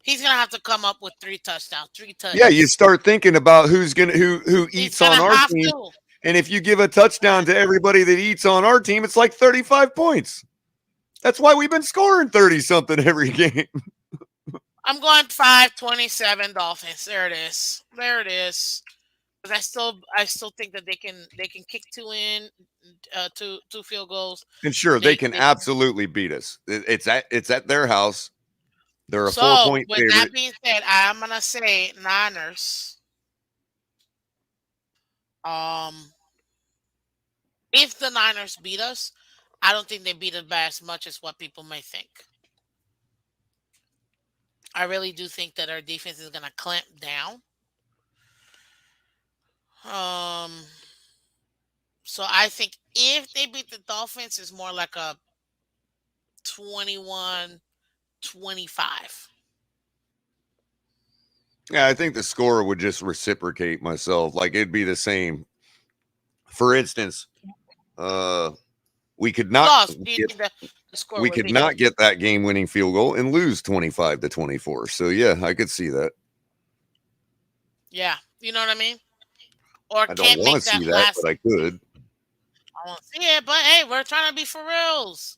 Speaker 1: He's gonna have to come up with 3 touchdowns, three
Speaker 3: Yeah, you
Speaker 1: touches.
Speaker 3: start thinking about who
Speaker 1: He's
Speaker 3: eats on
Speaker 1: gonna
Speaker 3: our
Speaker 1: have
Speaker 3: team,
Speaker 1: to.
Speaker 3: and if you give a touchdown to everybody that eats on our team, it's like 35 points. That's why we've been scoring 30 something every game.
Speaker 1: I'm going 5-27 Dolphins. There it is. There it is. Because I still think that they can kick two in, two field goals.
Speaker 3: And sure, they can
Speaker 1: They can.
Speaker 3: absolutely beat us. It's at their house. They're a four
Speaker 1: So
Speaker 3: point
Speaker 1: with that
Speaker 3: favorite.
Speaker 1: being said, I'm gonna say Niners. Um, if the Niners beat us, I don't think they beat us by as much as what people may think. I really do think that our defense is gonna clamp down. Um, so I think if they beat the Dolphins, it's more like a 21-25.
Speaker 3: Yeah, I think the score would just reciprocate myself. Like it'd be the same. For instance, uh, we could not
Speaker 1: Loss. Do you
Speaker 3: get
Speaker 1: think the score
Speaker 3: we
Speaker 1: would
Speaker 3: could
Speaker 1: be?
Speaker 3: not get that game winning field goal and lose 25-24. So yeah, I could see that.
Speaker 1: Yeah, you know what I mean? Or
Speaker 3: I don't
Speaker 1: can't
Speaker 3: want to
Speaker 1: make that
Speaker 3: see that,
Speaker 1: last.
Speaker 3: but I could.
Speaker 1: I won't see it, but hey, we're trying to be for reals.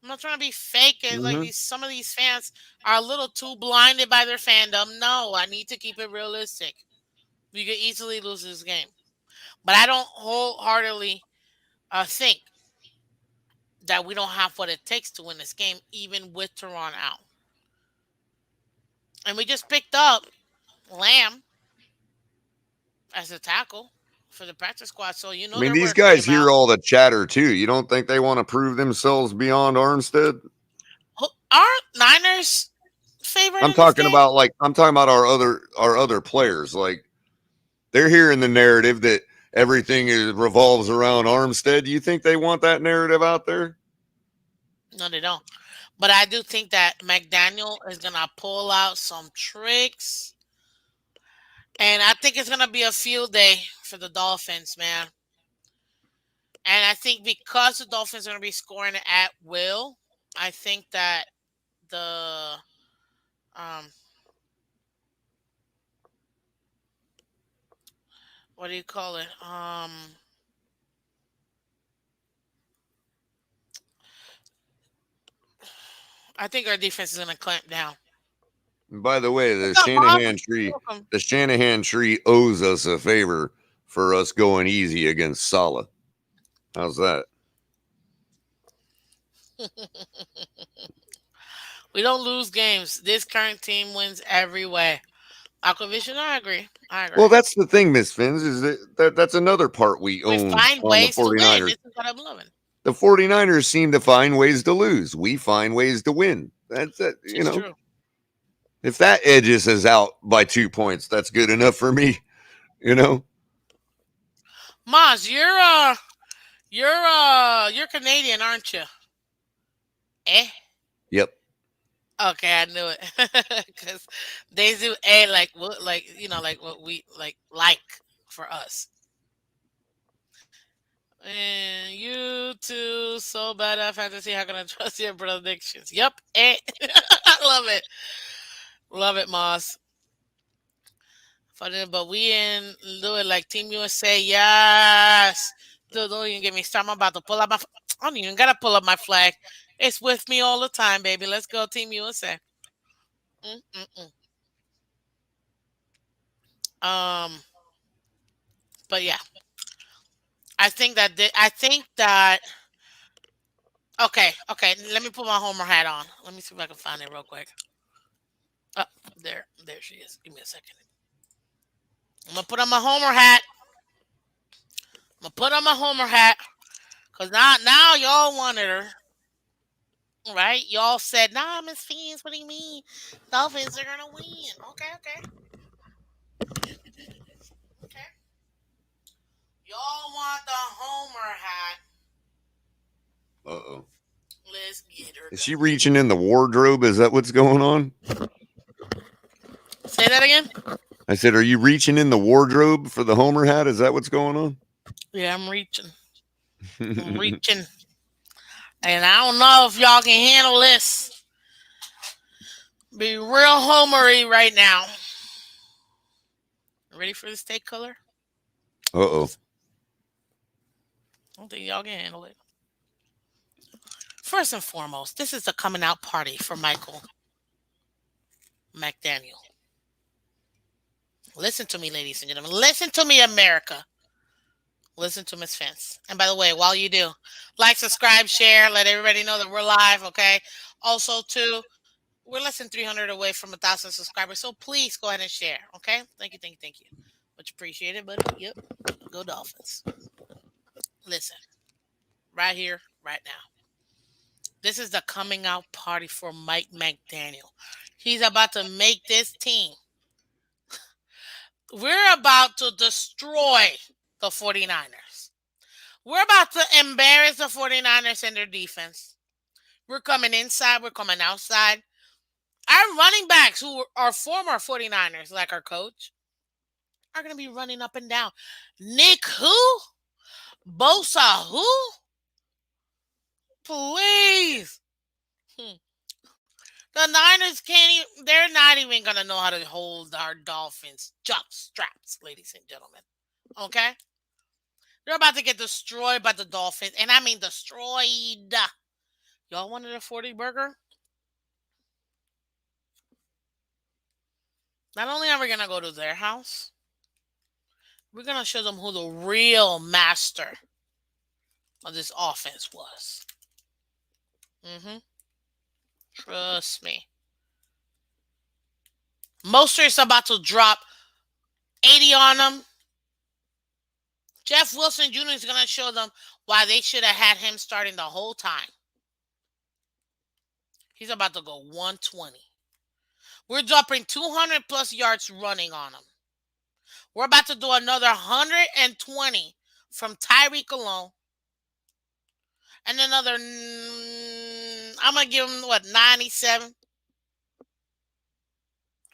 Speaker 1: I'm not trying to be fake. And like
Speaker 3: Hmm.
Speaker 1: these, some of these fans are a little too blinded by their fandom. No, I need to keep it realistic. We could easily lose this game, but I don't wholeheartedly think that we don't have what it takes to win this game, even with Tehran out. And we just picked up Lamb as a tackle for the practice squad, so you
Speaker 3: I
Speaker 1: know
Speaker 3: mean,
Speaker 1: they're
Speaker 3: these
Speaker 1: working
Speaker 3: guys
Speaker 1: him
Speaker 3: hear
Speaker 1: out.
Speaker 3: all the chatter too. You don't think they want to prove themselves beyond Armstead?
Speaker 1: Aren't Niners favored
Speaker 3: I'm
Speaker 1: in this
Speaker 3: talking
Speaker 1: game?
Speaker 3: about our other players. Like they're hearing the narrative that everything revolves around Armstead. Do you think they want that narrative out there?
Speaker 1: No, they don't. But I do think that McDaniel is gonna pull out some tricks, and I think it's gonna be a field day for the Dolphins, man. And I think because the Dolphins are going to be scoring at will, I think that the um what do you call it? I think our defense is going to clamp down.
Speaker 3: And by the way,
Speaker 1: What's up, Bob? You're welcome.
Speaker 3: The Shanahan tree owes us a favor for us going easy against Salah. How's that?
Speaker 1: We don't lose games. This current team wins every way. Aquavision, I agree. I
Speaker 3: Well,
Speaker 1: agree.
Speaker 3: that's the thing, Miss Fins, is that's another part we
Speaker 1: We
Speaker 3: own
Speaker 1: find
Speaker 3: on the
Speaker 1: ways to win.
Speaker 3: 49ers.
Speaker 1: This is what I'm loving.
Speaker 3: The 49ers seem to find ways to lose. We find ways to win. That's it.
Speaker 1: It's true.
Speaker 3: If that edges us out by 2 points, that's good enough for me. You know?
Speaker 1: Maz, you're Canadian, aren't you? Eh?
Speaker 3: Yep.
Speaker 1: Okay, I knew it. Because they do eh like what like like what we like for us. And you too, so bad at fantasy. How can I trust your predictions? Yep, eh. I love it. Love it, Moss. Funny, but we in do it like Team USA. Yes. Dude, don't even get me started. I'm about to pull up my. I don't even gotta pull up my flag. It's with me all the time, baby. Let's go, Team USA. Mm-mm-mm. Um, but yeah, I think that. Okay, okay. Let me put my Homer hat on. Let me see if I can find it real quick. Oh, there she is. Give me a second. I'm gonna put on my Homer hat. I'm gonna put on my Homer hat. Cause now y'all wanted her. Right? Y'all said, nah, Miss Fiends, what do you mean? Dolphins are gonna win. Okay, okay, okay. Y'all want the Homer hat.
Speaker 3: Uh oh.
Speaker 1: Let's get her
Speaker 3: Is she
Speaker 1: going.
Speaker 3: reaching in the wardrobe? Is that what's going on?
Speaker 1: Say that again?
Speaker 3: I said, are you reaching in the wardrobe for the Homer hat? Is that what's going on?
Speaker 1: Yeah, I'm reaching. I'm reaching. And I don't know if y'all can handle this. Be real homery right now. Ready for the steak color?
Speaker 3: Uh oh.
Speaker 1: I don't think y'all can handle it. First and foremost, this is a coming out party for Michael McDaniel. Listen to me, ladies and gentlemen. Listen to me, America. Listen to Miss Fence. And by the way, while you do, like, subscribe, share, let everybody know that we're live, okay? Also, too, we're less than 300 away from 1,000 subscribers, so please go ahead and share, okay? Thank you, thank you, thank you. Much appreciated, buddy. Yep. Go Dolphins. Listen, right here, right now. This is the coming out party for Mike McDaniel. He's about to make this team. We're about to destroy the 49ers. We're about to embarrass the 49ers and their defense. We're coming inside, we're coming outside. Our running backs, who are former 49ers, like our coach, are going to be running up and down. Nick who? Bosa who? Please. Hmm. The Niners can't even, they're not even going to know how to hold our Dolphins jock straps, ladies and gentlemen. Okay? They're about to get destroyed by the Dolphins, and I mean destroyed. Y'all wanted a 40 burger? Not only are we going to go to their house, we're going to show them who the real master of this offense was. Mm-hmm. Trust me. Mostert's about to drop 80 on them. Jeff Wilson Jr. is going to show them why they should have had him starting the whole time. He's about to go 120. We're dropping 200 plus yards running on him. We're about to do another 120 from Tyreek alone. And another, I'm going to give him, 97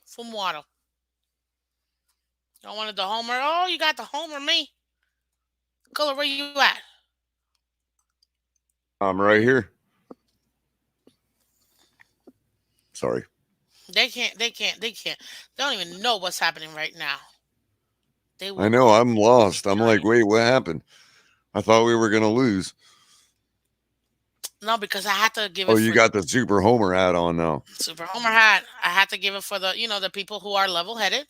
Speaker 1: from Waddle. I wanted the homer. Oh, you got the homer me. Culler, where you at?
Speaker 3: I'm right here. Sorry.
Speaker 1: They can't. They can't. They can't. They don't even know what's happening right now. They
Speaker 3: I
Speaker 1: will
Speaker 3: know.
Speaker 1: know.
Speaker 3: I'm
Speaker 1: I'm
Speaker 3: lost. I'm
Speaker 1: telling
Speaker 3: like,
Speaker 1: you.
Speaker 3: wait, what happened? I thought we were gonna lose.
Speaker 1: No, because I had to give
Speaker 3: Oh,
Speaker 1: it
Speaker 3: you
Speaker 1: for
Speaker 3: got the Super Homer hat on now.
Speaker 1: Super Homer hat. I had to give it for the people who are level headed,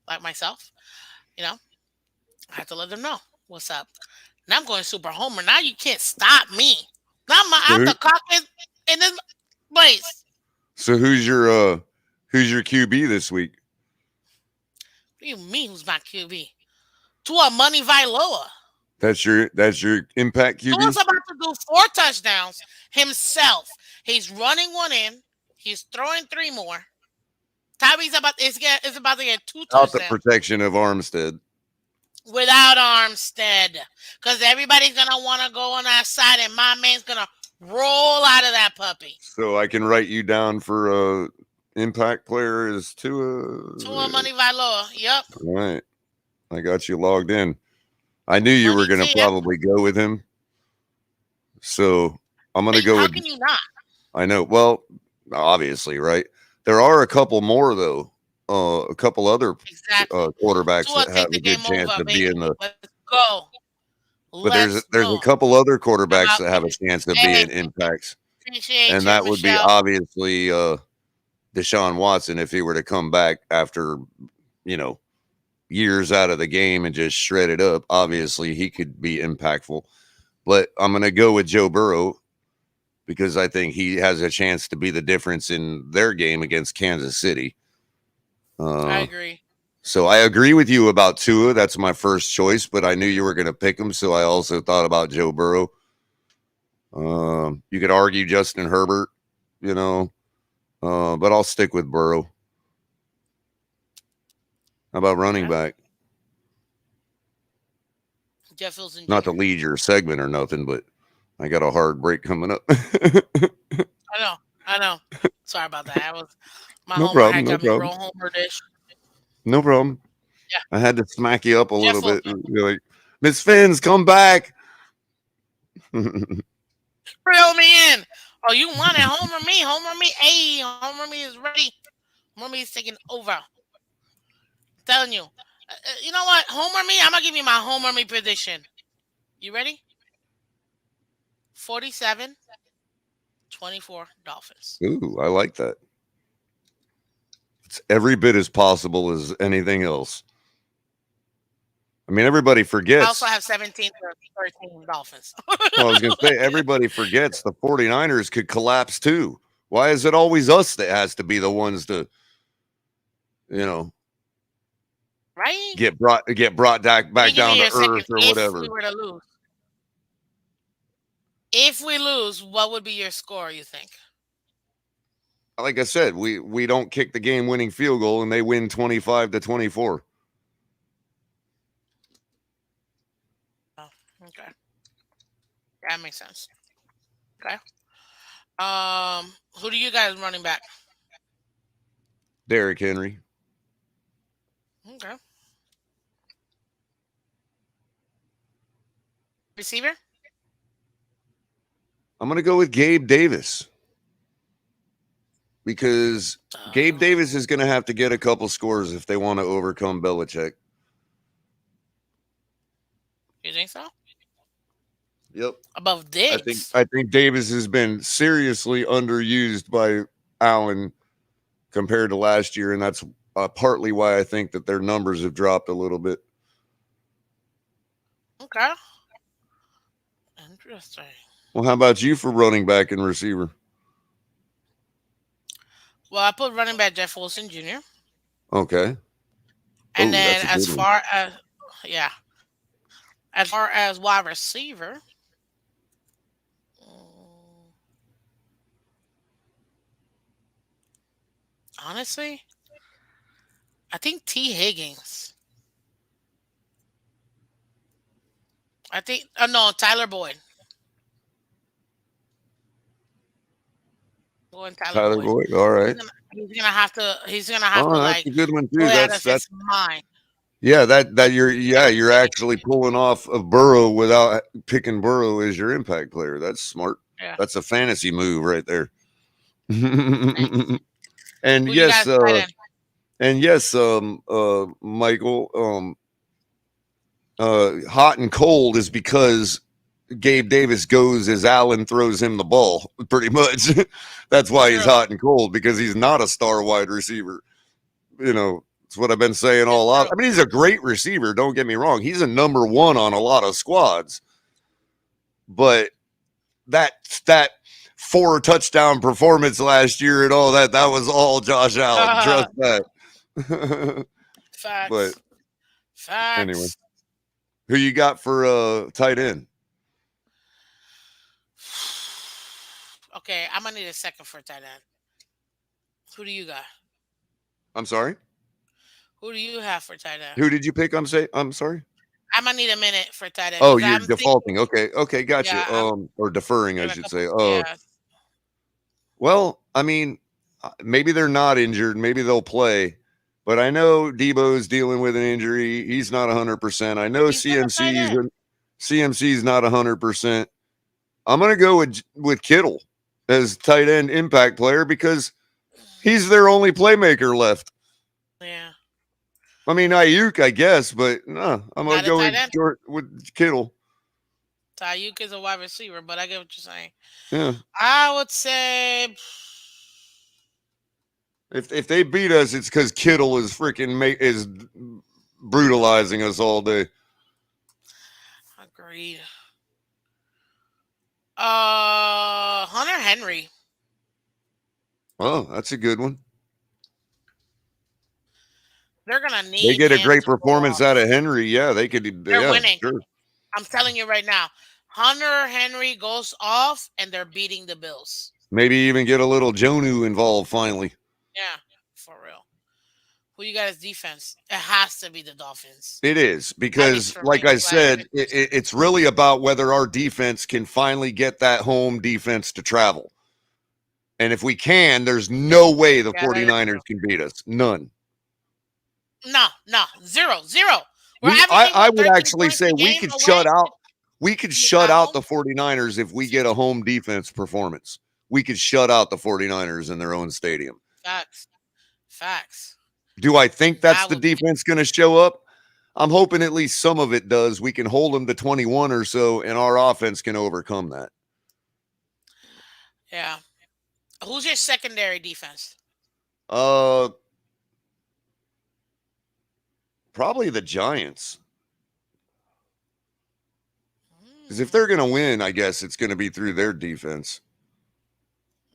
Speaker 1: like myself. You know, I had to let them know what's up. Now I'm going Super Homer. Now you can't stop me. Now
Speaker 3: So
Speaker 1: I'm
Speaker 3: who,
Speaker 1: the cock in this place.
Speaker 3: so who's your QB this week?
Speaker 1: What do you mean? Who's my QB? Tua Money Vailoa.
Speaker 3: That's your impact
Speaker 1: Tua's
Speaker 3: QB.
Speaker 1: about to do 4 touchdowns himself. He's running one in. He's throwing three more. Tyreek's is about to get two
Speaker 3: Out the
Speaker 1: touchdowns
Speaker 3: protection of Armstead.
Speaker 1: without Armstead. Because everybody's going to want to go on that side, and my man's going to roll out of that puppy.
Speaker 3: So I can write you down for impact player is
Speaker 1: Tua
Speaker 3: Tua.
Speaker 1: Money Vailoa. Yep.
Speaker 3: All right, I got you logged in. I knew you were
Speaker 1: Money
Speaker 3: gonna
Speaker 1: Tia.
Speaker 3: probably go with him, so I'm gonna go
Speaker 1: How
Speaker 3: with.
Speaker 1: can you not?
Speaker 3: I know. Well, obviously, right? There are a couple more though. A couple other
Speaker 1: Exactly.
Speaker 3: quarterbacks
Speaker 1: Tua
Speaker 3: that have
Speaker 1: take
Speaker 3: a
Speaker 1: the
Speaker 3: good
Speaker 1: game
Speaker 3: chance
Speaker 1: over,
Speaker 3: of being
Speaker 1: baby.
Speaker 3: the.
Speaker 1: Let's go.
Speaker 3: But
Speaker 1: Let's
Speaker 3: there's a
Speaker 1: go.
Speaker 3: couple other
Speaker 1: I'm
Speaker 3: quarterbacks
Speaker 1: out,
Speaker 3: that have a
Speaker 1: baby.
Speaker 3: chance of
Speaker 1: Hey,
Speaker 3: being impacts,
Speaker 1: appreciate
Speaker 3: and
Speaker 1: you,
Speaker 3: that would be
Speaker 1: Michelle.
Speaker 3: obviously Deshaun Watson if he were to come back after you know years out of the game and just shred it up. Obviously, he could be impactful. But I'm going to go with Joe Burrow because I think he has a chance to be the difference in their game against Kansas City.
Speaker 1: I
Speaker 3: Uh,
Speaker 1: agree.
Speaker 3: so I agree with you about Tua. That's my first choice, but I knew you were going to pick him, so I also thought about Joe Burrow. You could argue Justin Herbert, you know, but I'll stick with Burrow. How about running
Speaker 1: Okay.
Speaker 3: back?
Speaker 1: Jeff Wilson
Speaker 3: Not to
Speaker 1: Jr.
Speaker 3: lead your segment or nothing, but I got a hard break coming up.
Speaker 1: I know. I know. Sorry about that. I was my
Speaker 3: No
Speaker 1: homer
Speaker 3: problem.
Speaker 1: had
Speaker 3: No
Speaker 1: got me
Speaker 3: problem.
Speaker 1: real homer dish.
Speaker 3: No problem.
Speaker 1: Yeah.
Speaker 3: I had to smack you up a little
Speaker 1: Jeff
Speaker 3: bit.
Speaker 1: Wilson.
Speaker 3: You're like, Miss Phins, come back.
Speaker 1: Reel me in. Oh, you want it? Homer me. Homer me. Hey, Homer me is ready. Homer me is taking over. Telling you. You know what? Homer me. I'm gonna give you my Homer me prediction. You ready? 47-24 Dolphins.
Speaker 3: Ooh, I like that. It's every bit as possible as anything else. I mean, everybody
Speaker 1: I also
Speaker 3: forgets.
Speaker 1: have 17-13 Dolphins.
Speaker 3: Well, I was going to say, everybody forgets the 49ers could collapse too. Why is it always us that has to be the ones to, you know,
Speaker 1: Right?
Speaker 3: get brought
Speaker 1: Let me
Speaker 3: back
Speaker 1: give you
Speaker 3: down to
Speaker 1: your second.
Speaker 3: earth or
Speaker 1: If we
Speaker 3: whatever?
Speaker 1: were to lose. If we lose, what would be your score, you think?
Speaker 3: Like I said, we don't kick the game winning field goal and they win 25-24.
Speaker 1: Oh, okay. That makes sense. Okay. Who do you guys running back?
Speaker 3: Derrick Henry.
Speaker 1: Okay. Receiver?
Speaker 3: I'm going to go with Gabe Davis because Gabe Davis is going to have to get a couple scores if they want to overcome Belichick.
Speaker 1: You think so?
Speaker 3: Yep.
Speaker 1: Above
Speaker 3: I think
Speaker 1: Diggs?
Speaker 3: I think Davis has been seriously underused by Allen compared to last year, and that's partly why I think that their numbers have dropped a little bit.
Speaker 1: Okay. Interesting.
Speaker 3: Well, how about you for running back and receiver?
Speaker 1: Well, I put running back Jeff Wilson Jr.
Speaker 3: Okay.
Speaker 1: And
Speaker 3: Oh,
Speaker 1: then
Speaker 3: that's a good one.
Speaker 1: yeah, as far as wide receiver, mm, honestly, I think T Higgins. I think no Tyler Boyd. Going Tyler
Speaker 3: Tyler
Speaker 1: Boyd.
Speaker 3: Boyd. All right.
Speaker 1: He's gonna have to
Speaker 3: Oh, that's
Speaker 1: like
Speaker 3: a good one
Speaker 1: blow
Speaker 3: too.
Speaker 1: it out of
Speaker 3: That's
Speaker 1: his mind.
Speaker 3: yeah. That you're actually pulling off of Burrow without picking Burrow as your impact player. That's smart.
Speaker 1: Yeah.
Speaker 3: That's a fantasy move right there.
Speaker 1: Nice.
Speaker 3: and
Speaker 1: Who you
Speaker 3: yes,
Speaker 1: guys tight end?
Speaker 3: Michael, hot and cold is because Gabe Davis goes as Allen throws him the ball, pretty much. That's why he's
Speaker 1: True.
Speaker 3: hot and cold because he's not a star wide receiver. It's what I've been saying
Speaker 1: It's
Speaker 3: all along.
Speaker 1: true.
Speaker 3: I mean, he's a great receiver. Don't get me wrong. He's a number one on a lot of squads, but that that 4 touchdown performance last year and all that was all Josh Allen. Trust that. But
Speaker 1: Facts.
Speaker 3: anyway,
Speaker 1: Facts.
Speaker 3: who you got for tight end?
Speaker 1: Okay, I'm gonna need a second for tight end. Who do you got?
Speaker 3: I'm sorry.
Speaker 1: Who do you have for tight end?
Speaker 3: Who did you pick? I'm sorry.
Speaker 1: I'm gonna need a minute for tight end
Speaker 3: Oh,
Speaker 1: because
Speaker 3: you're
Speaker 1: I'm thinking.
Speaker 3: defaulting. Okay, okay, gotcha.
Speaker 1: Yeah, I'm
Speaker 3: Or deferring, I
Speaker 1: giving a
Speaker 3: should
Speaker 1: couple.
Speaker 3: say.
Speaker 1: Yeah,
Speaker 3: Well, I mean, maybe they're not injured. Maybe they'll play. But I know Debo's dealing with an injury. He's not 100%. I know
Speaker 1: he's never tight end.
Speaker 3: CMC's not 100%. I'm going to go with Kittle as tight end impact player because he's their only playmaker left.
Speaker 1: Yeah,
Speaker 3: I mean, Ayuk, I guess, but no, I'm going
Speaker 1: not
Speaker 3: to
Speaker 1: a
Speaker 3: go
Speaker 1: tight end.
Speaker 3: with Kittle.
Speaker 1: Tyuk is a wide receiver, but I get what you're saying.
Speaker 3: Yeah.
Speaker 1: I would say
Speaker 3: If they beat us, it's because Kittle is is brutalizing us all day.
Speaker 1: agreed. Hunter Henry.
Speaker 3: Oh, that's a good one.
Speaker 1: They're gonna
Speaker 3: They
Speaker 1: need
Speaker 3: get a
Speaker 1: him
Speaker 3: great
Speaker 1: to go
Speaker 3: performance out
Speaker 1: off.
Speaker 3: of Henry. Yeah, they could.
Speaker 1: They're
Speaker 3: Yeah,
Speaker 1: winning.
Speaker 3: sure.
Speaker 1: I'm telling you right now. Hunter Henry goes off, and they're beating the Bills.
Speaker 3: Maybe even get a little Jonu involved finally.
Speaker 1: Yeah, for real. Who you got as defense? It has to be the Dolphins.
Speaker 3: It is
Speaker 1: At least
Speaker 3: because,
Speaker 1: for
Speaker 3: like
Speaker 1: me.
Speaker 3: I
Speaker 1: Like,
Speaker 3: said, it's really about whether our defense can finally get that home defense to travel. And if we can, there's no way the
Speaker 1: yeah, that is
Speaker 3: 49ers
Speaker 1: true.
Speaker 3: can beat us. None.
Speaker 1: No, no, zero, zero. We're
Speaker 3: We
Speaker 1: averaging
Speaker 3: I
Speaker 1: what
Speaker 3: would
Speaker 1: 13
Speaker 3: actually
Speaker 1: points
Speaker 3: say
Speaker 1: a game away.
Speaker 3: we could
Speaker 1: You
Speaker 3: shut
Speaker 1: at
Speaker 3: out
Speaker 1: home.
Speaker 3: the 49ers if we get a home defense performance. We could shut out the 49ers in their own stadium.
Speaker 1: Facts, facts.
Speaker 3: Do I think that's
Speaker 1: That
Speaker 3: the
Speaker 1: would be
Speaker 3: defense going to show up? I'm hoping at least some of it does. We can hold them to 21 or so, and our offense can overcome that.
Speaker 1: yeah. Who's your secondary defense?
Speaker 3: Uh, Probably the Giants. Because if
Speaker 1: Hmm,
Speaker 3: they're going to win, I guess it's going to be through their defense.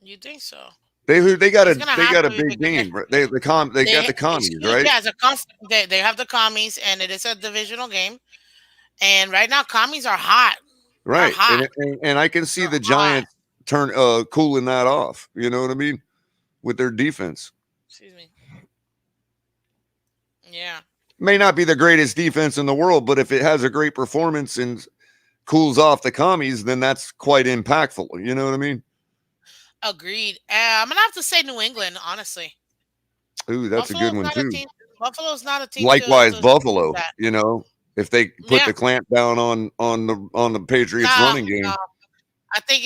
Speaker 1: you think so?
Speaker 3: They got
Speaker 1: It's gonna have
Speaker 3: a
Speaker 1: to be
Speaker 3: big
Speaker 1: because
Speaker 3: game. Right? They got the commies,
Speaker 1: excuse
Speaker 3: right?
Speaker 1: yeah, it's a they have the commies and it is a divisional game. And right now commies are hot. They're
Speaker 3: Right.
Speaker 1: hot.
Speaker 3: And I can see
Speaker 1: They're
Speaker 3: the
Speaker 1: hot.
Speaker 3: Giants cooling that off. You know what I mean? With their defense.
Speaker 1: Excuse me. Yeah.
Speaker 3: May not be the greatest defense in the world, but if it has a great performance and cools off the commies, then that's quite impactful. You know what I mean?
Speaker 1: Agreed. I'm gonna have to say New England, honestly.
Speaker 3: Ooh, that's a good
Speaker 1: Buffalo's
Speaker 3: one
Speaker 1: not a
Speaker 3: too.
Speaker 1: team. Buffalo's not a team
Speaker 3: Likewise,
Speaker 1: to sneeze
Speaker 3: Buffalo.
Speaker 1: at.
Speaker 3: If they put
Speaker 1: Yeah.
Speaker 3: the clamp down on the Patriots
Speaker 1: No,
Speaker 3: running
Speaker 1: no.
Speaker 3: game,
Speaker 1: I think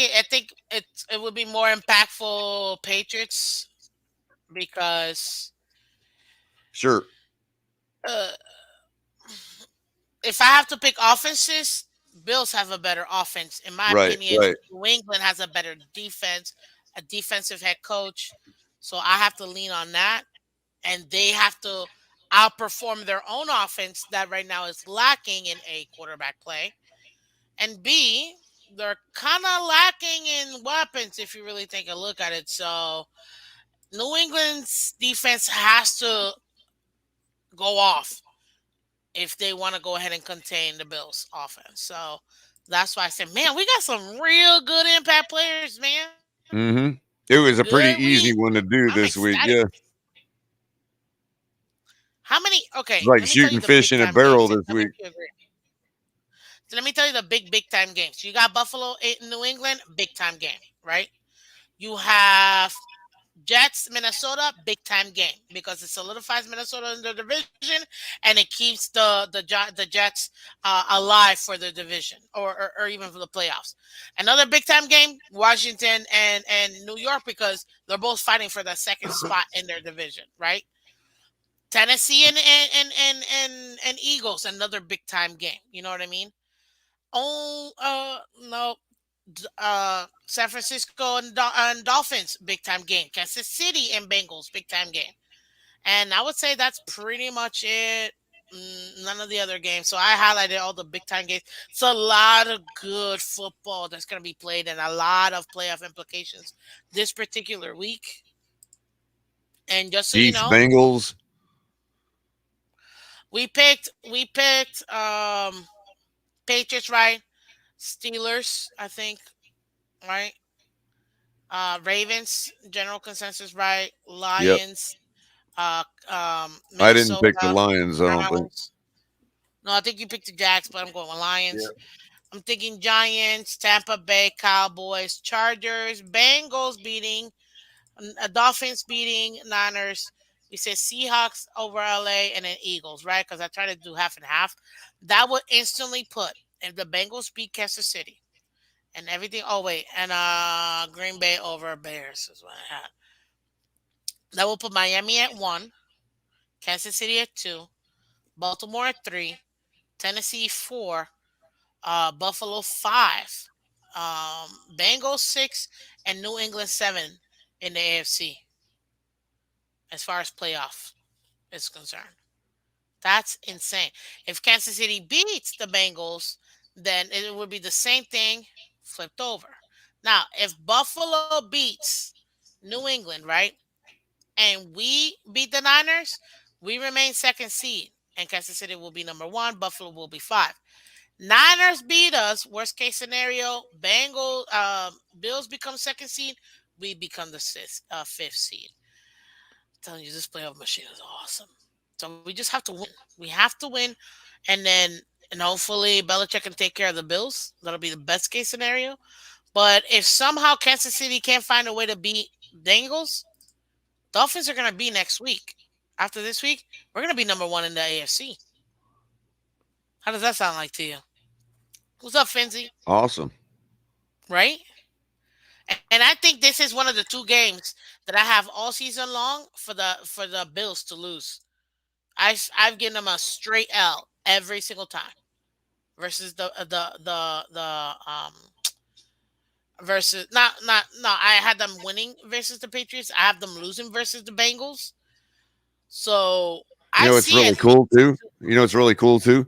Speaker 1: it would be more impactful Patriots because
Speaker 3: sure.
Speaker 1: uh, if I have to pick offenses, Bills have a better offense. In my
Speaker 3: Right,
Speaker 1: opinion,
Speaker 3: right.
Speaker 1: New England has a better defense, a defensive head coach. So I have to lean on that. And they have to outperform their own offense that right now is lacking in A, quarterback play. And B, they're kind of lacking in weapons if you really take a look at it. So New England's defense has to go off if they want to go ahead and contain the Bills' offense. So that's why I said, man, we got some real good impact players, man.
Speaker 3: Mm-hmm. It was a pretty
Speaker 1: Good
Speaker 3: easy
Speaker 1: week.
Speaker 3: one to do
Speaker 1: I'm
Speaker 3: this week.
Speaker 1: excited.
Speaker 3: Yeah,
Speaker 1: How many?
Speaker 3: it's
Speaker 1: Okay,
Speaker 3: like
Speaker 1: let me tell you
Speaker 3: shooting
Speaker 1: the
Speaker 3: fish
Speaker 1: big
Speaker 3: in a
Speaker 1: time games
Speaker 3: barrel
Speaker 1: and
Speaker 3: this
Speaker 1: tell me
Speaker 3: week.
Speaker 1: if you agree. So let me tell you the big time games. You got Buffalo in New England, big time game, right? You have Jets, Minnesota, big time game because it solidifies Minnesota in the division and it keeps the Jets alive for the division or even for the playoffs. Another big time game, Washington and New York because they're both fighting for the second spot in their division, right? Tennessee and Eagles, another big time game. You know what I mean? Oh, no, San Francisco and Dolphins, big time game. Kansas City and Bengals, big time game. And I would say that's pretty much it. None of the other games. So I highlighted all the big time games. It's a lot of good football that's going to be played and a lot of playoff implications this particular week. And just so you
Speaker 3: Chiefs,
Speaker 1: know,
Speaker 3: Bengals.
Speaker 1: we picked Patriots right, Steelers I think right, Ravens general consensus right,
Speaker 3: Yep.
Speaker 1: Lions,
Speaker 3: I didn't pick the
Speaker 1: Minnesota,
Speaker 3: Lions, I don't think.
Speaker 1: Browns. No, I think you picked the Jags, but I'm going with
Speaker 2: Yeah.
Speaker 1: Lions. I'm thinking Giants, Tampa Bay, Cowboys, Chargers, Bengals beating, Dolphins beating Niners. We said Seahawks over LA and then Eagles, right? Because I try to do half and half. That would instantly put if the Bengals beat Kansas City and everything. Oh wait, and Green Bay over Bears is what I had. That will put Miami at one, Kansas City at two, Baltimore at three, Tennessee four, Buffalo five, Bengals six, and New England seven in the AFC as far as playoff is concerned. That's insane. If Kansas City beats the Bengals, then it would be the same thing flipped over. Now, if Buffalo beats New England, right, and we beat the Niners, we remain second seed, and Kansas City will be number one. Buffalo will be five. Niners beat us. Worst case scenario, Bills become second seed. We become the fifth seed. I'm telling you, this playoff machine is awesome. So we just have to win. We have to win, and hopefully Belichick can take care of the Bills. That'll be the best case scenario. But if somehow Kansas City can't find a way to beat Bengals, Dolphins are gonna be next week. After this week, we're gonna be number one in the AFC. How does that sound like to you? What's up, Finzi?
Speaker 3: Awesome.
Speaker 1: Right? And I think this is one of the two games that I have all season long for the Bills to lose. I've given them a straight L every single time versus the versus not no I had them winning versus the Patriots. I have them losing versus the Bengals. So
Speaker 3: You
Speaker 1: I
Speaker 3: know, it's
Speaker 1: see
Speaker 3: really
Speaker 1: it.
Speaker 3: cool too. You know, it's really cool too.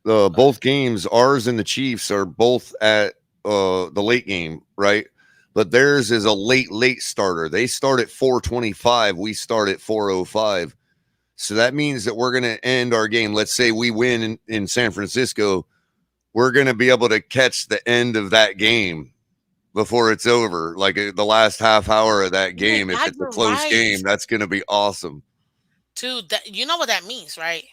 Speaker 3: Both games, ours and the Chiefs, are both at the late game, right? But theirs is a late starter. They start at 4:25. We start at 4:05. So that means that we're going to end our game. Let's say we win in San Francisco. We're going to be able to catch the end of that game before it's over, like the last half hour of that
Speaker 1: Oh my
Speaker 3: game. If
Speaker 1: God,
Speaker 3: it's a
Speaker 1: you're
Speaker 3: close game,
Speaker 1: right.
Speaker 3: that's going to be awesome.
Speaker 1: Dude, that you know what that means, right?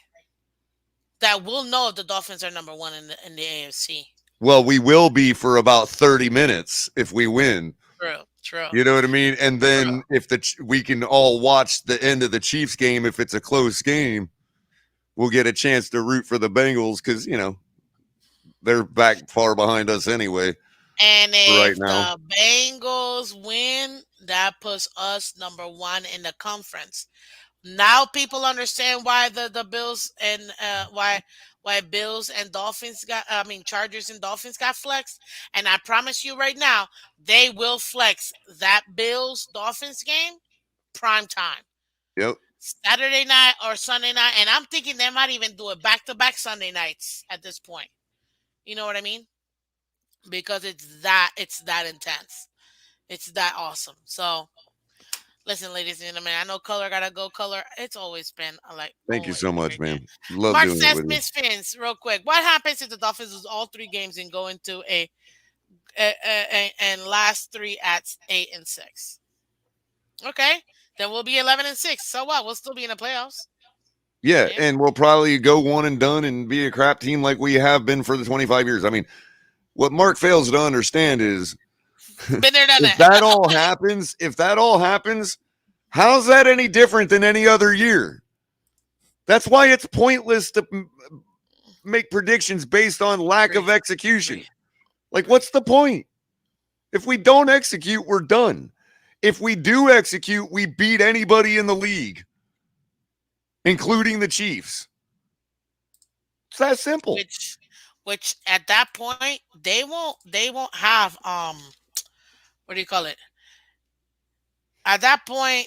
Speaker 1: That we'll know if the Dolphins are number one in the AFC.
Speaker 3: Well, we will be for about 30 minutes if we win.
Speaker 1: True, true,
Speaker 3: You know what I mean? And
Speaker 1: true.
Speaker 3: then if we can all watch the end of the Chiefs game, if it's a close game, we'll get a chance to root for the Bengals because, you know, they're back far behind us anyway
Speaker 1: And
Speaker 3: right
Speaker 1: if
Speaker 3: now.
Speaker 1: the Bengals win, that puts us number one in the conference. Now people understand why the Bills and why Bills and Dolphins got I mean Chargers and Dolphins got flexed. And I promise you right now, they will flex that Bills Dolphins game prime time.
Speaker 3: Yep.
Speaker 1: Saturday night or Sunday night. And I'm thinking they might even do it back to back Sunday nights at this point. You know what I mean? Because it's that intense. It's that awesome. So listen, ladies and gentlemen, I know Color gotta go. Color, it's always been like
Speaker 3: Thank you
Speaker 1: always
Speaker 3: so
Speaker 1: a
Speaker 3: much,
Speaker 1: great game.
Speaker 3: man. Love
Speaker 1: Mark
Speaker 3: doing it
Speaker 1: says,
Speaker 3: with you.
Speaker 1: Miss Fins, real quick. What happens if the Dolphins lose all three games and go into and last three at 8-6? Okay, then we'll be 11-6. So what? We'll still be in the playoffs.
Speaker 3: Yeah,
Speaker 1: Yeah,
Speaker 3: and we'll probably go one and done and be a crap team like we have been for the 25 years. I mean, what Mark fails to understand is
Speaker 1: been there, done
Speaker 3: if
Speaker 1: that.
Speaker 3: that all happens, How's that any different than any other year? That's why it's pointless to make predictions based on lack
Speaker 1: Agree.
Speaker 3: of execution.
Speaker 1: Agree.
Speaker 3: Like,
Speaker 1: Agree.
Speaker 3: what's the point? If we don't execute, we're done. If we do execute, we beat anybody in the league, including the Chiefs. It's that simple.
Speaker 1: Which, at that point they won't have what do you call it? At that point,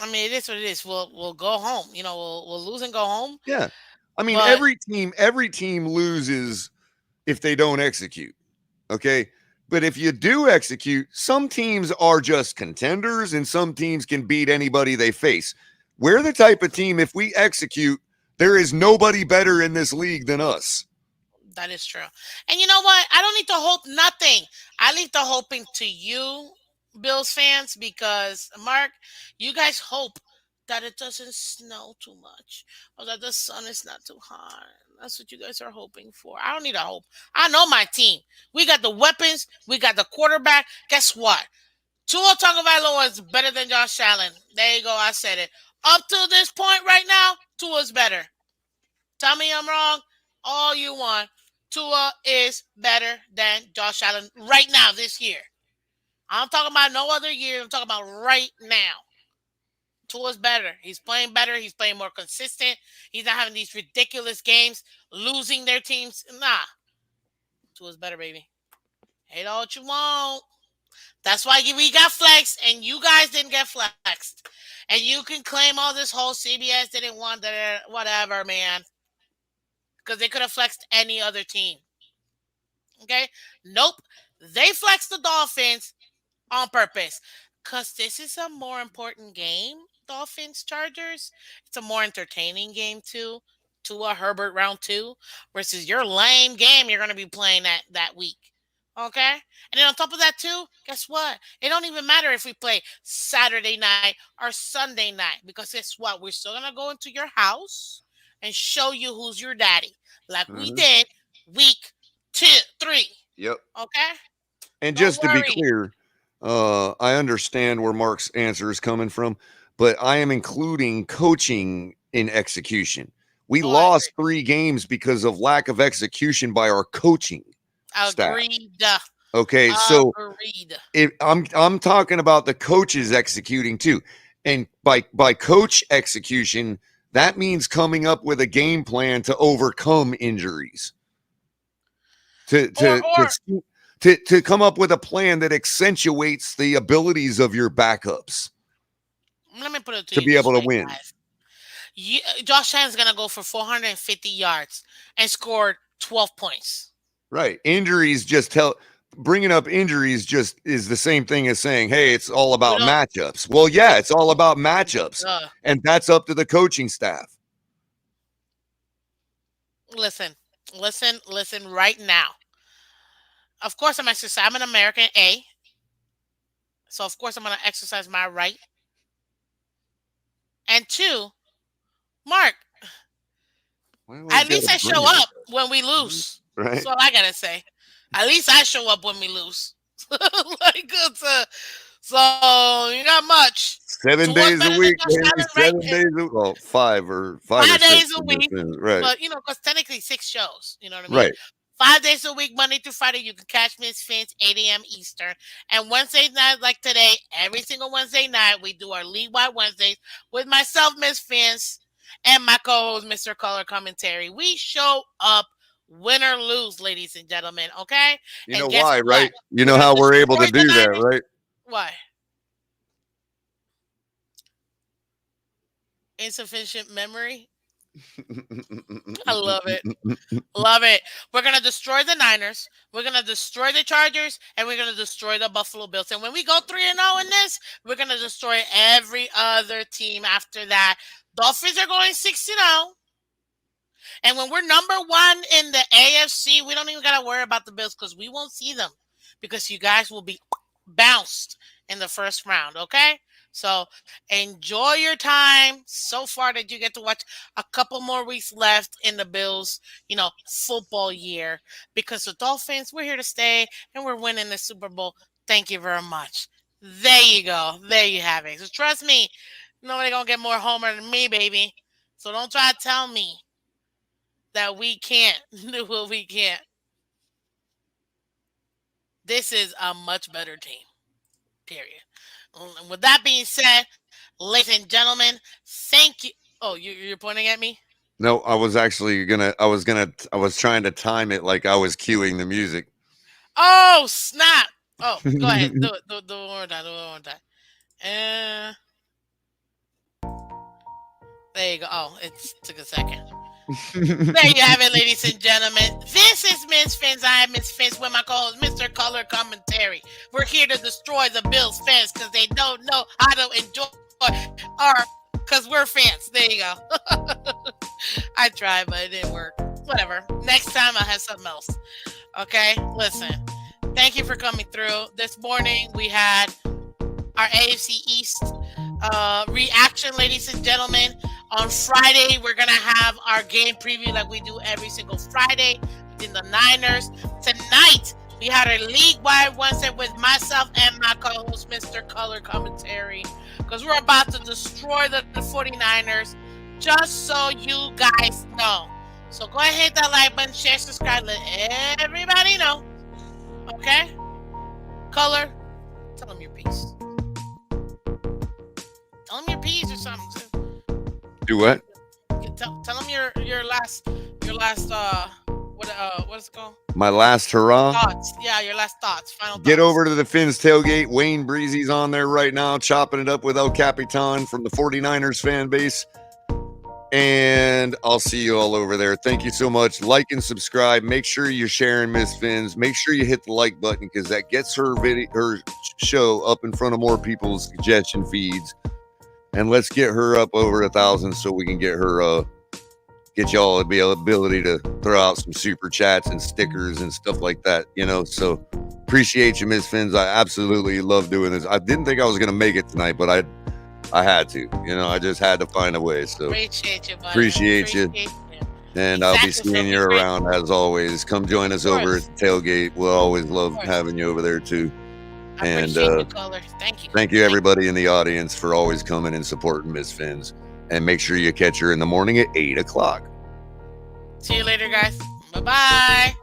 Speaker 1: I mean, it is what it is. We'll go home. We'll lose and go home.
Speaker 3: Yeah. I mean,
Speaker 1: But
Speaker 3: every team loses if they don't execute. Okay. But if you do execute, some teams are just contenders and some teams can beat anybody they face. We're the type of team, if we execute, there is nobody better in this league than us.
Speaker 1: that is true. And you know what? I don't need to hope nothing. I leave the hoping to you, Bills fans, because Mark, you guys hope that it doesn't snow too much or that the sun is not too hot. That's what you guys are hoping for. I don't need a hope. I know my team. We got the weapons. We got the quarterback. Guess what? Tua Tagovailoa is better than Josh Allen. There you go. I said it. Up to this point right now, Tua's better. Tell me I'm wrong all you want. Tua is better than Josh Allen right now this year. I'm talking about no other year. I'm talking about right now. Tua's better. He's playing better. He's playing more consistent. He's not having these ridiculous games, losing their teams. Nah, Tua's better, baby. Hate all what you want. That's why we got flexed and you guys didn't get flexed. And you can claim all this whole CBS didn't want that, whatever, man. Because they could have flexed any other team. Okay? Nope. They flexed the Dolphins on purpose. Because this is a more important game, Dolphins Chargers. It's a more entertaining game, too. Tua Herbert round two versus your lame game you're going to be playing that week. Okay? And then on top of that, too, guess what? It don't even matter if we play Saturday night or Sunday night because guess what? We're still going to go into your house and show you who's your daddy like we
Speaker 3: Mhm.
Speaker 1: did week two, three.
Speaker 3: Yep.
Speaker 1: Okay?
Speaker 3: And
Speaker 1: Don't
Speaker 3: just to be
Speaker 1: worry.
Speaker 3: clear, I understand where Mark's answer is coming from, but I am including coaching in execution. We
Speaker 1: Oh, I agree.
Speaker 3: lost 3 games because of lack of execution by our coaching staff.
Speaker 1: Agreed.
Speaker 3: Okay, so
Speaker 1: Agreed.
Speaker 3: I'm talking about the coaches executing too, and by coach execution, that means coming up with a game plan to overcome injuries, to
Speaker 1: Or
Speaker 3: to
Speaker 1: or
Speaker 3: to to come up with a plan that accentuates the abilities of your backups
Speaker 1: let me put it to
Speaker 3: to
Speaker 1: you
Speaker 3: be
Speaker 1: this
Speaker 3: able to
Speaker 1: way,
Speaker 3: win.
Speaker 1: guys. Josh Allen's gonna go for 450 yards and scored 12 points.
Speaker 3: Right? Injuries just tell bringing up injuries just is the same thing as saying, "Hey, it's all
Speaker 1: We
Speaker 3: about
Speaker 1: don't.
Speaker 3: matchups." Well,
Speaker 1: We,
Speaker 3: yeah, it's all about matchups,
Speaker 1: uh,
Speaker 3: and that's up to the coaching staff.
Speaker 1: listen, listen. Right now, of course, I'm an American A, so of course I'm gonna exercise my right. And two, Mark,
Speaker 3: Why do I
Speaker 1: at
Speaker 3: gotta
Speaker 1: least I
Speaker 3: bring
Speaker 1: show
Speaker 3: it?
Speaker 1: up when we lose. That's
Speaker 3: Right?
Speaker 1: all I gotta say. At least I show up when we lose. Like it's so you got much.
Speaker 3: 7 days
Speaker 1: Tua's
Speaker 3: a
Speaker 1: better than
Speaker 3: week,
Speaker 1: Josh
Speaker 3: baby.
Speaker 1: Allen, right?
Speaker 3: 7 days. Well, five or
Speaker 1: Five
Speaker 3: six.
Speaker 1: days a week,
Speaker 3: Right.
Speaker 1: but because technically 6 shows. You know what I mean?
Speaker 3: Right.
Speaker 1: 5 days a week, Monday through Friday. You can catch me as Phins 8 a.m. Eastern, and Wednesday night, like today, every single Wednesday night, we do our league wide Wednesdays with myself, Miss Phins, and my co-host, Mr. Color Commentary. We show up, win or lose, ladies and gentlemen. Okay,
Speaker 3: You know
Speaker 1: and guess
Speaker 3: why,
Speaker 1: what?
Speaker 3: right? You
Speaker 1: We're
Speaker 3: know
Speaker 1: gonna
Speaker 3: how we're able to
Speaker 1: destroy the
Speaker 3: do that,
Speaker 1: Niners.
Speaker 3: right?
Speaker 1: Why? Insufficient memory. I love it. Love it. We're gonna destroy the Niners. We're gonna destroy the Chargers, and we're gonna destroy the Buffalo Bills. And when we go 3-0 in this, we're gonna destroy every other team after that. Dolphins are going 6-0. And when we're number one in the AFC, we don't even gotta worry about the Bills because we won't see them because you guys will be bounced in the first round. Okay. So enjoy your time so far that you get to watch a couple more weeks left in the Bills, football year because the Dolphins, we're here to stay and we're winning the Super Bowl. Thank you very much. There you go. There you have it. So trust me, Nobody gonna get more homer than me, baby. So don't try to tell me that we can't do what we can't. This is a much better team. Period. And with that being said, ladies and gentlemen, thank you. Oh, you're pointing at me?
Speaker 3: No, I was actually gonna. I was trying to time it like I was cueing the music.
Speaker 1: Oh, snap. Oh, go ahead. Do it one more time. Do it one more time. And there you go. Oh, it took a second. There you have it, ladies and gentlemen. This is Miss Fins. I am Miss Fins with my co-host, Mr. Culler Commentary. We're here to destroy the Bills fans because they don't know how to enjoy our, because we're fans. There you go. I tried, but it didn't work. Whatever. Next time I'll have something else. Okay? Listen. Thank you for coming through. This morning we had our AFC East reaction, ladies and gentlemen. On Friday, we're going to have our game preview like we do every single Friday within the Niners. Tonight, we had a league-wide Wednesday with myself and my co-host, Mr. Culler Commentary, because we're about to destroy the 49ers, just so you guys know. So go ahead, hit that like button, share, subscribe, let everybody know. Okay? Culler, tell them your piece. Tell them your piece or something.
Speaker 3: Do what?
Speaker 1: Tell them your last what's it called?
Speaker 3: My last hurrah.
Speaker 1: Thoughts. Yeah, your last thoughts. Final thoughts.
Speaker 3: Get over to the Phins tailgate. Wayne Breezy's on there right now, chopping it up with El Capitan from the 49ers fan base. And I'll see you all over there. Thank you so much. Like and subscribe. Make sure you're sharing Miss Phins. Make sure you hit the like button because that gets her show up in front of more people's suggestion feeds. And let's get her up over 1,000 so we can get her get y'all the ability to throw out some super chats and stickers and stuff like that, you know. So appreciate you, Miss Phins. I absolutely love doing this. I didn't think I was gonna make it tonight, but I had to, you know, I just had to find a way. So
Speaker 1: appreciate you, buddy.
Speaker 3: Appreciate you. And I'll be seeing you around as always. Come join us over at the tailgate. We'll always love having you over there too. And
Speaker 1: thank you.
Speaker 3: Thank you everybody in the audience for always coming and supporting Miss Phins. And make sure you catch her in the morning at 8 o'clock.
Speaker 1: See you later, guys. Bye-bye.